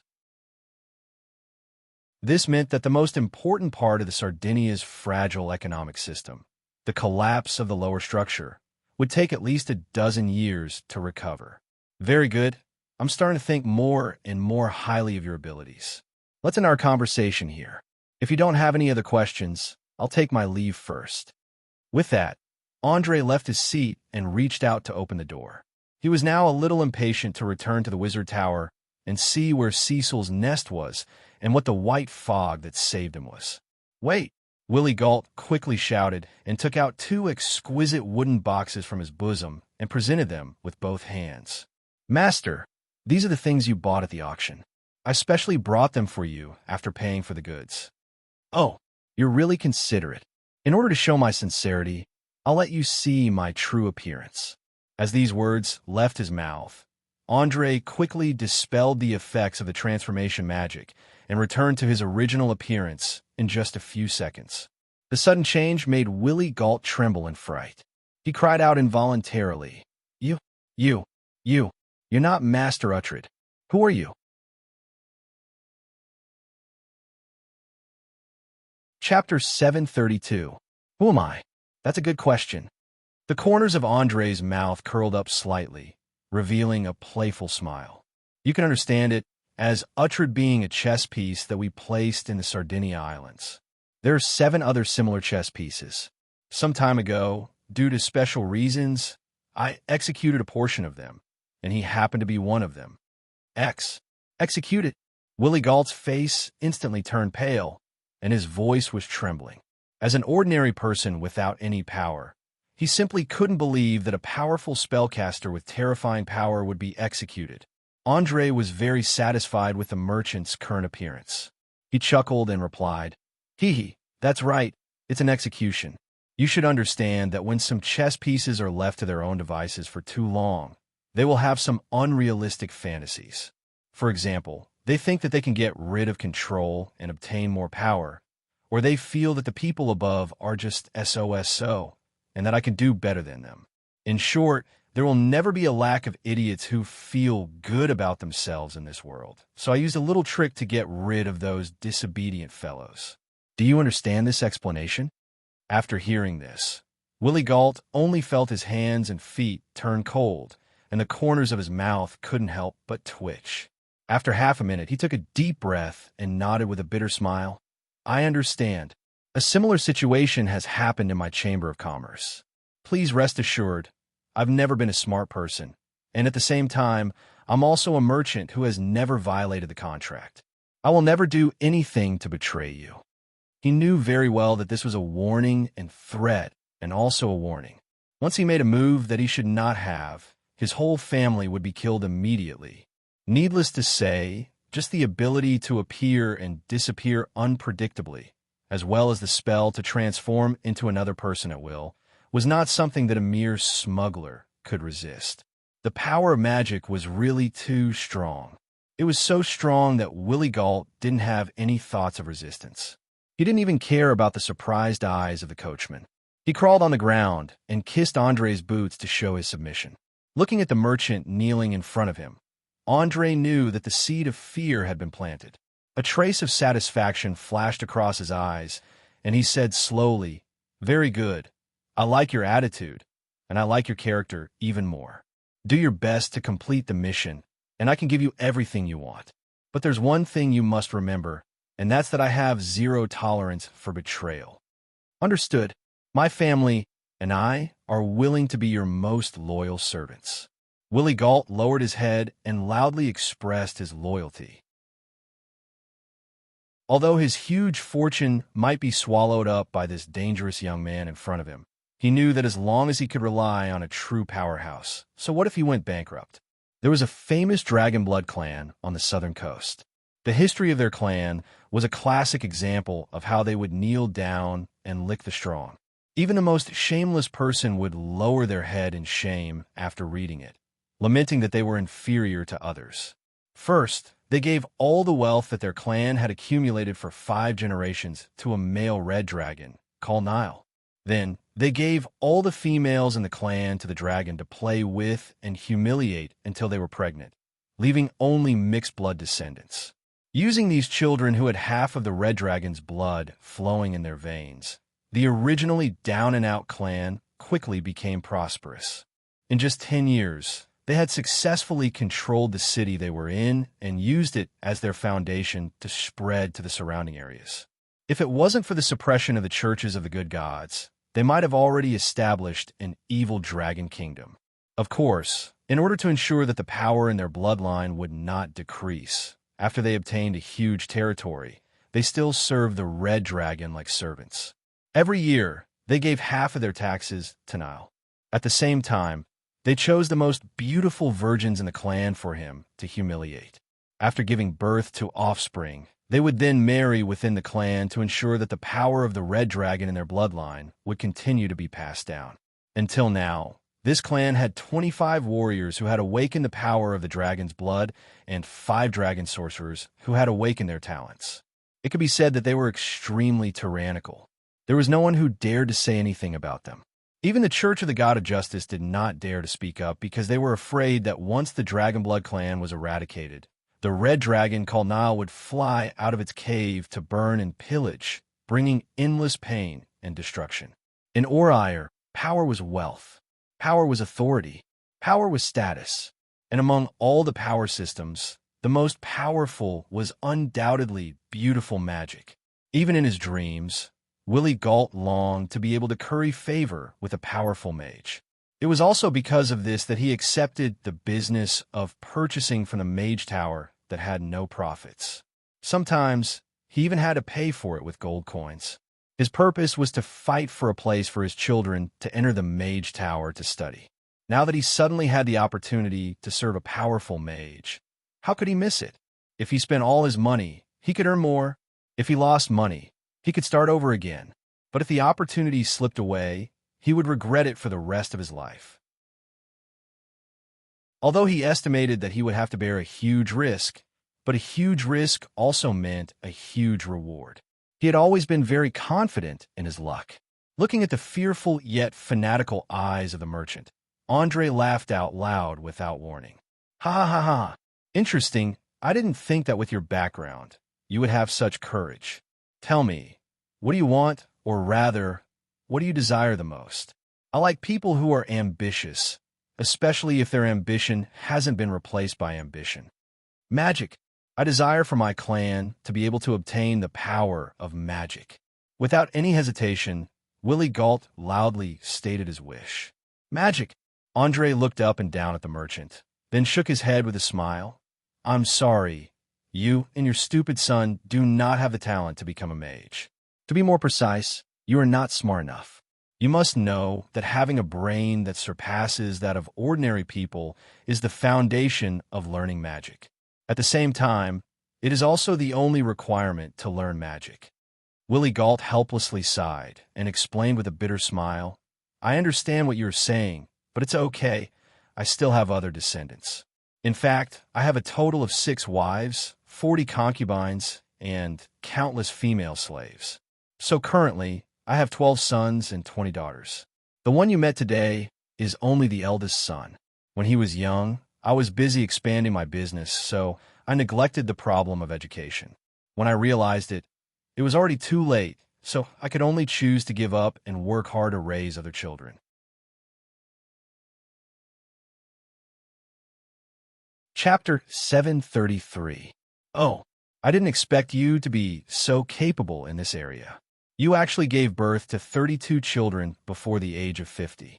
This meant that the most important part of the Sardinia's fragile economic system, the collapse of the lower structure, would take at least a dozen years to recover. Very good. I'm starting to think more and more highly of your abilities. Let's end our conversation here. If you don't have any other questions, I'll take my leave first. With that, Andre left his seat and reached out to open the door. He was now a little impatient to return to the wizard tower and see where Cecil's nest was and what the white fog that saved him was. Wait! Willie Galt quickly shouted and took out 2 exquisite wooden boxes from his bosom and presented them with both hands. Master, these are the things you bought at the auction. I specially brought them for you after paying for the goods. Oh, you're really considerate. In order to show my sincerity, I'll let you see my true appearance. As these words left his mouth, Andre quickly dispelled the effects of the transformation magic and returned to his original appearance in just a few seconds. The sudden change made Willie Galt tremble in fright. He cried out involuntarily, You're not Master Uhtred. Who are you? Chapter 732. Who am I? That's a good question. The corners of Andre's mouth curled up slightly, revealing a playful smile. You can understand it as Uhtred being a chess piece that we placed in the Sardinia Islands. There are 7 other similar chess pieces. Some time ago, due to special reasons, I executed a portion of them, and he happened to be one of them. Executed. Willie Galt's face instantly turned pale, and his voice was trembling. As an ordinary person without any power, he simply couldn't believe that a powerful spellcaster with terrifying power would be executed. Andre was very satisfied with the merchant's current appearance. He chuckled and replied, "Hee hee, that's right, it's an execution. You should understand that when some chess pieces are left to their own devices for too long, they will have some unrealistic fantasies. For example, they think that they can get rid of control and obtain more power, or they feel that the people above are just SOSO, and that I can do better than them. In short, there will never be a lack of idiots who feel good about themselves in this world. So I used a little trick to get rid of those disobedient fellows." Do you understand this explanation? After hearing this, Willie Galt only felt his hands and feet turn cold, and the corners of his mouth couldn't help but twitch. After half a minute, he took a deep breath and nodded with a bitter smile. "I understand. A similar situation has happened in my Chamber of Commerce. Please rest assured, I've never been a smart person, and at the same time, I'm also a merchant who has never violated the contract. I will never do anything to betray you." He knew very well that this was a warning and threat, and also a warning. Once he made a move that he should not have, his whole family would be killed immediately. Needless to say, just the ability to appear and disappear unpredictably, as well as the spell to transform into another person at will, was not something that a mere smuggler could resist. The power of magic was really too strong. It was so strong that Willie Galt didn't have any thoughts of resistance. He didn't even care about the surprised eyes of the coachman. He crawled on the ground and kissed Andre's boots to show his submission. Looking at the merchant kneeling in front of him, Andre knew that the seed of fear had been planted. A trace of satisfaction flashed across his eyes, and he said slowly, "Very good. I like your attitude, and I like your character even more. Do your best to complete the mission, and I can give you everything you want. But there's one thing you must remember, and that's that I have 0 tolerance for betrayal." "Understood. My family and I are willing to be your most loyal servants." Willie Galt lowered his head and loudly expressed his loyalty. Although his huge fortune might be swallowed up by this dangerous young man in front of him, he knew that as long as he could rely on a true powerhouse. So what if he went bankrupt? There was a famous Dragonblood clan on the southern coast. The history of their clan was a classic example of how they would kneel down and lick the strong. Even the most shameless person would lower their head in shame after reading it, lamenting that they were inferior to others. First, they gave all the wealth that their clan had accumulated for 5 generations to a male red dragon called Nile. Then, they gave all the females in the clan to the dragon to play with and humiliate until they were pregnant, leaving only mixed-blood descendants. Using these children who had half of the red dragon's blood flowing in their veins, the originally down-and-out clan quickly became prosperous. In just 10 years, they had successfully controlled the city they were in and used it as their foundation to spread to the surrounding areas. If it wasn't for the suppression of the churches of the good gods, they might have already established an evil dragon kingdom. Of course, in order to ensure that the power in their bloodline would not decrease, after they obtained a huge territory, they still served the red dragon like servants. Every year, they gave half of their taxes to Nile. At the same time, they chose the most beautiful virgins in the clan for him to humiliate. After giving birth to offspring, they would then marry within the clan to ensure that the power of the red dragon in their bloodline would continue to be passed down. Until now, this clan had 25 warriors who had awakened the power of the dragon's blood and 5 dragon sorcerers who had awakened their talents. It could be said that they were extremely tyrannical. There was no one who dared to say anything about them. Even the Church of the God of Justice did not dare to speak up because they were afraid that once the Dragonblood clan was eradicated, the red dragon called Nile would fly out of its cave to burn and pillage bringing endless pain and destruction. In Ur, power was wealth. Power was authority. Power was status. And among all the power systems, the most powerful was undoubtedly beautiful magic. Even in his dreams, Willie Galt longed to be able to curry favor with a powerful mage. It was also because of this that he accepted the business of purchasing from the mage tower that had no profits. Sometimes, he even had to pay for it with gold coins. His purpose was to fight for a place for his children to enter the mage tower to study. Now that he suddenly had the opportunity to serve a powerful mage, how could he miss it? If he spent all his money, he could earn more. If he lost money, he could start over again. But if the opportunity slipped away, he would regret it for the rest of his life. Although he estimated that he would have to bear a huge risk, but a huge risk also meant a huge reward. He had always been very confident in his luck. Looking at the fearful yet fanatical eyes of the merchant, Andre laughed out loud without warning. Ha ha ha ha. Interesting. I didn't think that with your background, you would have such courage. Tell me, what do you want, or rather, what do you desire the most? I like people who are ambitious, especially if their ambition hasn't been replaced by ambition. Magic. I desire for my clan to be able to obtain the power of magic. Without any hesitation, Willie Galt loudly stated his wish. Magic. Andre looked up and down at the merchant, then shook his head with a smile. I'm sorry. You and your stupid son do not have the talent to become a mage. To be more precise, you are not smart enough. You must know that having a brain that surpasses that of ordinary people is the foundation of learning magic. At the same time, it is also the only requirement to learn magic. Willie Galt helplessly sighed and explained with a bitter smile, I understand what you're saying, but it's okay. I still have other descendants. In fact, I have a total of 6 wives, 40 concubines, and countless female slaves. So currently, I have 12 sons and 20 daughters. The one you met today is only the eldest son. When he was young, I was busy expanding my business, so I neglected the problem of education. When I realized it, it was already too late, so I could only choose to give up and work hard to raise other children. Chapter 733. Oh, I didn't expect you to be so capable in this area. You actually gave birth to 32 children before the age of 50.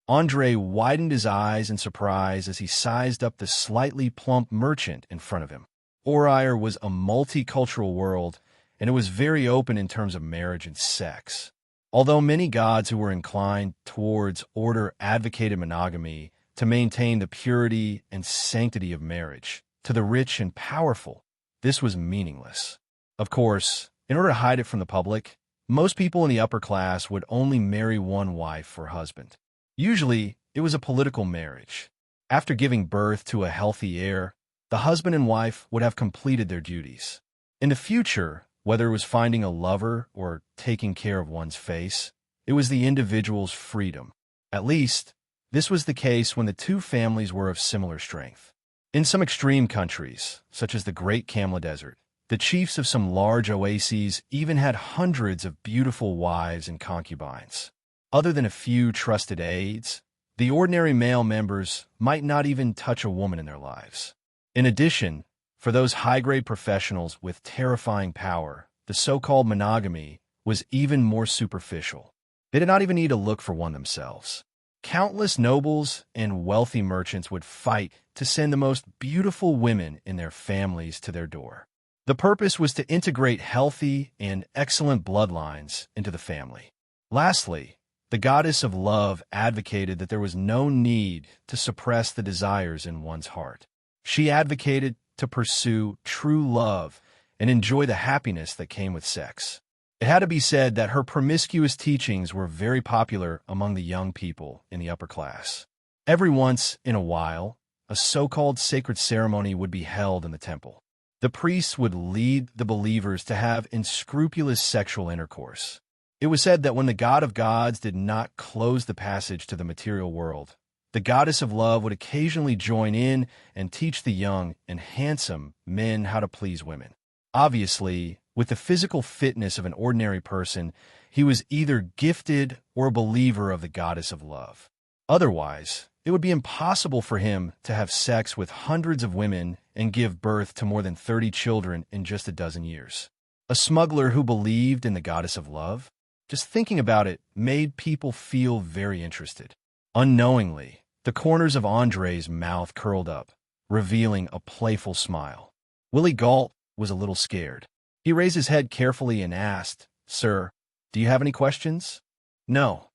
Andre widened his eyes in surprise as he sized up the slightly plump merchant in front of him. Ur was a multicultural world, and it was very open in terms of marriage and sex. Although many gods who were inclined towards order advocated monogamy to maintain the purity and sanctity of marriage, to the rich and powerful, this was meaningless. Of course, in order to hide it from the public, most people in the upper class would only marry one wife or husband. Usually, it was a political marriage. After giving birth to a healthy heir, the husband and wife would have completed their duties. In the future, whether it was finding a lover or taking care of one's face, it was the individual's freedom. At least, this was the case when the two families were of similar strength. In some extreme countries, such as the Great Kamla Desert, the chiefs of some large oases even had hundreds of beautiful wives and concubines. Other than a few trusted aides, the ordinary male members might not even touch a woman in their lives. In addition, for those high-grade professionals with terrifying power, the so-called monogamy was even more superficial. They did not even need to look for one themselves. Countless nobles and wealthy merchants would fight to send the most beautiful women in their families to their door. The purpose was to integrate healthy and excellent bloodlines into the family. Lastly, the goddess of love advocated that there was no need to suppress the desires in one's heart. She advocated to pursue true love and enjoy the happiness that came with sex. It had to be said that her promiscuous teachings were very popular among the young people in the upper class. Every once in a while, a so-called sacred ceremony would be held in the temple. The priests would lead the believers to have unscrupulous sexual intercourse. It was said that when the god of gods did not close the passage to the material world, the goddess of love would occasionally join in and teach the young and handsome men how to please women. Obviously, With the physical fitness of an ordinary person, he was either gifted or a believer of the goddess of love. Otherwise, it would be impossible for him to have sex with hundreds of women and give birth to more than 30 children in just a dozen years. A smuggler who believed in the goddess of love? Just thinking about it made people feel very interested. Unknowingly, the corners of Andre's mouth curled up, revealing a playful smile. Willie Galt was a little scared. He raised his head carefully and asked, "Sir, do you have any questions?" No.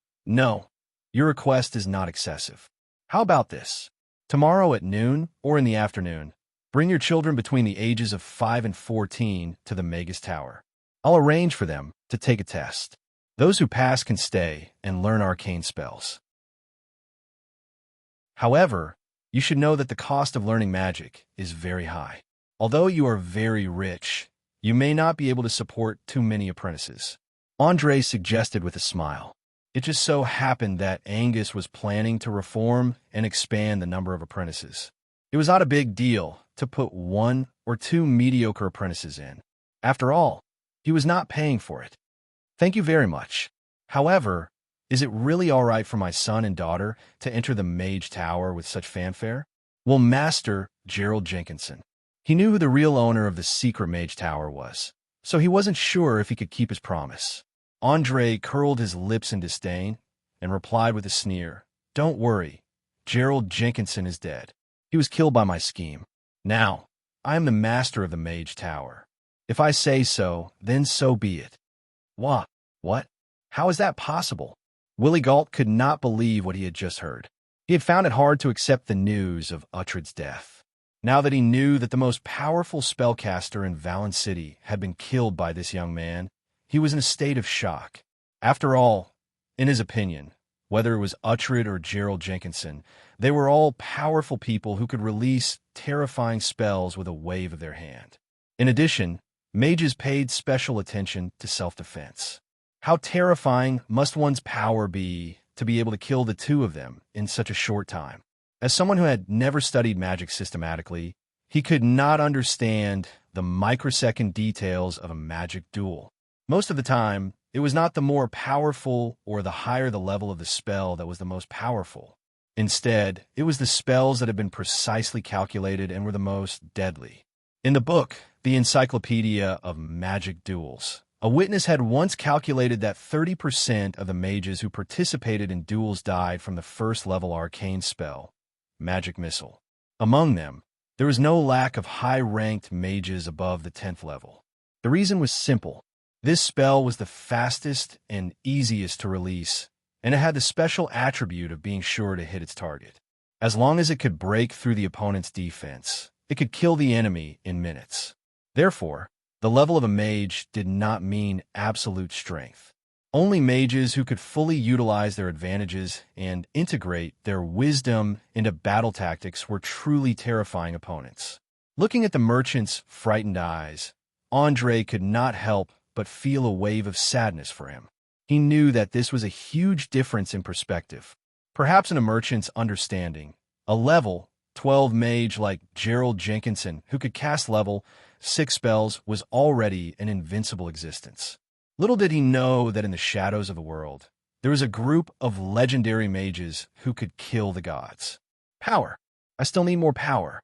Your request is not excessive. How about this? Tomorrow at noon, or in the afternoon, bring your children between the ages of 5 and 14 to the Magus Tower. I'll arrange for them to take a test. Those who pass can stay and learn arcane spells. However, you should know that the cost of learning magic is very high. Although you are very rich, you may not be able to support too many apprentices. Andre suggested with a smile. It just so happened that Angus was planning to reform and expand the number of apprentices. It was not a big deal to put 1 or 2 mediocre apprentices in. After all, he was not paying for it. Thank you very much. However, is it really all right for my son and daughter to enter the Mage Tower with such fanfare? Well, Master Gerald Jenkinson. He knew who the real owner of the secret Mage Tower was, so he wasn't sure if he could keep his promise. Andre curled his lips in disdain and replied with a sneer, "Don't worry, Gerald Jenkinson is dead. He was killed by my scheme. Now, I am the master of the Mage Tower. If I say so, then so be it." What? How is that possible? Willie Galt could not believe what he had just heard. He had found it hard to accept the news of Uhtred's death. Now that he knew that the most powerful spellcaster in Valen City had been killed by this young man, he was in a state of shock. After all, in his opinion, whether it was Uhtred or Gerald Jenkinson, they were all powerful people who could release terrifying spells with a wave of their hand. In addition, mages paid special attention to self-defense. How terrifying must one's power be to be able to kill the two of them in such a short time? As someone who had never studied magic systematically, he could not understand the microsecond details of a magic duel. Most of the time, it was not the more powerful or the higher the level of the spell that was the most powerful. Instead, it was the spells that had been precisely calculated and were the most deadly. In the book, The Encyclopedia of Magic Duels, a witness had once calculated that 30% of the mages who participated in duels died from the first-level arcane spell, Magic Missile. Among them, there was no lack of high-ranked mages above the 10th level. The reason was simple. This spell was the fastest and easiest to release, and it had the special attribute of being sure to hit its target. As long as it could break through the opponent's defense, it could kill the enemy in minutes. Therefore, the level of a mage did not mean absolute strength. Only mages who could fully utilize their advantages and integrate their wisdom into battle tactics were truly terrifying opponents. Looking at the merchant's frightened eyes, Andre could not help but feel a wave of sadness for him. He knew that this was a huge difference in perspective. Perhaps in a merchant's understanding, a level 12 mage like Gerald Jenkinson, who could cast level 6 spells, was already an invincible existence. Little did he know that in the shadows of the world, there was a group of legendary mages who could kill the gods. Power. I still need more power.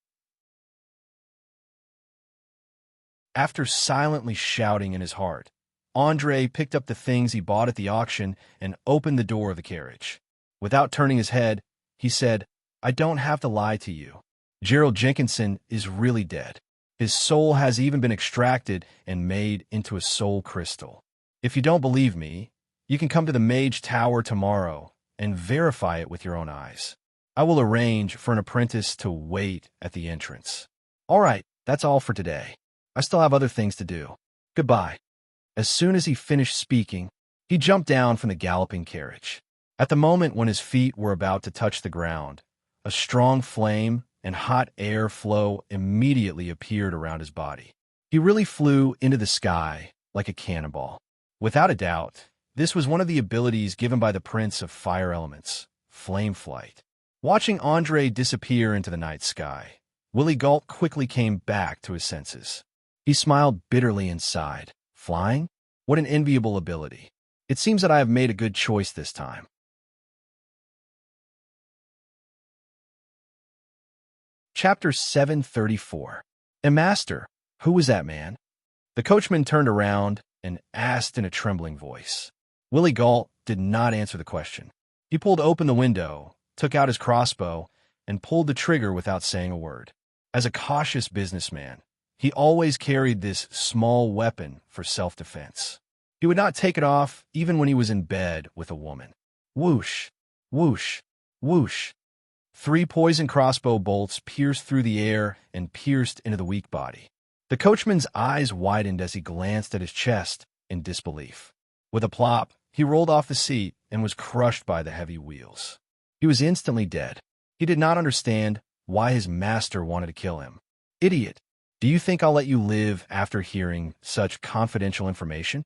After silently shouting in his heart, Andre picked up the things he bought at the auction and opened the door of the carriage. Without turning his head, he said, "I don't have to lie to you. Gerald Jenkinson is really dead. His soul has even been extracted and made into a soul crystal. If you don't believe me, you can come to the Mage Tower tomorrow and verify it with your own eyes. I will arrange for an apprentice to wait at the entrance." "All right, that's all for today. I still have other things to do. Goodbye." As soon as he finished speaking, he jumped down from the galloping carriage. At the moment when his feet were about to touch the ground, a strong flame and hot air flow immediately appeared around his body. He really flew into the sky like a cannonball. Without a doubt, this was one of the abilities given by the Prince of Fire Elements, Flame Flight. Watching Andre disappear into the night sky, Willie Galt quickly came back to his senses. He smiled bitterly and sighed. Flying? What an enviable ability. It seems that I have made a good choice this time. Chapter 734. And Master, who was that man? The coachman turned around and asked in a trembling voice. Willie Galt did not answer the question. He pulled open the window, took out his crossbow, and pulled the trigger without saying a word. As a cautious businessman, he always carried this small weapon for self-defense. He would not take it off even when he was in bed with a woman. Whoosh, whoosh, whoosh. 3 poison crossbow bolts pierced through the air and pierced into the weak body. The coachman's eyes widened as he glanced at his chest in disbelief. With a plop, he rolled off the seat and was crushed by the heavy wheels. He was instantly dead. He did not understand why his master wanted to kill him. Idiot, do you think I'll let you live after hearing such confidential information?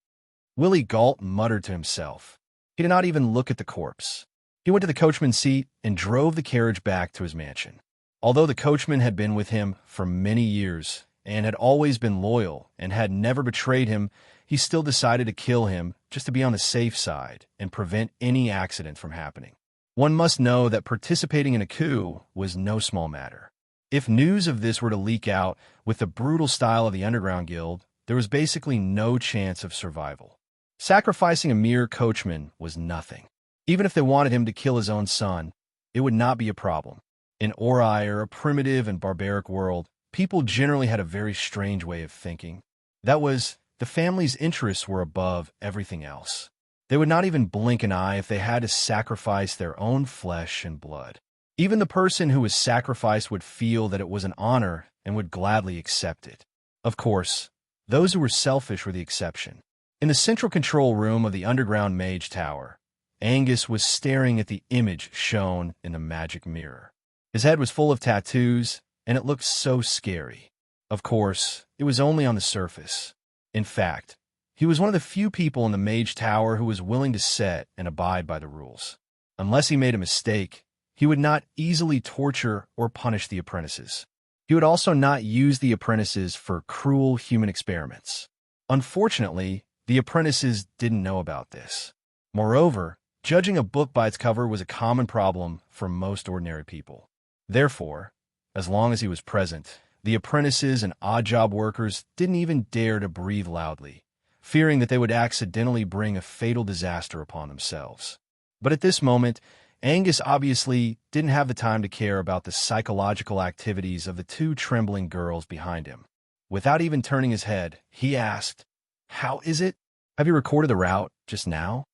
Willie Galt muttered to himself. He did not even look at the corpse. He went to the coachman's seat and drove the carriage back to his mansion. Although the coachman had been with him for many years and had always been loyal and had never betrayed him, he still decided to kill him just to be on the safe side and prevent any accident from happening. One must know that participating in a coup was no small matter. If news of this were to leak out with the brutal style of the Underground Guild, there was basically no chance of survival. Sacrificing a mere coachman was nothing. Even if they wanted him to kill his own son, it would not be a problem. In Ori, a primitive and barbaric world, people generally had a very strange way of thinking. That was, the family's interests were above everything else. They would not even blink an eye if they had to sacrifice their own flesh and blood. Even the person who was sacrificed would feel that it was an honor and would gladly accept it. Of course, those who were selfish were the exception. In the central control room of the underground mage tower, Angus was staring at the image shown in the magic mirror. His head was full of tattoos, and it looked so scary. Of course, it was only on the surface. In fact, he was one of the few people in the mage tower who was willing to set and abide by the rules. Unless he made a mistake, he would not easily torture or punish the apprentices. He would also not use the apprentices for cruel human experiments. Unfortunately, the apprentices didn't know about this. Moreover, judging a book by its cover was a common problem for most ordinary people. Therefore, as long as he was present, the apprentices and odd-job workers didn't even dare to breathe loudly, fearing that they would accidentally bring a fatal disaster upon themselves. But at this moment, Angus obviously didn't have the time to care about the psychological activities of the 2 trembling girls behind him. Without even turning his head, he asked, "How is it? Have you recorded the route just now?"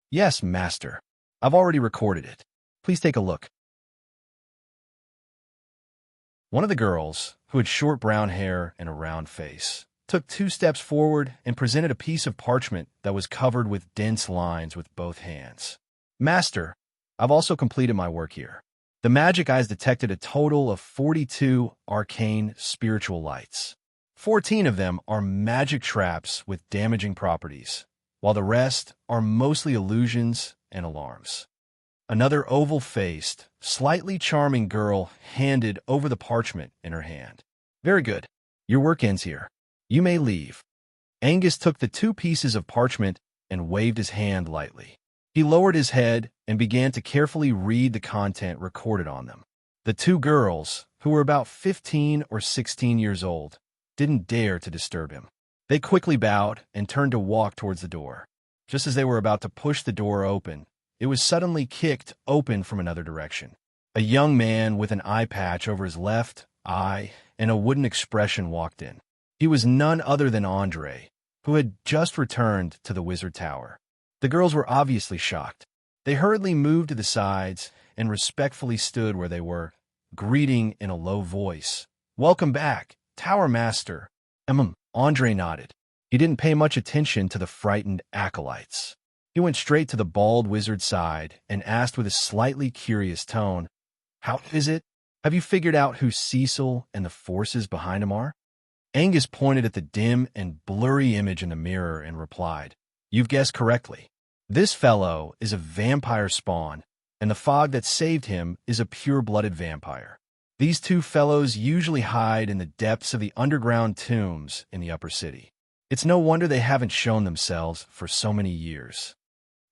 "Yes, Master. I've already recorded it. Please take a look." One of the girls, who had short brown hair and a round face, took 2 steps forward and presented a piece of parchment that was covered with dense lines with both hands. "Master, I've also completed my work here. The magic eyes detected a total of 42 arcane spiritual lights. 14 of them are magic traps with damaging properties, while the rest are mostly illusions and alarms." Another oval-faced, slightly charming girl handed over the parchment in her hand. "Very good. Your work ends here. You may leave." Angus took the 2 pieces of parchment and waved his hand lightly. He lowered his head and began to carefully read the content recorded on them. The 2 girls, who were about 15 or 16 years old, didn't dare to disturb him. They quickly bowed and turned to walk towards the door. Just as they were about to push the door open, it was suddenly kicked open from another direction. A young man with an eye patch over his left eye and a wooden expression walked in. He was none other than Andre, who had just returned to the Wizard Tower. The girls were obviously shocked. They hurriedly moved to the sides and respectfully stood where they were, greeting in a low voice. "Welcome back, Tower Master." Andre nodded. He didn't pay much attention to the frightened acolytes. He went straight to the bald wizard's side and asked with a slightly curious tone, "How is it? Have you figured out who Cecil and the forces behind him are?" Angus pointed at the dim and blurry image in the mirror and replied, "You've guessed correctly. This fellow is a vampire spawn, and the fog that saved him is a pure-blooded vampire. These 2 fellows usually hide in the depths of the underground tombs in the upper city. It's no wonder they haven't shown themselves for so many years.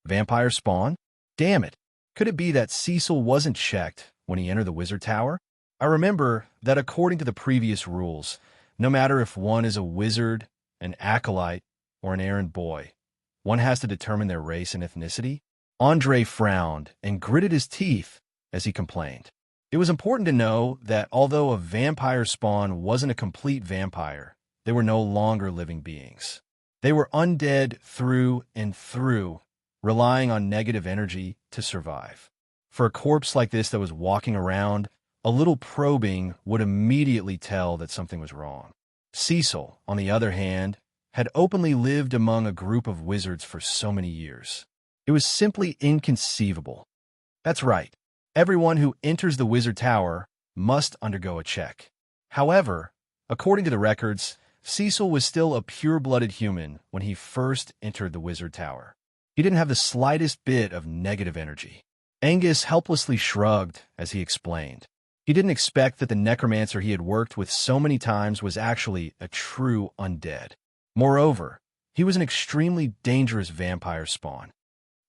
Vampire spawn? Damn it. Could it be that Cecil wasn't checked when he entered the wizard tower? I remember that according to the previous rules, no matter if one is a wizard, an acolyte, or an errand boy, one has to determine their race and ethnicity. Andre frowned and gritted his teeth as he complained. It was important to know that although a vampire spawn wasn't a complete vampire, they were no longer living beings. They were undead through and through, relying on negative energy to survive. For a corpse like this that was walking around, a little probing would immediately tell that something was wrong. Cecil, on the other hand, had openly lived among a group of wizards for so many years. It was simply inconceivable. That's right. Everyone who enters the wizard tower must undergo a check. However, according to the records, Cecil was still a pure-blooded human when he first entered the wizard tower. He didn't have the slightest bit of negative energy. Angus helplessly shrugged as he explained. He didn't expect that the necromancer he had worked with so many times was actually a true undead. Moreover, he was an extremely dangerous vampire spawn.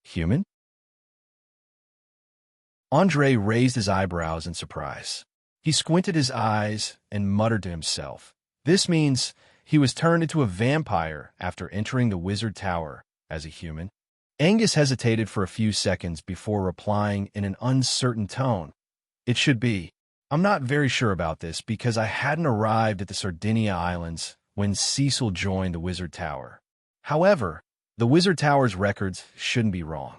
Human? Andre raised his eyebrows in surprise. He squinted his eyes and muttered to himself. This means he was turned into a vampire after entering the wizard tower as a human. Angus hesitated for a few seconds before replying in an uncertain tone. It should be. I'm not very sure about this because I hadn't arrived at the Sardinia Islands when Cecil joined the wizard tower. However, the wizard tower's records shouldn't be wrong.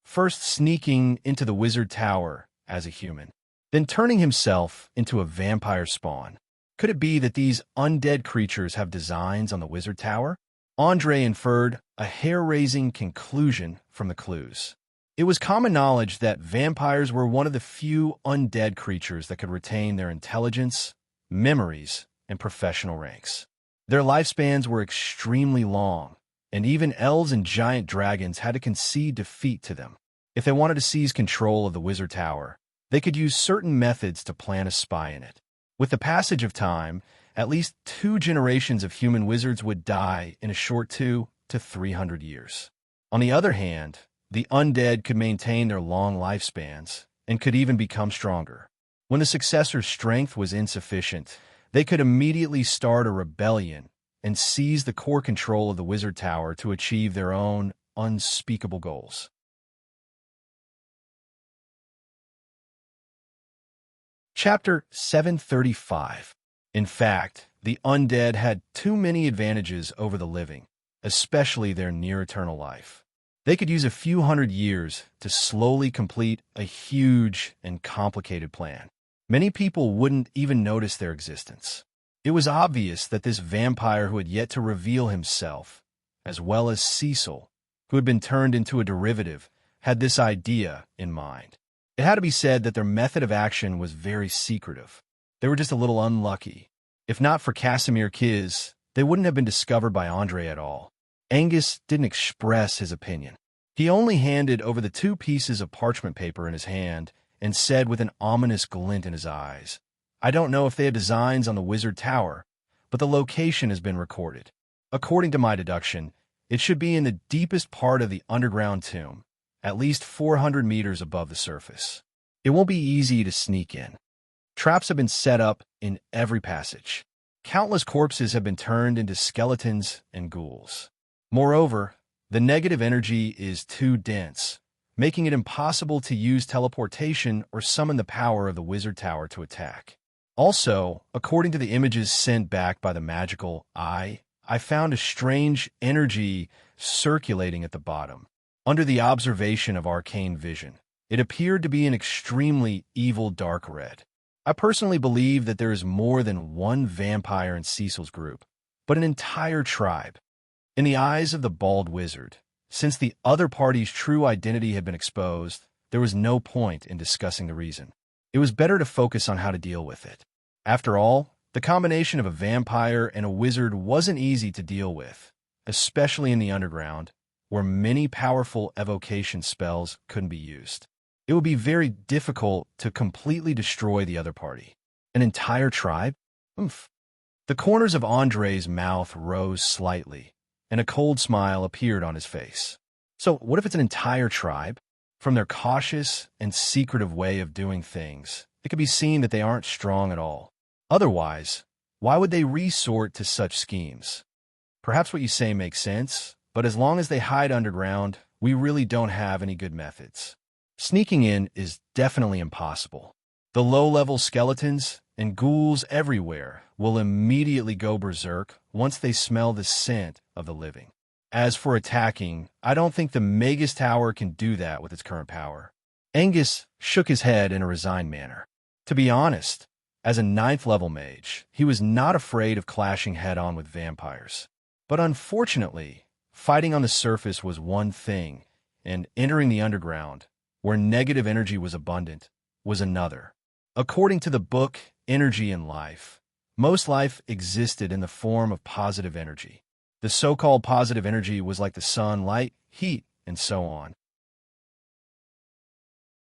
First sneaking into the wizard tower as a human, then turning himself into a vampire spawn. Could it be that these undead creatures have designs on the wizard tower? Andre inferred a hair-raising conclusion from the clues. It was common knowledge that vampires were one of the few undead creatures that could retain their intelligence, memories, and professional ranks. Their lifespans were extremely long, and even elves and giant dragons had to concede defeat to them. If they wanted to seize control of the wizard tower, they could use certain methods to plant a spy in it. With the passage of time, at least 2 generations of human wizards would die in a short 2 to 300 years. On the other hand, the undead could maintain their long lifespans and could even become stronger. When the successor's strength was insufficient, they could immediately start a rebellion and seize the core control of the wizard tower to achieve their own unspeakable goals. Chapter 735. In fact, the undead had too many advantages over the living, especially their near-eternal life. They could use a few hundred years to slowly complete a huge and complicated plan. Many people wouldn't even notice their existence. It was obvious that this vampire who had yet to reveal himself, as well as Cecil, who had been turned into a derivative, had this idea in mind. It had to be said that their method of action was very secretive. They were just a little unlucky. If not for Casimir Kiz, they wouldn't have been discovered by Andre at all. Angus didn't express his opinion. He only handed over the 2 pieces of parchment paper in his hand and said with an ominous glint in his eyes, I don't know if they have designs on the wizard tower, but the location has been recorded. According to my deduction, it should be in the deepest part of the underground tomb, at least 400 meters above the surface. It won't be easy to sneak in. Traps have been set up in every passage. Countless corpses have been turned into skeletons and ghouls. Moreover, the negative energy is too dense, making it impossible to use teleportation or summon the power of the wizard tower to attack. Also, according to the images sent back by the magical eye, I found a strange energy circulating at the bottom. Under the observation of arcane vision, it appeared to be an extremely evil dark red. I personally believe that there is more than one vampire in Cecil's group, but an entire tribe. In the eyes of the bald wizard, since the other party's true identity had been exposed, there was no point in discussing the reason. It was better to focus on how to deal with it. After all, the combination of a vampire and a wizard wasn't easy to deal with, especially in the underground, where many powerful evocation spells couldn't be used. It would be very difficult to completely destroy the other party. An entire tribe? Oomph. The corners of Andre's mouth rose slightly, and a cold smile appeared on his face. So what if it's an entire tribe? From their cautious and secretive way of doing things, it could be seen that they aren't strong at all. Otherwise, why would they resort to such schemes? Perhaps what you say makes sense, but as long as they hide underground, we really don't have any good methods. Sneaking in is definitely impossible. The low-level skeletons and ghouls everywhere will immediately go berserk once they smell the scent of the living. As for attacking, I don't think the Magus Tower can do that with its current power. Angus shook his head in a resigned manner. To be honest, as a 9th-level mage, he was not afraid of clashing head-on with vampires. But unfortunately, fighting on the surface was one thing, and entering the underground, where negative energy was abundant, was another. According to the book Energy in Life, most life existed in the form of positive energy. The so-called positive energy was like the sun, light, heat, and so on.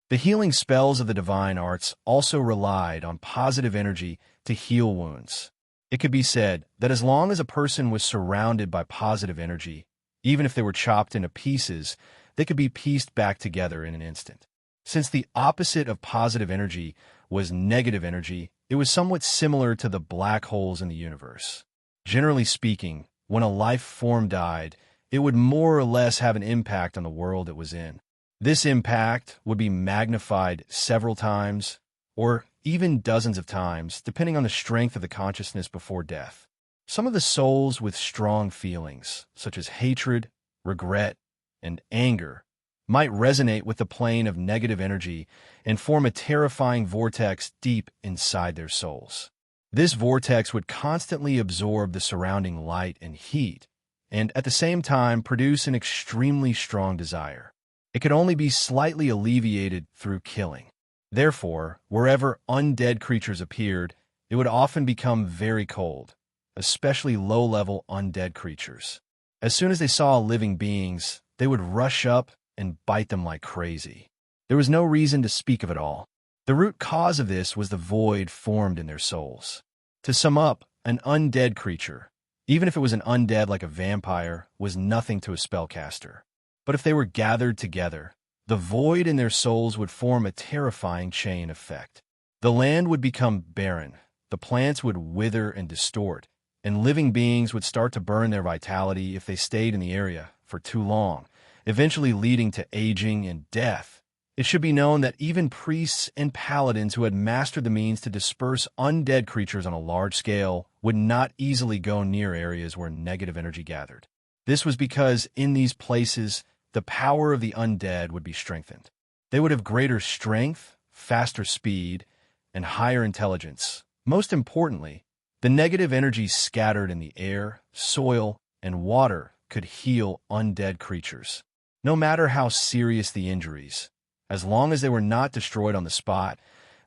The healing spells of the divine arts also relied on positive energy to heal wounds. It could be said that as long as a person was surrounded by positive energy, even if they were chopped into pieces, they could be pieced back together in an instant. Since the opposite of positive energy was negative energy, it was somewhat similar to the black holes in the universe. Generally speaking, when a life form died, it would more or less have an impact on the world it was in. This impact would be magnified several times, or even dozens of times, depending on the strength of the consciousness before death. Some of the souls with strong feelings, such as hatred, regret, and anger, might resonate with the plane of negative energy and form a terrifying vortex deep inside their souls. This vortex would constantly absorb the surrounding light and heat, and at the same time produce an extremely strong desire. It could only be slightly alleviated through killing. Therefore, wherever undead creatures appeared, it would often become very cold, especially low-level undead creatures. As soon as they saw living beings, they would rush up and bite them like crazy. There was no reason to speak of it all. The root cause of this was the void formed in their souls. To sum up, an undead creature, even if it was an undead like a vampire, was nothing to a spellcaster. But if they were gathered together, the void in their souls would form a terrifying chain effect. The land would become barren, the plants would wither and distort, and living beings would start to burn their vitality if they stayed in the area for too long, eventually leading to aging and death. It should be known that even priests and paladins who had mastered the means to disperse undead creatures on a large scale would not easily go near areas where negative energy gathered. This was because in these places, the power of the undead would be strengthened. They would have greater strength, faster speed, and higher intelligence. Most importantly, the negative energy scattered in the air, soil, and water could heal undead creatures. No matter how serious the injuries, as long as they were not destroyed on the spot,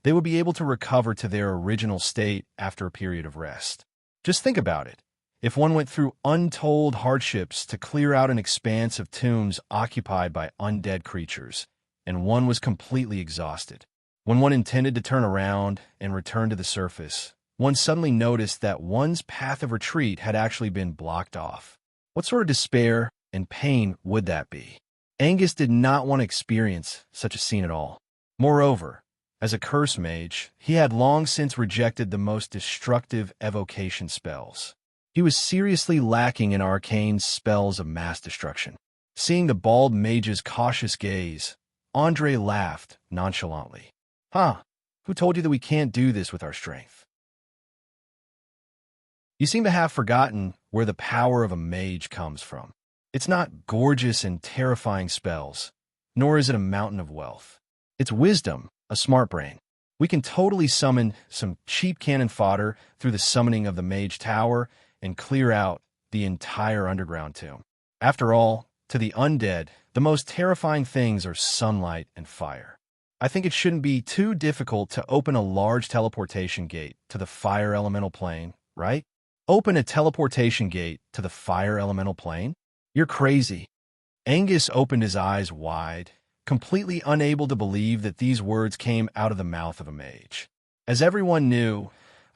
they would be able to recover to their original state after a period of rest. Just think about it. If one went through untold hardships to clear out an expanse of tombs occupied by undead creatures, and one was completely exhausted, when one intended to turn around and return to the surface, one suddenly noticed that one's path of retreat had actually been blocked off. What sort of despair and pain would that be? Angus did not want to experience such a scene at all. Moreover, as a curse mage, he had long since rejected the most destructive evocation spells. He was seriously lacking in Arcane's spells of mass destruction. Seeing the bald mage's cautious gaze, Andre laughed nonchalantly. Huh, who told you that we can't do this with our strength? You seem to have forgotten where the power of a mage comes from. It's not gorgeous and terrifying spells, nor is it a mountain of wealth. It's wisdom, a smart brain. We can totally summon some cheap cannon fodder through the summoning of the Mage Tower and clear out the entire underground tomb. After all, to the undead, the most terrifying things are sunlight and fire. I think it shouldn't be too difficult to open a large teleportation gate to the fire elemental plane, right? Open a teleportation gate to the fire elemental plane? You're crazy. Angus opened his eyes wide, completely unable to believe that these words came out of the mouth of a mage. As everyone knew,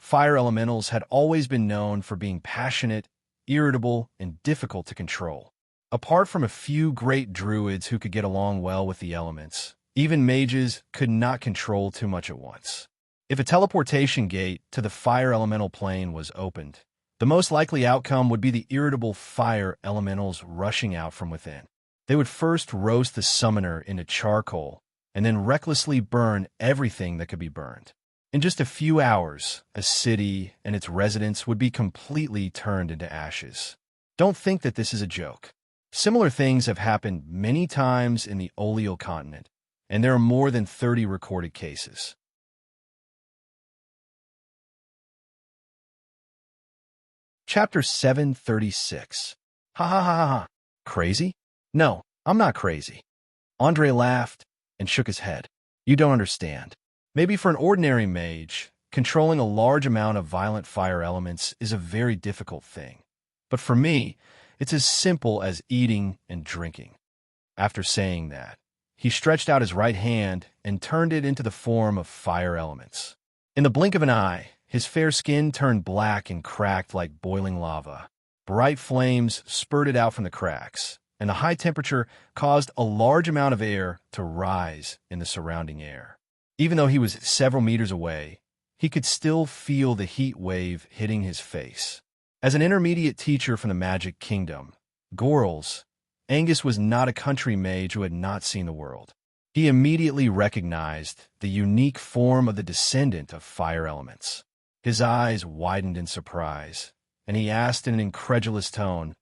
fire elementals had always been known for being passionate, irritable, and difficult to control. Apart from a few great druids who could get along well with the elements, even mages could not control too much at once. If a teleportation gate to the fire elemental plane was opened, the most likely outcome would be the irritable fire elementals rushing out from within. They would first roast the summoner into charcoal, and then recklessly burn everything that could be burned. In just a few hours, a city and its residents would be completely turned into ashes. Don't think that this is a joke. Similar things have happened many times in the Oleal continent, and there are more than 30 recorded cases. Chapter 736. Ha ha ha ha ha. Crazy? No, I'm not crazy. Andre laughed and shook his head. You don't understand. Maybe for an ordinary mage, controlling a large amount of violent fire elements is a very difficult thing. But for me, it's as simple as eating and drinking. After saying that, he stretched out his right hand and turned it into the form of fire elements. In the blink of an eye, his fair skin turned black and cracked like boiling lava. Bright flames spurted out from the cracks, and the high temperature caused a large amount of air to rise in the surrounding air. Even though he was several meters away, he could still feel the heat wave hitting his face. As an intermediate teacher from the Magic Kingdom, Gorls, Angus was not a country mage who had not seen the world. He immediately recognized the unique form of the descendant of fire elements. His eyes widened in surprise, and he asked in an incredulous tone,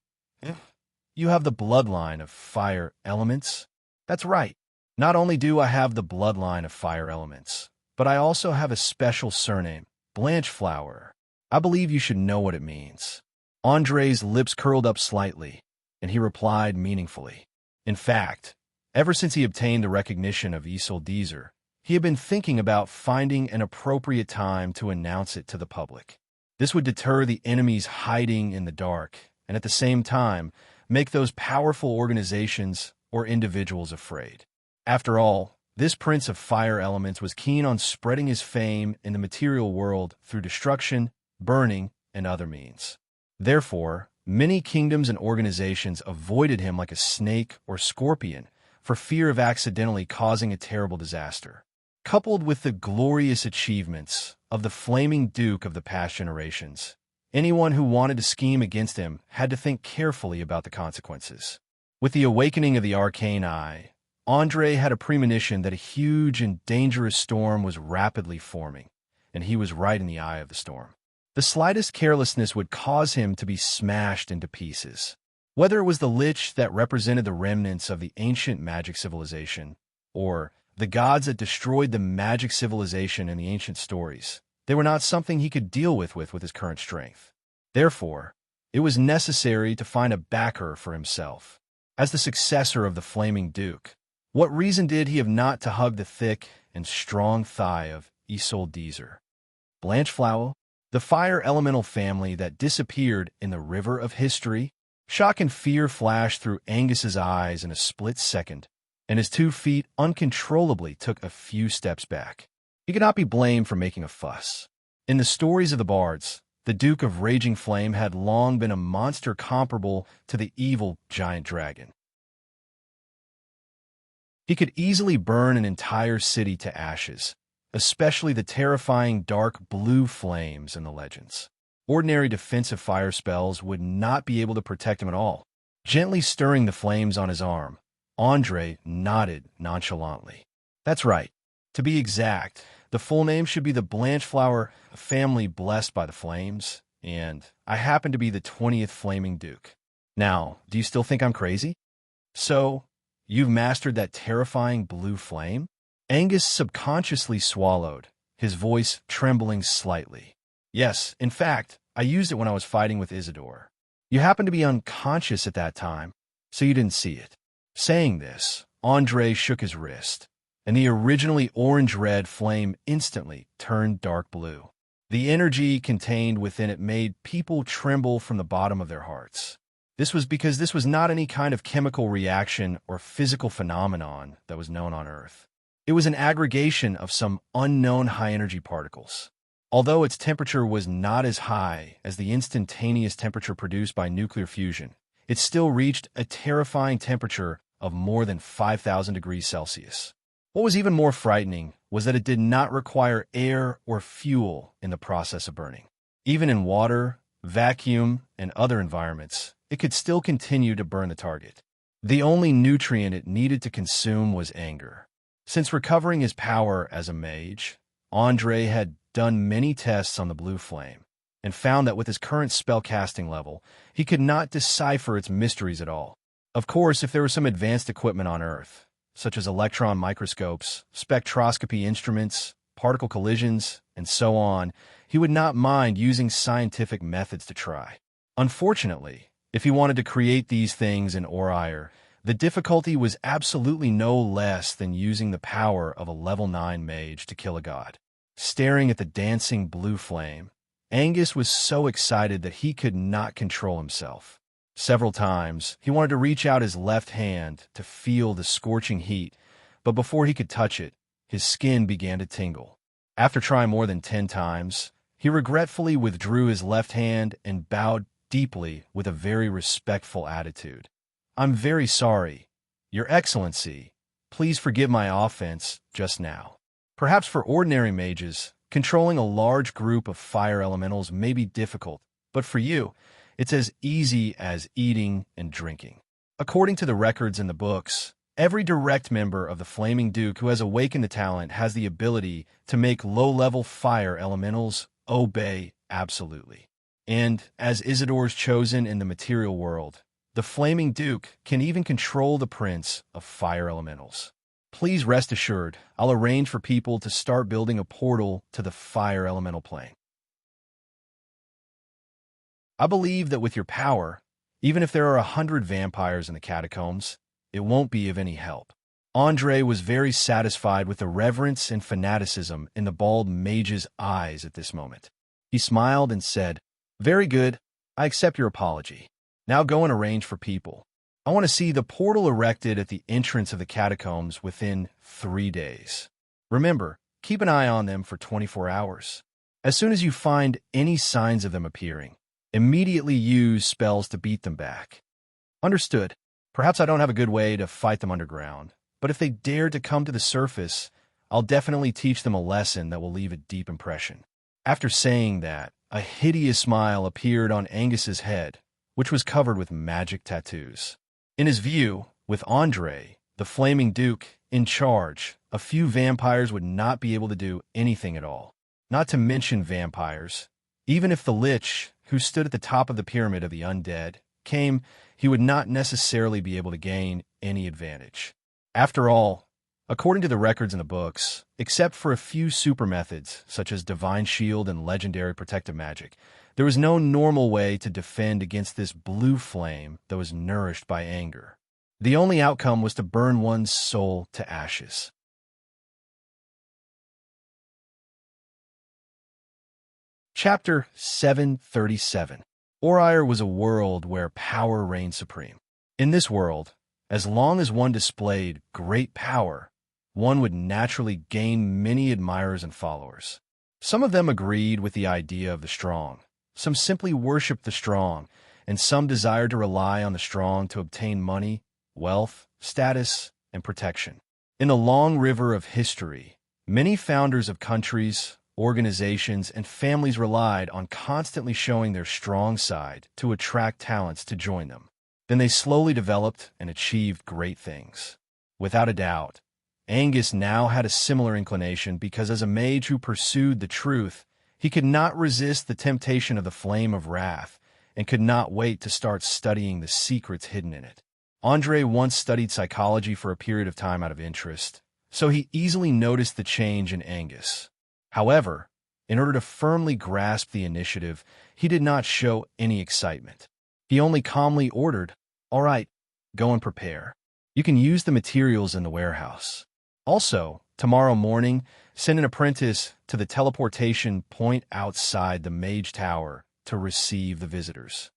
"You have the bloodline of fire elements?" "That's right. Not only do I have the bloodline of fire elements, but I also have a special surname, Blanchflower. I believe you should know what it means." Andre's lips curled up slightly, and he replied meaningfully. In fact, ever since he obtained the recognition of Isoldezer, he had been thinking about finding an appropriate time to announce it to the public. This would deter the enemies hiding in the dark, and at the same time, make those powerful organizations or individuals afraid. After all, this prince of fire elements was keen on spreading his fame in the material world through destruction, burning, and other means. Therefore, many kingdoms and organizations avoided him like a snake or scorpion for fear of accidentally causing a terrible disaster. Coupled with the glorious achievements of the flaming Duke of the past generations, anyone who wanted to scheme against him had to think carefully about the consequences. With the awakening of the Arcane Eye, Andre had a premonition that a huge and dangerous storm was rapidly forming, and he was right in the eye of the storm. The slightest carelessness would cause him to be smashed into pieces. Whether it was the Lich that represented the remnants of the ancient magic civilization, or the gods that destroyed the magic civilization in the ancient stories, they were not something he could deal with his current strength. Therefore, it was necessary to find a backer for himself. As the successor of the Flaming Duke, what reason did he have not to hug the thick and strong thigh of Isoldezer? Blanchflower, the fire elemental family that disappeared in the river of history? Shock and fear flashed through Angus's eyes in a split second, and his 2 feet uncontrollably took a few steps back. He could not be blamed for making a fuss. In the stories of the bards, the Duke of Raging Flame had long been a monster comparable to the evil giant dragon. He could easily burn an entire city to ashes, especially the terrifying dark blue flames in the legends. Ordinary defensive fire spells would not be able to protect him at all. Gently stirring the flames on his arm, Andre nodded nonchalantly. That's right. To be exact, the full name should be the Blanchflower family blessed by the flames, and I happen to be the 20th Flaming Duke. Now, do you still think I'm crazy? So, you've mastered that terrifying blue flame? Angus subconsciously swallowed, his voice trembling slightly. Yes, in fact, I used it when I was fighting with Isidore. You happened to be unconscious at that time, so you didn't see it. Saying this, Andre shook his wrist, and the originally orange-red flame instantly turned dark blue. The energy contained within it made people tremble from the bottom of their hearts. This was because this was not any kind of chemical reaction or physical phenomenon that was known on Earth. It was an aggregation of some unknown high-energy particles. Although its temperature was not as high as the instantaneous temperature produced by nuclear fusion, it still reached a terrifying temperature of more than 5,000 degrees Celsius. What was even more frightening was that it did not require air or fuel in the process of burning. Even in water, vacuum, and other environments, it could still continue to burn the target. The only nutrient it needed to consume was anger. Since recovering his power as a mage, Andre had done many tests on the blue flame and found that with his current spellcasting level, he could not decipher its mysteries at all. Of course, if there was some advanced equipment on Earth, such as electron microscopes, spectroscopy instruments, particle collisions, and so on, he would not mind using scientific methods to try. Unfortunately, if he wanted to create these things in Oriar, the difficulty was absolutely no less than using the power of a level 9 mage to kill a god. Staring at the dancing blue flame, Angus was so excited that he could not control himself. Several times, he wanted to reach out his left hand to feel the scorching heat, but before he could touch it, his skin began to tingle. After trying more than 10 times, he regretfully withdrew his left hand and bowed deeply with a very respectful attitude. "I'm very sorry, Your Excellency. Please forgive my offense just now." Perhaps for ordinary mages, controlling a large group of fire elementals may be difficult, but for you, it's as easy as eating and drinking. According to the records in the books, every direct member of the Flaming Duke who has awakened the talent has the ability to make low-level fire elementals obey absolutely. And, as Isidore's chosen in the material world, the Flaming Duke can even control the Prince of Fire Elementals. Please rest assured, I'll arrange for people to start building a portal to the Fire Elemental plane. I believe that with your power, even if there are 100 vampires in the catacombs, it won't be of any help. Andre was very satisfied with the reverence and fanaticism in the bald mage's eyes at this moment. He smiled and said, "Very good, I accept your apology. Now go and arrange for people. I want to see the portal erected at the entrance of the catacombs within 3 days. Remember, keep an eye on them for 24 hours. As soon as you find any signs of them appearing, immediately use spells to beat them back." Understood. Perhaps I don't have a good way to fight them underground, but if they dare to come to the surface, I'll definitely teach them a lesson that will leave a deep impression. After saying that, a hideous smile appeared on Angus's head, which was covered with magic tattoos. In his view, with Andre, the Flaming Duke, in charge, a few vampires would not be able to do anything at all. Not to mention vampires. Even if the Lich, who stood at the top of the pyramid of the undead, came, he would not necessarily be able to gain any advantage. After all, according to the records in the books, except for a few super methods, such as Divine Shield and Legendary Protective Magic, there was no normal way to defend against this blue flame that was nourished by anger. The only outcome was to burn one's soul to ashes. Chapter 737. Oriar was a world where power reigned supreme. In this world, as long as one displayed great power, one would naturally gain many admirers and followers. Some of them agreed with the idea of the strong. Some simply worshipped the strong, and some desired to rely on the strong to obtain money, wealth, status, and protection. In the long river of history, many founders of countries, organizations, and families relied on constantly showing their strong side to attract talents to join them. Then they slowly developed and achieved great things. Without a doubt, Angus now had a similar inclination because as a mage who pursued the truth, he could not resist the temptation of the flame of wrath and could not wait to start studying the secrets hidden in it. Andre once studied psychology for a period of time out of interest, so he easily noticed the change in Angus. However, in order to firmly grasp the initiative, he did not show any excitement. He only calmly ordered, "All right, go and prepare. You can use the materials in the warehouse. Also, tomorrow morning, send an apprentice to the teleportation point outside the Mage Tower to receive the visitors."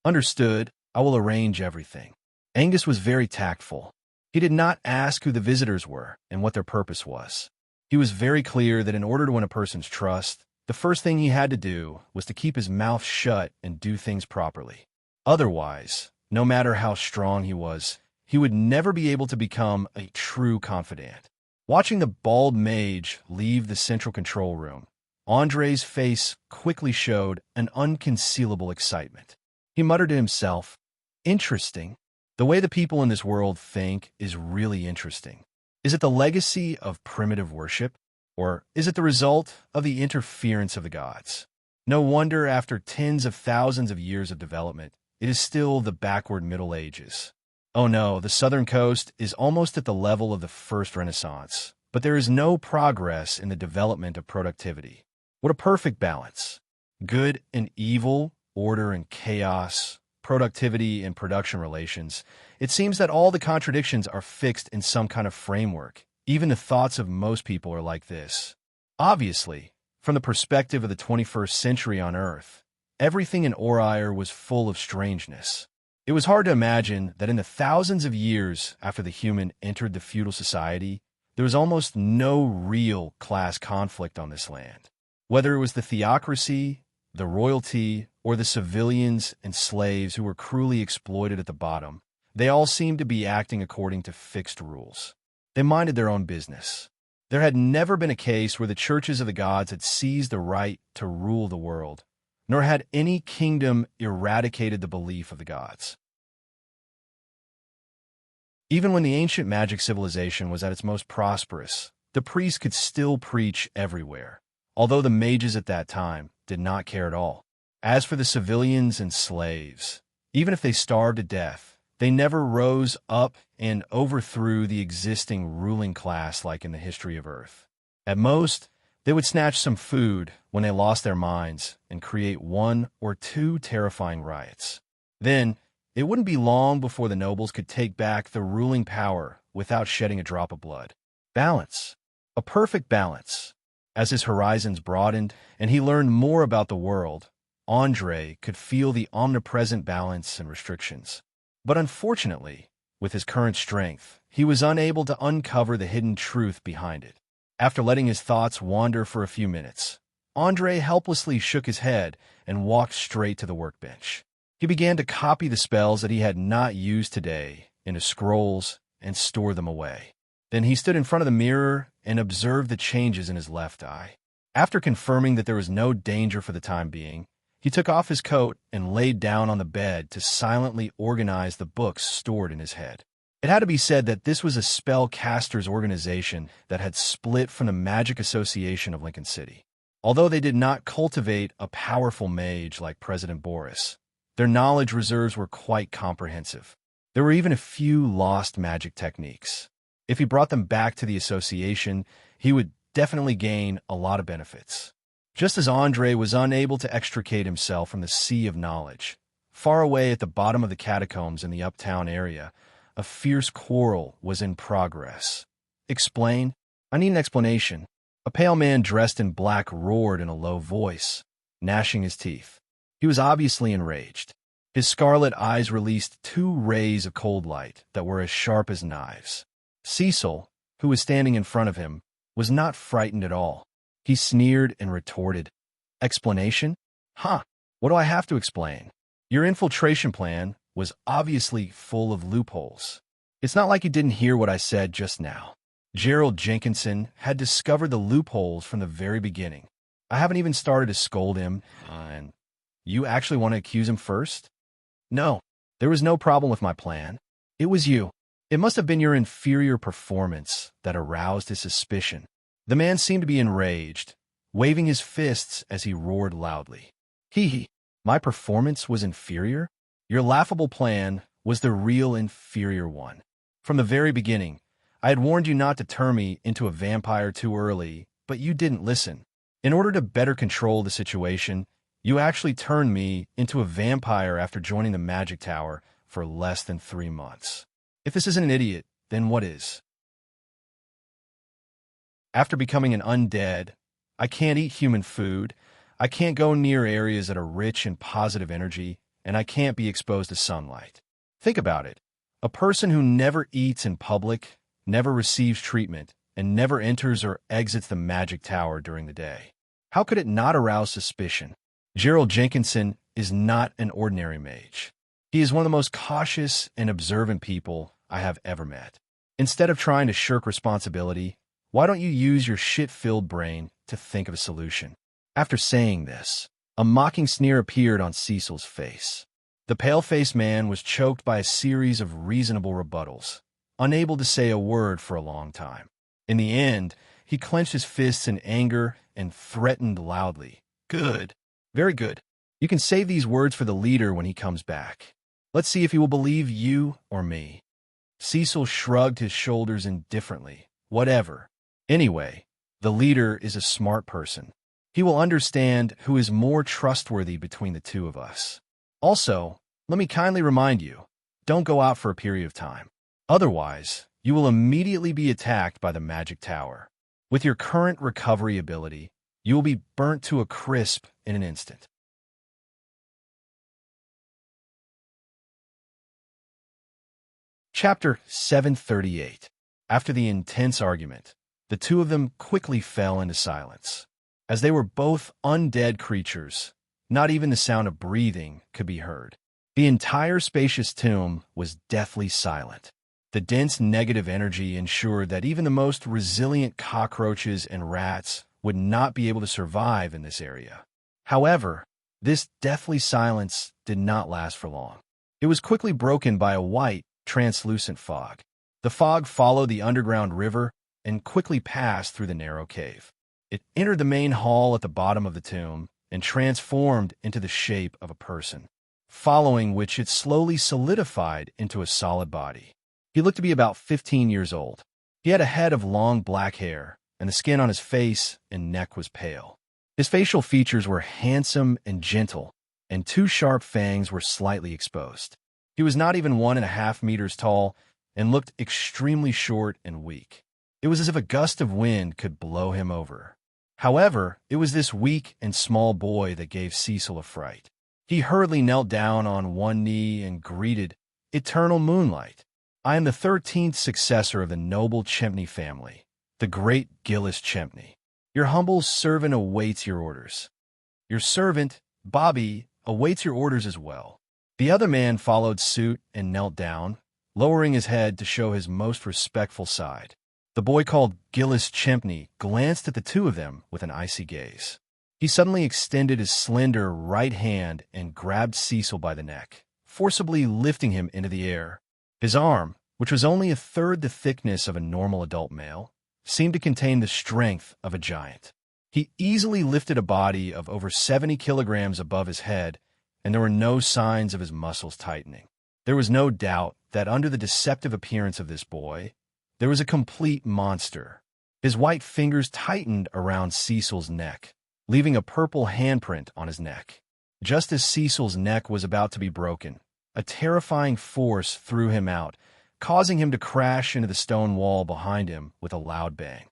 "Understood. I will arrange everything." Angus was very tactful. He did not ask who the visitors were and what their purpose was. He was very clear that in order to win a person's trust, The first thing he had to do was to keep his mouth shut and do things properly. Otherwise, no matter how strong he would never be able to become a true confidant. Watching the bald mage leave the central control room, Andre's face quickly showed an unconcealable excitement. He muttered to himself, "Interesting. The way the people in this world think is really interesting. Is it the legacy of primitive worship? Or is it the result of the interference of the gods? No wonder after tens of thousands of years of development, it is still the backward Middle Ages. Oh no, the southern coast is almost at the level of the first Renaissance, but there is no progress in the development of productivity. What a perfect balance. Good and evil, order and chaos, productivity and production relations. It seems that all the contradictions are fixed in some kind of framework. Even the thoughts of most people are like this. Obviously, from the perspective of the 21st century on Earth, everything in Oriir was full of strangeness. It was hard to imagine that in the thousands of years after the human entered the feudal society, there was almost no real class conflict on this land. Whether it was the theocracy, the royalty, or the civilians and slaves who were cruelly exploited at the bottom, they all seemed to be acting according to fixed rules. They minded their own business. There had never been a case where the churches of the gods had seized the right to rule the world, nor had any kingdom eradicated the belief of the gods. Even when the ancient magic civilization was at its most prosperous, the priests could still preach everywhere, although the mages at that time did not care at all. As for the civilians and slaves, even if they starved to death, they never rose up and overthrew the existing ruling class like in the history of Earth. At most, they would snatch some food when they lost their minds and create one or two terrifying riots. Then, it wouldn't be long before the nobles could take back the ruling power without shedding a drop of blood. Balance. A perfect balance. As his horizons broadened and he learned more about the world, Andre could feel the omnipresent balance and restrictions. But unfortunately, with his current strength, he was unable to uncover the hidden truth behind it. After letting his thoughts wander for a few minutes, Andre helplessly shook his head and walked straight to the workbench. He began to copy the spells that he had not used today into scrolls and store them away. Then he stood in front of the mirror and observed the changes in his left eye. After confirming that there was no danger for the time being, he took off his coat and laid down on the bed to silently organize the books stored in his head. It had to be said that this was a spellcasters organization that had split from the Magic Association of Lincoln City. Although they did not cultivate a powerful mage like President Boris, their knowledge reserves were quite comprehensive. There were even a few lost magic techniques. If he brought them back to the association, he would definitely gain a lot of benefits. Just as Andre was unable to extricate himself from the sea of knowledge, far away at the bottom of the catacombs in the uptown area, a fierce quarrel was in progress. "Explain? I need an explanation." A pale man dressed in black roared in a low voice, gnashing his teeth. He was obviously enraged. His scarlet eyes released two rays of cold light that were as sharp as knives. Cecil, who was standing in front of him, was not frightened at all. He sneered and retorted, "Explanation? Huh, what do I have to explain? Your infiltration plan was obviously full of loopholes. It's not like you didn't hear what I said just now. Gerald Jenkinson had discovered the loopholes from the very beginning. I haven't even started to scold him, and you actually want to accuse him first? No, there was no problem with my plan. It was you. It must have been your inferior performance that aroused his suspicion." The man seemed to be enraged, waving his fists as he roared loudly. "Hee, my performance was inferior? Your laughable plan was the real inferior one. From the very beginning, I had warned you not to turn me into a vampire too early, but you didn't listen. In order to better control the situation, you actually turned me into a vampire after joining the Magic Tower for less than 3 months. If this isn't an idiot, then what is? After becoming an undead, I can't eat human food, I can't go near areas that are rich in positive energy, and I can't be exposed to sunlight. Think about it. A person who never eats in public, never receives treatment, and never enters or exits the Magic Tower during the day. How could it not arouse suspicion? Gerald Jenkinson is not an ordinary mage. He is one of the most cautious and observant people I have ever met. Instead of trying to shirk responsibility, why don't you use your shit-filled brain to think of a solution? After saying this, a mocking sneer appeared on Cecil's face. The pale-faced man was choked by a series of reasonable rebuttals, unable to say a word for a long time. In the end, he clenched his fists in anger and threatened loudly. Good. Very good. You can save these words for the leader when he comes back. Let's see if he will believe you or me. Cecil shrugged his shoulders indifferently. Whatever. Anyway, the leader is a smart person. He will understand who is more trustworthy between the two of us. Also, let me kindly remind you, don't go out for a period of time. Otherwise, you will immediately be attacked by the magic tower. With your current recovery ability, you will be burnt to a crisp in an instant. Chapter 738. After the intense argument, the two of them quickly fell into silence. As they were both undead creatures, not even the sound of breathing could be heard. The entire spacious tomb was deathly silent. The dense negative energy ensured that even the most resilient cockroaches and rats would not be able to survive in this area. However, this deathly silence did not last for long. It was quickly broken by a white, translucent fog. The fog followed the underground river and quickly passed through the narrow cave. It entered the main hall at the bottom of the tomb and transformed into the shape of a person, following which it slowly solidified into a solid body. He looked to be about 15 years old. He had a head of long black hair, and the skin on his face and neck was pale. His facial features were handsome and gentle, and two sharp fangs were slightly exposed. He was not even 1.5 meters tall and looked extremely short and weak. It was as if a gust of wind could blow him over. However, it was this weak and small boy that gave Cecil a fright. He hurriedly knelt down on one knee and greeted, "Eternal Moonlight, I am the 13th successor of the noble Champney family, the great Gillis Champney. Your humble servant awaits your orders." "Your servant, Bobby, awaits your orders as well." The other man followed suit and knelt down, lowering his head to show his most respectful side. The boy called Gillis Champney glanced at the two of them with an icy gaze. He suddenly extended his slender right hand and grabbed Cecil by the neck, forcibly lifting him into the air. His arm, which was only a third the thickness of a normal adult male, seemed to contain the strength of a giant. He easily lifted a body of over 70 kilograms above his head, and there were no signs of his muscles tightening. There was no doubt that under the deceptive appearance of this boy, there was a complete monster. His white fingers tightened around Cecil's neck, leaving a purple handprint on his neck. Just as Cecil's neck was about to be broken, a terrifying force threw him out, causing him to crash into the stone wall behind him with a loud bang.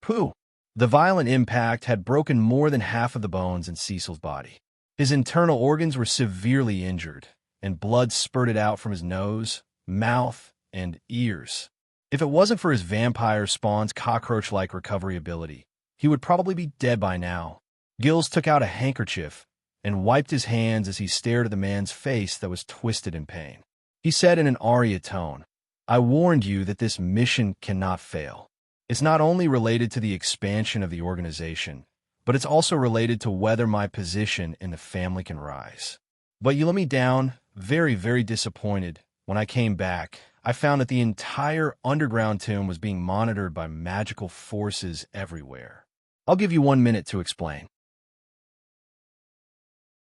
Pooh! The violent impact had broken more than half of the bones in Cecil's body. His internal organs were severely injured, and blood spurted out from his nose, mouth, and ears. If it wasn't for his vampire spawn's cockroach-like recovery ability, he would probably be dead by now. Gills took out a handkerchief and wiped his hands as he stared at the man's face that was twisted in pain. He said in an aria tone, "I warned you that this mission cannot fail. It's not only related to the expansion of the organization, but it's also related to whether my position in the family can rise. But you let me down, very, very disappointed. When I came back, I found that the entire underground tomb was being monitored by magical forces everywhere. I'll give you 1 minute to explain.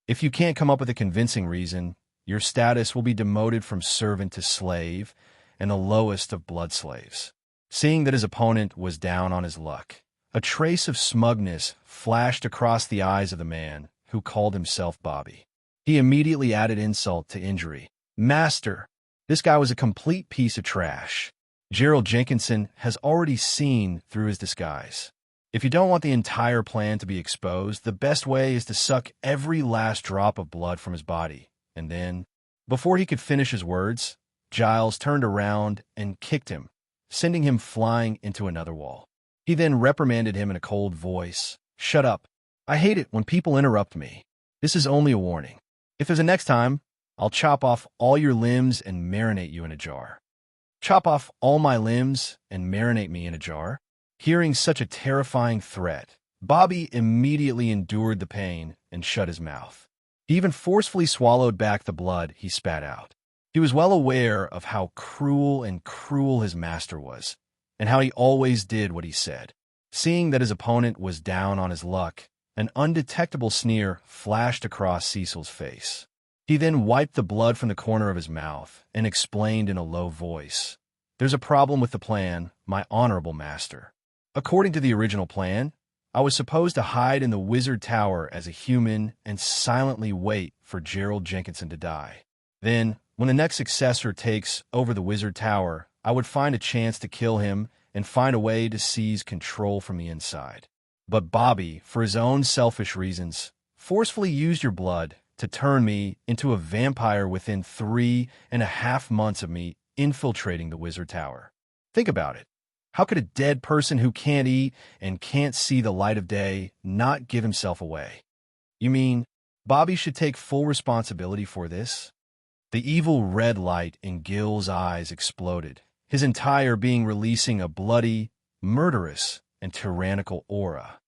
If you can't come up with a convincing reason, your status will be demoted from servant to slave, and the lowest of blood slaves." Seeing that his opponent was down on his luck, a trace of smugness flashed across the eyes of the man who called himself Bobby. He immediately added insult to injury. "Master, this guy was a complete piece of trash. Gerald Jenkinson has already seen through his disguise. If you don't want the entire plan to be exposed, the best way is to suck every last drop of blood from his body." And then, before he could finish his words, Giles turned around and kicked him, sending him flying into another wall. He then reprimanded him in a cold voice. "Shut up. I hate it when people interrupt me. This is only a warning. If there's a next time, I'll chop off all your limbs and marinate you in a jar. Chop off all my limbs and marinate me in a jar? Hearing such a terrifying threat, Bobby immediately endured the pain and shut his mouth. He even forcefully swallowed back the blood he spat out. He was well aware of how cruel and cruel his master was, and how he always did what he said. Seeing that his opponent was down on his luck, an undetectable sneer flashed across Cecil's face. He then wiped the blood from the corner of his mouth and explained in a low voice, "There's a problem with the plan, my honorable master. According to the original plan, I was supposed to hide in the Wizard Tower as a human and silently wait for Gerald Jenkinson to die. Then, when the next successor takes over the Wizard Tower, I would find a chance to kill him and find a way to seize control from the inside. But Bobby, for his own selfish reasons, forcefully used your blood to turn me into a vampire within 3.5 months of me infiltrating the Wizard Tower. Think about it. How could a dead person who can't eat and can't see the light of day not give himself away? You mean Bobby should take full responsibility for this?" The evil red light in Gil's eyes exploded, his entire being releasing a bloody, murderous, and tyrannical aura.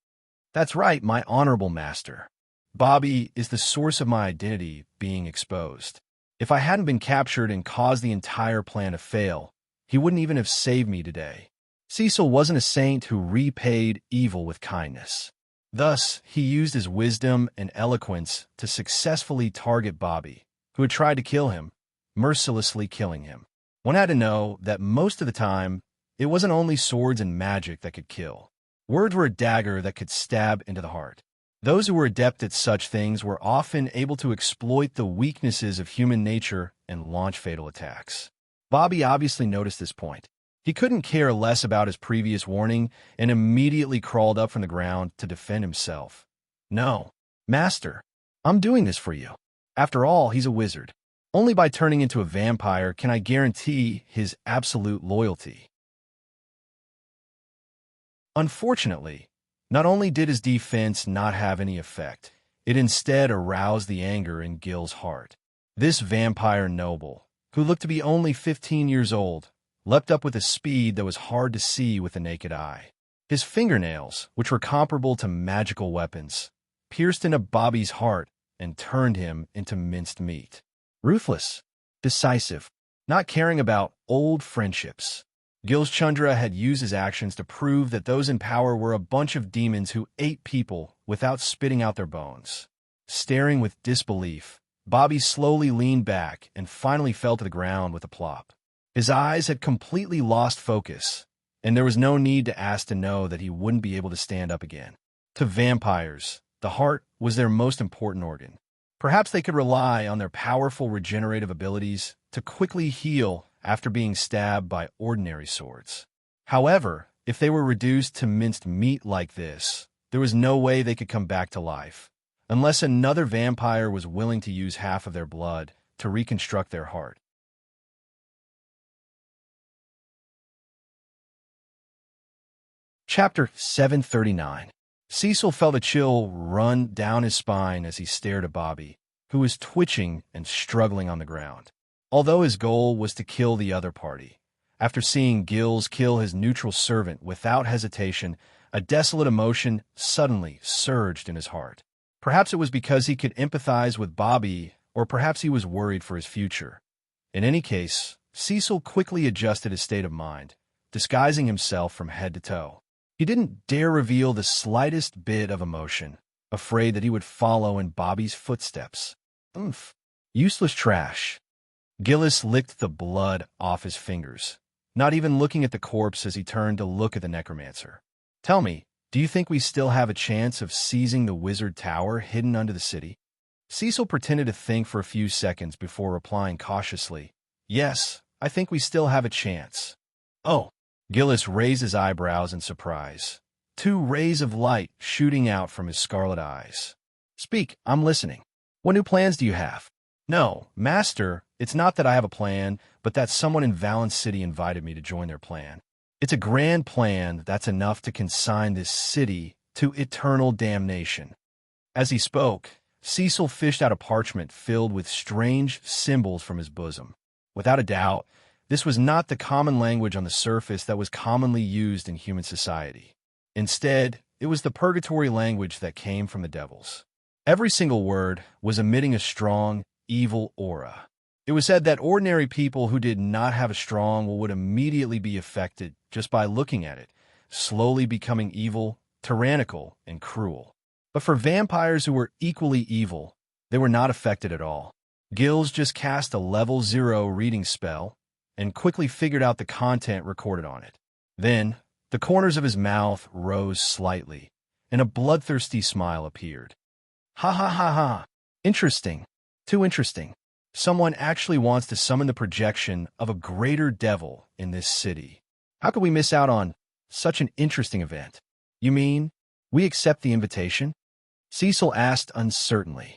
"That's right, my honorable master. Bobby is the source of my identity being exposed. If I hadn't been captured and caused the entire plan to fail, he wouldn't even have saved me today." Cecil wasn't a saint who repaid evil with kindness. Thus, he used his wisdom and eloquence to successfully target Bobby, who had tried to kill him, mercilessly killing him. One had to know that most of the time, it wasn't only swords and magic that could kill. Words were a dagger that could stab into the heart. Those who were adept at such things were often able to exploit the weaknesses of human nature and launch fatal attacks. Bobby obviously noticed this point. He couldn't care less about his previous warning and immediately crawled up from the ground to defend himself. "No, Master, I'm doing this for you. After all, he's a wizard. Only by turning into a vampire can I guarantee his absolute loyalty." Unfortunately, not only did his defense not have any effect, it instead aroused the anger in Gil's heart. This vampire noble, who looked to be only 15 years old, leapt up with a speed that was hard to see with the naked eye. His fingernails, which were comparable to magical weapons, pierced into Bobby's heart and turned him into minced meat. Ruthless, decisive, not caring about old friendships. Gil's Chandra had used his actions to prove that those in power were a bunch of demons who ate people without spitting out their bones. Staring with disbelief, Bobby slowly leaned back and finally fell to the ground with a plop. His eyes had completely lost focus, and there was no need to ask to know that he wouldn't be able to stand up again. To vampires, the heart was their most important organ. Perhaps they could rely on their powerful regenerative abilities to quickly heal after being stabbed by ordinary swords. However, if they were reduced to minced meat like this, there was no way they could come back to life, unless another vampire was willing to use half of their blood to reconstruct their heart. Chapter 739. Cecil felt a chill run down his spine as he stared at Bobby, who was twitching and struggling on the ground. Although his goal was to kill the other party, after seeing Gills kill his neutral servant without hesitation, a desolate emotion suddenly surged in his heart. Perhaps it was because he could empathize with Bobby, or perhaps he was worried for his future. In any case, Cecil quickly adjusted his state of mind, disguising himself from head to toe. He didn't dare reveal the slightest bit of emotion, afraid that he would follow in Bobby's footsteps. Oomph. Useless trash. Gillis licked the blood off his fingers, not even looking at the corpse as he turned to look at the necromancer. "Tell me, do you think we still have a chance of seizing the Wizard Tower hidden under the city?" Cecil pretended to think for a few seconds before replying cautiously, "Yes, I think we still have a chance." "Oh." Gillis raised his eyebrows in surprise, two rays of light shooting out from his scarlet eyes. "Speak, I'm listening. What new plans do you have?" "No, Master, it's not that I have a plan, but that someone in Valence City invited me to join their plan. It's a grand plan that's enough to consign this city to eternal damnation." As he spoke, Cecil fished out a parchment filled with strange symbols from his bosom. Without a doubt, this was not the common language on the surface that was commonly used in human society. Instead, it was the purgatory language that came from the devils. Every single word was emitting a strong, evil aura. It was said that ordinary people who did not have a strong will would immediately be affected just by looking at it, slowly becoming evil, tyrannical, and cruel. But for vampires who were equally evil, they were not affected at all. Gills just cast a level 0 reading spell and quickly figured out the content recorded on it. Then, the corners of his mouth rose slightly, and a bloodthirsty smile appeared. Ha ha ha ha! Interesting. Too interesting. Someone actually wants to summon the projection of a greater devil in this city. How could we miss out on such an interesting event? You mean, we accept the invitation? Cecil asked uncertainly.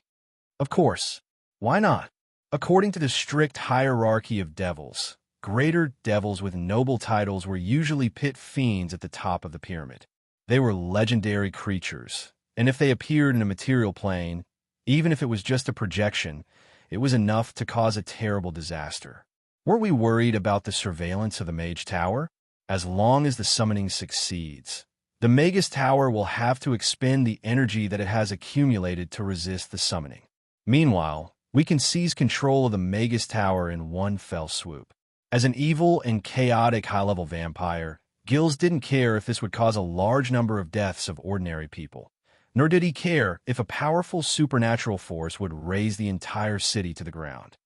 Of course. Why not? According to the strict hierarchy of devils, greater devils with noble titles were usually pit fiends at the top of the pyramid. They were legendary creatures, and if they appeared in a material plane, even if it was just a projection, it was enough to cause a terrible disaster. Weren't we worried about the surveillance of the Mage Tower? As long as the summoning succeeds, the Magus Tower will have to expend the energy that it has accumulated to resist the summoning. Meanwhile, we can seize control of the Magus Tower in one fell swoop. As an evil and chaotic high-level vampire, Gills didn't care if this would cause a large number of deaths of ordinary people, nor did he care if a powerful supernatural force would raze the entire city to the ground.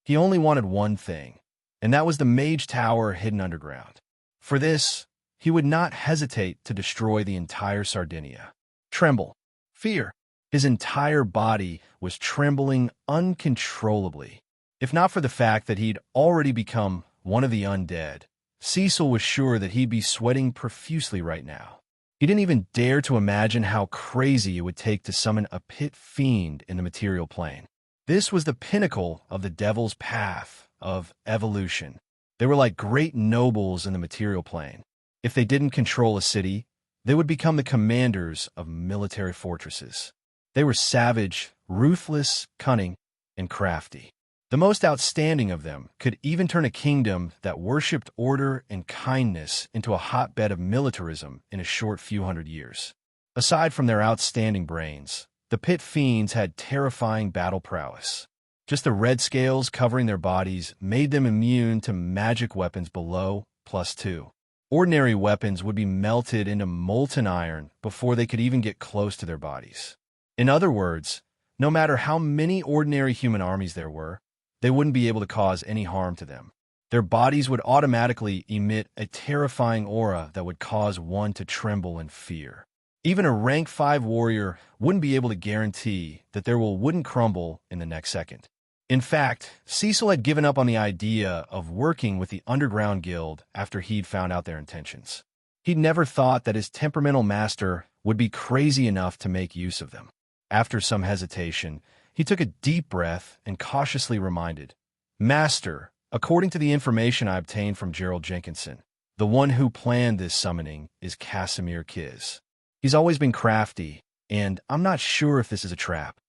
He only wanted one thing, and that was the Mage Tower hidden underground. For this, he would not hesitate to destroy the entire Sardinia. Tremble. Fear. His entire body was trembling uncontrollably. If not for the fact that he'd already become one of the undead, Cecil was sure that he'd be sweating profusely right now. He didn't even dare to imagine how crazy it would take to summon a pit fiend in the material plane. This was the pinnacle of the devil's path of evolution. They were like great nobles in the material plane. If they didn't control a city, they would become the commanders of military fortresses. They were savage, ruthless, cunning, and crafty. The most outstanding of them could even turn a kingdom that worshipped order and kindness into a hotbed of militarism in a short few hundred years. Aside from their outstanding brains, the pit fiends had terrifying battle prowess. Just the red scales covering their bodies made them immune to magic weapons below +2. Ordinary weapons would be melted into molten iron before they could even get close to their bodies. In other words, no matter how many ordinary human armies there were, they wouldn't be able to cause any harm to them. Their bodies would automatically emit a terrifying aura that would cause one to tremble in fear. Even a rank 5 warrior wouldn't be able to guarantee that their will wouldn't crumble in the next second. In fact, Cecil had given up on the idea of working with the Underground Guild after he'd found out their intentions. He'd never thought that his temperamental master would be crazy enough to make use of them. After some hesitation, he took a deep breath and cautiously reminded, "Master, according to the information I obtained from Gerald Jenkinson, the one who planned this summoning is Casimir Kiz. He's always been crafty, and I'm not sure if this is a trap."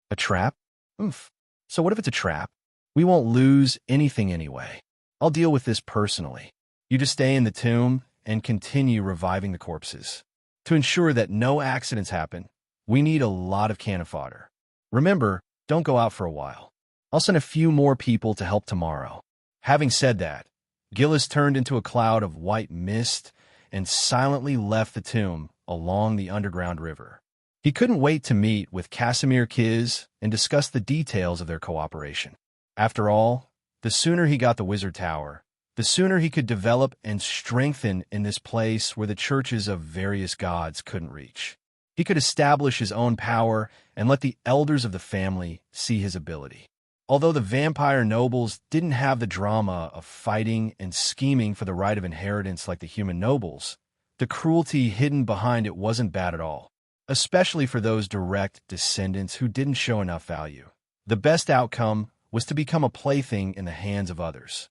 "A trap? Oomph. So what if it's a trap? We won't lose anything anyway. I'll deal with this personally. You just stay in the tomb and continue reviving the corpses. To ensure that no accidents happen, we need a lot of cannon fodder. Remember, don't go out for a while. I'll send a few more people to help tomorrow." Having said that, Gillis turned into a cloud of white mist and silently left the tomb along the underground river. He couldn't wait to meet with Casimir Kiz and discuss the details of their cooperation. After all, the sooner he got the Wizard Tower, the sooner he could develop and strengthen in this place where the churches of various gods couldn't reach. He could establish his own power and let the elders of the family see his ability. Although the vampire nobles didn't have the drama of fighting and scheming for the right of inheritance like the human nobles, the cruelty hidden behind it wasn't bad at all, especially for those direct descendants who didn't show enough value. The best outcome was to become a plaything in the hands of others.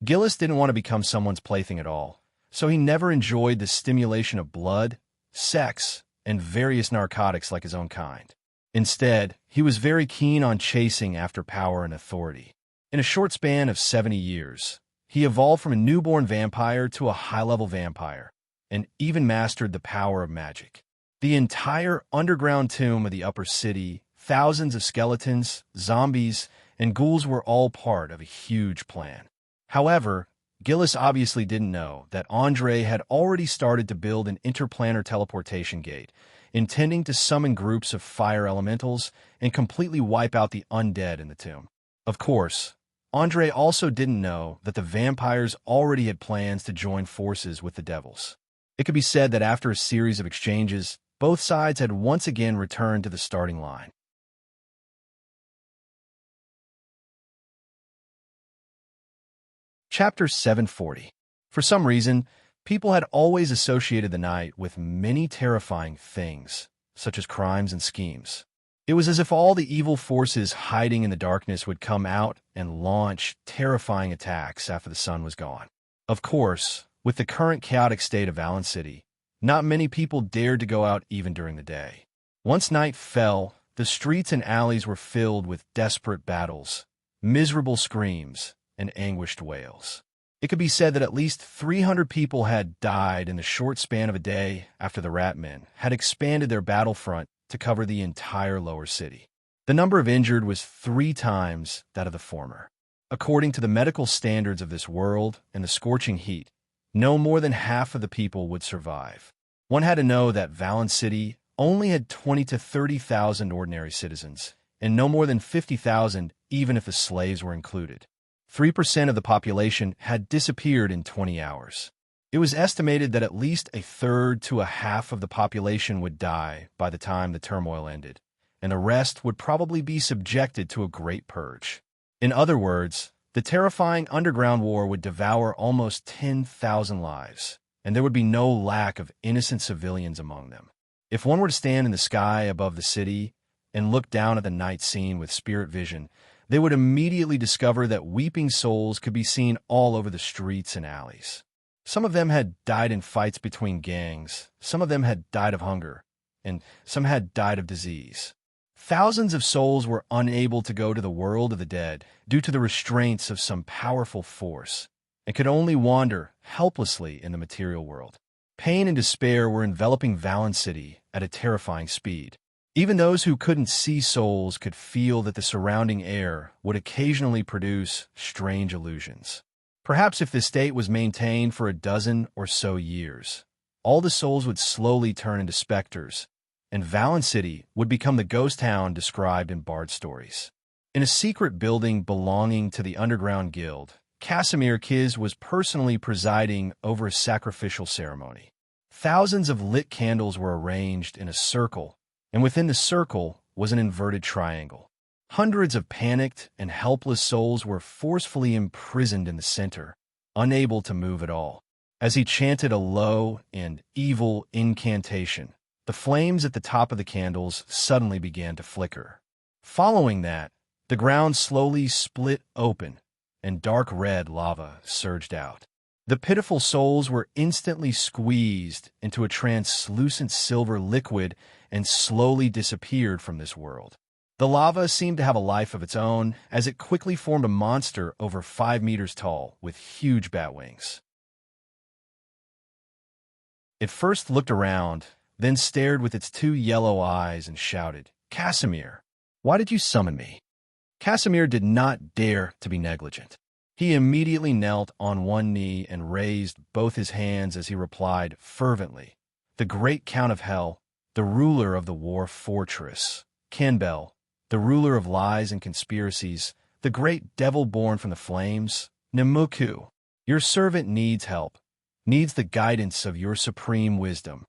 Gillis didn't want to become someone's plaything at all, so he never enjoyed the stimulation of blood, sex, and various narcotics like his own kind. Instead, he was very keen on chasing after power and authority. In a short span of 70 years, he evolved from a newborn vampire to a high-level vampire, and even mastered the power of magic. The entire underground tomb of the upper city, thousands of skeletons, zombies, and ghouls were all part of a huge plan. However, Gillis obviously didn't know that Andre had already started to build an interplanar teleportation gate, intending to summon groups of fire elementals and completely wipe out the undead in the tomb. Of course, Andre also didn't know that the vampires already had plans to join forces with the devils. It could be said that after a series of exchanges, both sides had once again returned to the starting line. Chapter 740. For some reason, people had always associated the night with many terrifying things, such as crimes and schemes. It was as if all the evil forces hiding in the darkness would come out and launch terrifying attacks after the sun was gone. Of course, with the current chaotic state of Valen City, not many people dared to go out even during the day. Once night fell, the streets and alleys were filled with desperate battles, miserable screams, and anguished wails. It could be said that at least 300 people had died in the short span of a day after the Ratmen had expanded their battlefront to cover the entire lower city. The number of injured was 3 times that of the former. According to the medical standards of this world and the scorching heat, no more than half of the people would survive. One had to know that Valen City only had 20 to 30,000 ordinary citizens, and no more than 50,000 even if the slaves were included. 3% of the population had disappeared in 20 hours. It was estimated that at least a third to a half of the population would die by the time the turmoil ended, and the rest would probably be subjected to a great purge. In other words, the terrifying underground war would devour almost 10,000 lives, and there would be no lack of innocent civilians among them. If one were to stand in the sky above the city and look down at the night scene with spirit vision, they would immediately discover that weeping souls could be seen all over the streets and alleys. Some of them had died in fights between gangs, some of them had died of hunger, and some had died of disease. Thousands of souls were unable to go to the world of the dead due to the restraints of some powerful force, and could only wander helplessly in the material world. Pain and despair were enveloping Valen City at a terrifying speed. Even those who couldn't see souls could feel that the surrounding air would occasionally produce strange illusions. Perhaps if this state was maintained for a dozen or so years, all the souls would slowly turn into specters, and Valen City would become the ghost town described in bard stories. In a secret building belonging to the Underground Guild, Casimir Kiz was personally presiding over a sacrificial ceremony. Thousands of lit candles were arranged in a circle, and within the circle was an inverted triangle. Hundreds of panicked and helpless souls were forcefully imprisoned in the center, unable to move at all. As he chanted a low and evil incantation, the flames at the top of the candles suddenly began to flicker. Following that, the ground slowly split open, and dark red lava surged out. The pitiful souls were instantly squeezed into a translucent silver liquid and slowly disappeared from this world. The lava seemed to have a life of its own, as it quickly formed a monster over 5 meters tall with huge bat wings. It first looked around, then stared with its 2 yellow eyes and shouted, "Casimir, why did you summon me?" Casimir did not dare to be negligent. He immediately knelt on one knee and raised both his hands as he replied fervently, "The great Count of Hell, the ruler of the war fortress, Canbel, the ruler of lies and conspiracies, the great devil born from the flames, Nemuku, your servant needs help, needs the guidance of your supreme wisdom.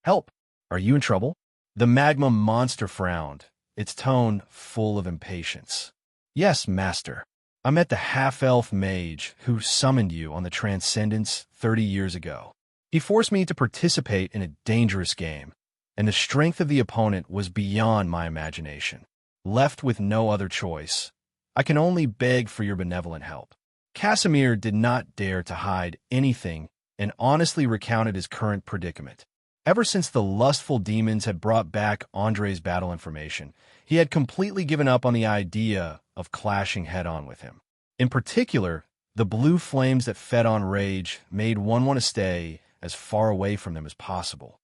Help! Are you in trouble?" The magma monster frowned, its tone full of impatience. "Yes, master. I met the half-elf mage who summoned you on the Transcendence 30 years ago. He forced me to participate in a dangerous game, and the strength of the opponent was beyond my imagination. Left with no other choice, I can only beg for your benevolent help." Casimir did not dare to hide anything and honestly recounted his current predicament. Ever since the lustful demons had brought back Andre's battle information, he had completely given up on the idea of clashing head-on with him. In particular, the blue flames that fed on rage made one want to stay as far away from them as possible.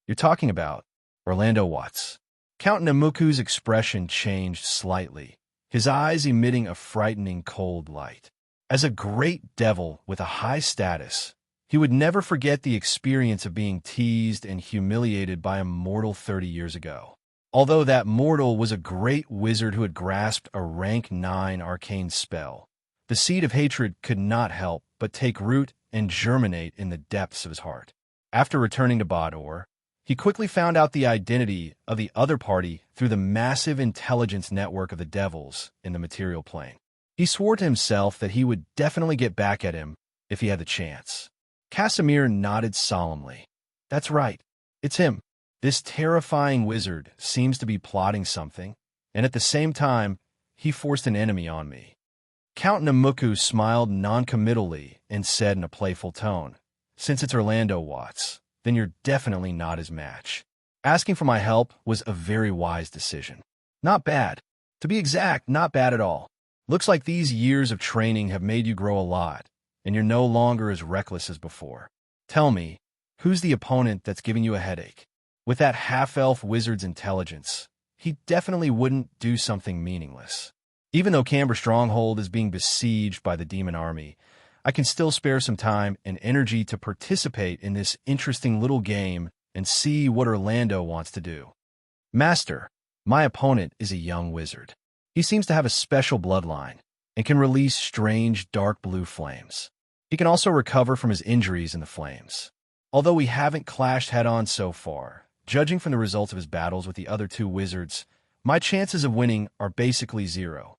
You're talking about Orlando Watts. Count Namuku's expression changed slightly, his eyes emitting a frightening cold light. As a great devil with a high status, he would never forget the experience of being teased and humiliated by a mortal 30 years ago. Although that mortal was a great wizard who had grasped a rank 9 arcane spell, the seed of hatred could not help but take root and germinate in the depths of his heart. After returning to Bador, he quickly found out the identity of the other party through the massive intelligence network of the devils in the material plane. He swore to himself that he would definitely get back at him if he had the chance. Casimir nodded solemnly. That's right. It's him. This terrifying wizard seems to be plotting something, and at the same time, he forced an enemy on me. Count Namuku smiled noncommittally and said in a playful tone, Since it's Orlando Watts, then you're definitely not his match. Asking for my help was a very wise decision. Not bad. To be exact, not bad at all. Looks like these years of training have made you grow a lot, and you're no longer as reckless as before. Tell me, who's the opponent that's giving you a headache? With that half-elf wizard's intelligence, he definitely wouldn't do something meaningless. Even though Camber Stronghold is being besieged by the demon army, I can still spare some time and energy to participate in this interesting little game and see what Orlando wants to do. Master, my opponent is a young wizard. He seems to have a special bloodline and can release strange dark blue flames. He can also recover from his injuries in the flames. Although we haven't clashed head-on so far, judging from the results of his battles with the other 2 wizards, my chances of winning are basically 0.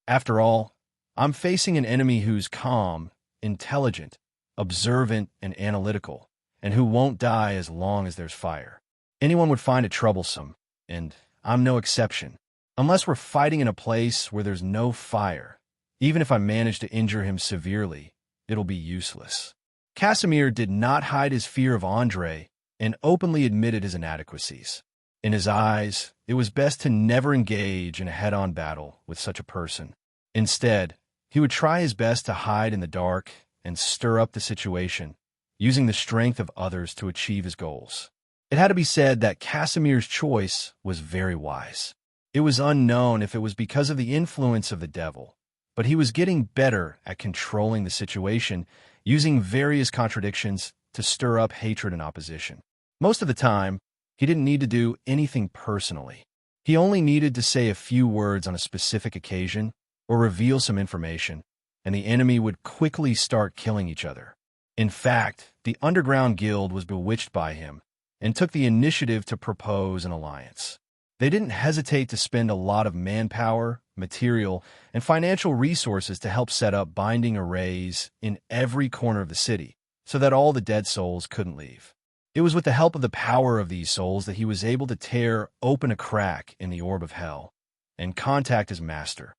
After all, I'm facing an enemy who's calm, intelligent, observant, and analytical, and who won't die as long as there's fire. Anyone would find it troublesome, and I'm no exception. Unless we're fighting in a place where there's no fire, even if I manage to injure him severely, it'll be useless. Casimir did not hide his fear of Andre and openly admitted his inadequacies. In his eyes, it was best to never engage in a head-on battle with such a person. Instead, he would try his best to hide in the dark and stir up the situation, using the strength of others to achieve his goals. It had to be said that Casimir's choice was very wise. It was unknown if it was because of the influence of the devil, but he was getting better at controlling the situation, using various contradictions to stir up hatred and opposition. Most of the time, he didn't need to do anything personally. He only needed to say a few words on a specific occasion or reveal some information, and the enemy would quickly start killing each other. In fact, the Underground Guild was bewitched by him and took the initiative to propose an alliance. They didn't hesitate to spend a lot of manpower, material, and financial resources to help set up binding arrays in every corner of the city so that all the dead souls couldn't leave. It was with the help of the power of these souls that he was able to tear open a crack in the orb of hell and contact his master.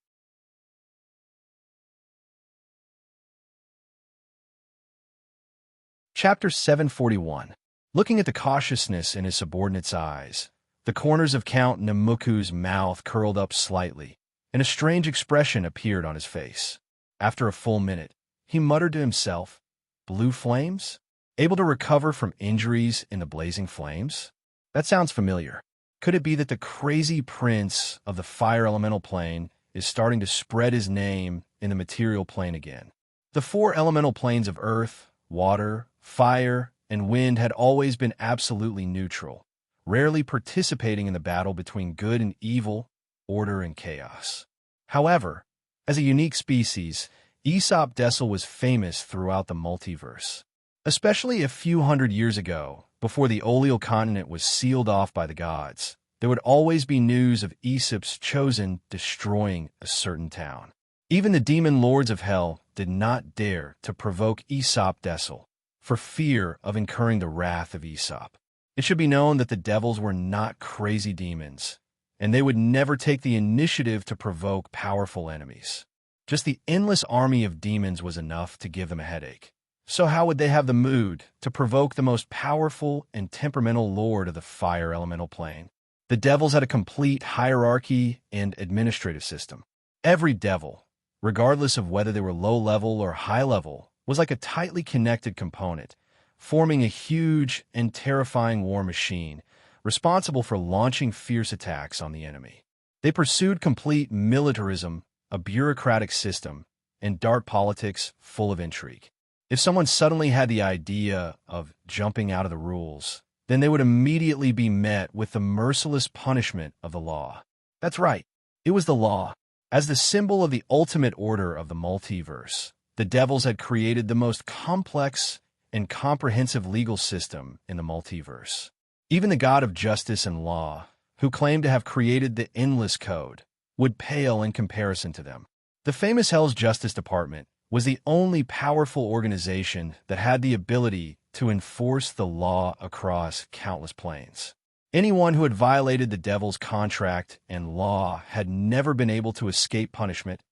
Chapter 741. Looking at the cautiousness in his subordinate's eyes, the corners of Count Namuku's mouth curled up slightly, and a strange expression appeared on his face. After a full minute, he muttered to himself, "Blue flames? Able to recover from injuries in the blazing flames? That sounds familiar. Could it be that the crazy prince of the fire elemental plane is starting to spread his name in the material plane again?" The 4 elemental planes of earth, water, fire, and wind had always been absolutely neutral, rarely participating in the battle between good and evil, order and chaos. However, as a unique species, Aesop Dessel was famous throughout the multiverse. Especially a few hundred years ago, before the Oleal continent was sealed off by the gods, there would always be news of Aesop's chosen destroying a certain town. Even the demon lords of hell did not dare to provoke Aesop Dessel, for fear of incurring the wrath of Aesop. It should be known that the devils were not crazy demons, and they would never take the initiative to provoke powerful enemies. Just the endless army of demons was enough to give them a headache. So how would they have the mood to provoke the most powerful and temperamental lord of the fire elemental plane? The devils had a complete hierarchy and administrative system. Every devil, regardless of whether they were low-level or high-level, was like a tightly connected component, forming a huge and terrifying war machine responsible for launching fierce attacks on the enemy. They pursued complete militarism, a bureaucratic system, and dark politics full of intrigue. If someone suddenly had the idea of jumping out of the rules, then they would immediately be met with the merciless punishment of the law. That's right, it was the law. As the symbol of the ultimate order of the multiverse, the devils had created the most complex and comprehensive legal system in the multiverse. Even the god of justice and law, who claimed to have created the endless code, would pale in comparison to them. The famous Hell's Justice Department was the only powerful organization that had the ability to enforce the law across countless planes. Anyone who had violated the devil's contract and law had never been able to escape punishment,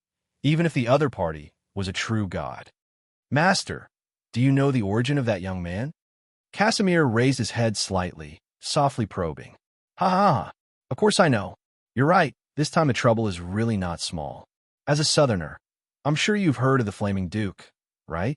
even if the other party was a true god. Master, do you know the origin of that young man? Casimir raised his head slightly, softly probing. Ha ha, of course I know. You're right, this time the trouble is really not small. As a southerner, I'm sure you've heard of the Flaming Duke, right?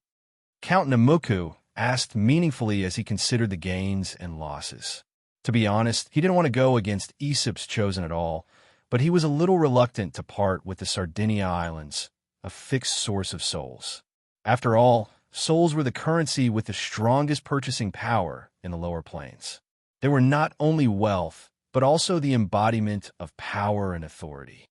Count Namuku asked meaningfully as he considered the gains and losses. To be honest, he didn't want to go against Aesop's chosen at all, but he was a little reluctant to part with the Sardinia Islands, a fixed source of souls. After all, souls were the currency with the strongest purchasing power in the lower planes. They were not only wealth, but also the embodiment of power and authority.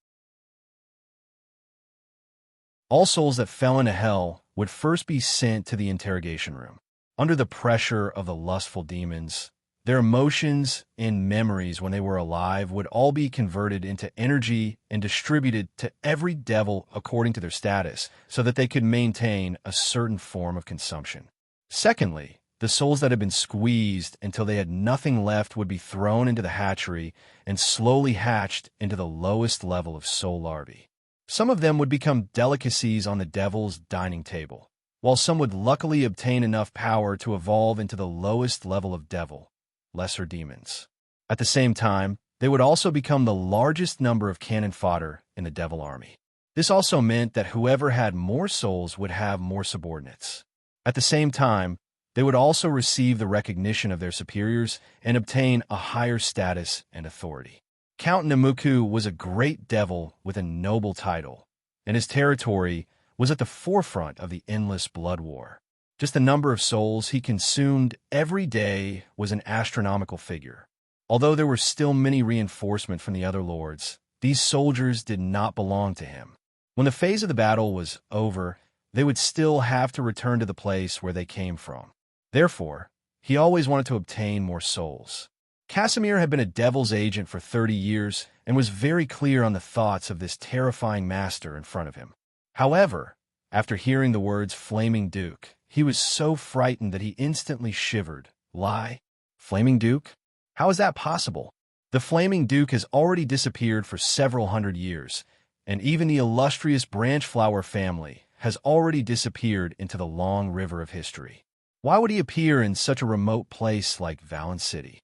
All souls that fell into hell would first be sent to the interrogation room. Under the pressure of the lustful demons, their emotions and memories when they were alive would all be converted into energy and distributed to every devil according to their status, so that they could maintain a certain form of consumption. Secondly, the souls that had been squeezed until they had nothing left would be thrown into the hatchery and slowly hatched into the lowest level of soul larvae. Some of them would become delicacies on the devil's dining table, while some would luckily obtain enough power to evolve into the lowest level of devil, lesser demons. At the same time, they would also become the largest number of cannon fodder in the devil army. This also meant that whoever had more souls would have more subordinates. At the same time, they would also receive the recognition of their superiors and obtain a higher status and authority. Count Namuku was a great devil with a noble title, and his territory was at the forefront of the endless blood war. Just the number of souls he consumed every day was an astronomical figure. Although there were still many reinforcements from the other lords, these soldiers did not belong to him. When the phase of the battle was over, they would still have to return to the place where they came from. Therefore, he always wanted to obtain more souls. Casimir had been a devil's agent for 30 years and was very clear on the thoughts of this terrifying master in front of him. However, after hearing the words Flaming Duke, he was so frightened that he instantly shivered. Lie? Flaming Duke? How is that possible? The Flaming Duke has already disappeared for several hundred years, and even the illustrious Branchflower family has already disappeared into the long river of history. Why would he appear in such a remote place like Valence City?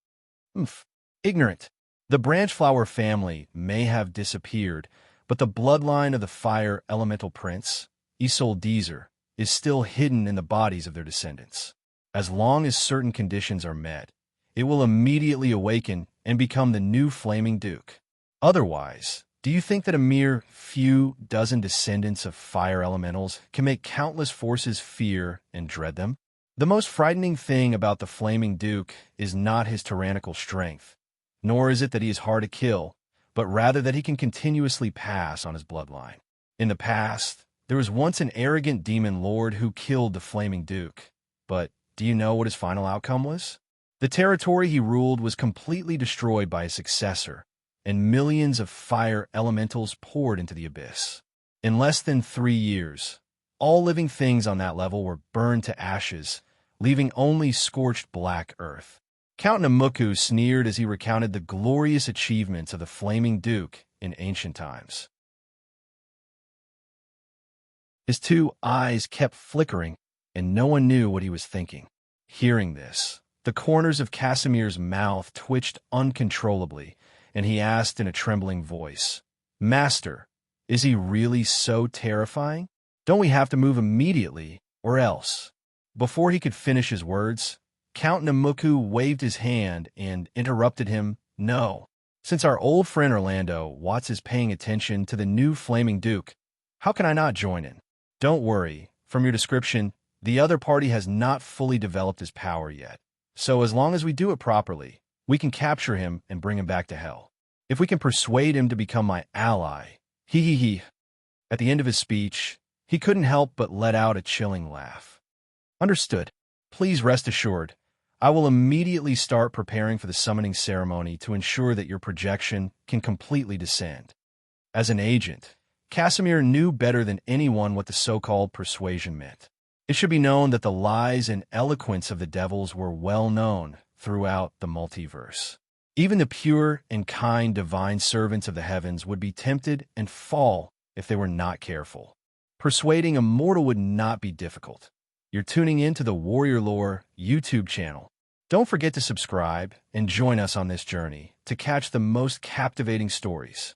Ignorant. The Branchflower family may have disappeared, but the bloodline of the fire elemental prince, Isoldezer, is still hidden in the bodies of their descendants. As long as certain conditions are met, it will immediately awaken and become the new Flaming Duke. Otherwise, do you think that a mere few dozen descendants of fire elementals can make countless forces fear and dread them? The most frightening thing about the Flaming Duke is not his tyrannical strength, nor is it that he is hard to kill, but rather that he can continuously pass on his bloodline. In the past, there was once an arrogant demon lord who killed the Flaming Duke, but do you know what his final outcome was? The territory he ruled was completely destroyed by his successor, and millions of fire elementals poured into the abyss. In less than 3 years, all living things on that level were burned to ashes, leaving only scorched black earth. Count Namuku sneered as he recounted the glorious achievements of the Flaming Duke in ancient times. His two eyes kept flickering, and no one knew what he was thinking. Hearing this, the corners of Casimir's mouth twitched uncontrollably, and he asked in a trembling voice, "Master, is he really so terrifying? Don't we have to move immediately, or else?" Before he could finish his words, Count Namuku waved his hand and interrupted him. "No. Since our old friend Orlando Watts is paying attention to the new Flaming Duke, how can I not join in? Don't worry, from your description, the other party has not fully developed his power yet. So as long as we do it properly, we can capture him and bring him back to hell. If we can persuade him to become my ally, he. At the end of his speech, he couldn't help but let out a chilling laugh. "Understood. Please rest assured, I will immediately start preparing for the summoning ceremony to ensure that your projection can completely descend." As an agent, Casimir knew better than anyone what the so-called persuasion meant. It should be known that the lies and eloquence of the devils were well known throughout the multiverse. Even the pure and kind divine servants of the heavens would be tempted and fall if they were not careful. Persuading a mortal would not be difficult. You're tuning in to the Warrior Lore YouTube channel. Don't forget to subscribe and join us on this journey to catch the most captivating stories.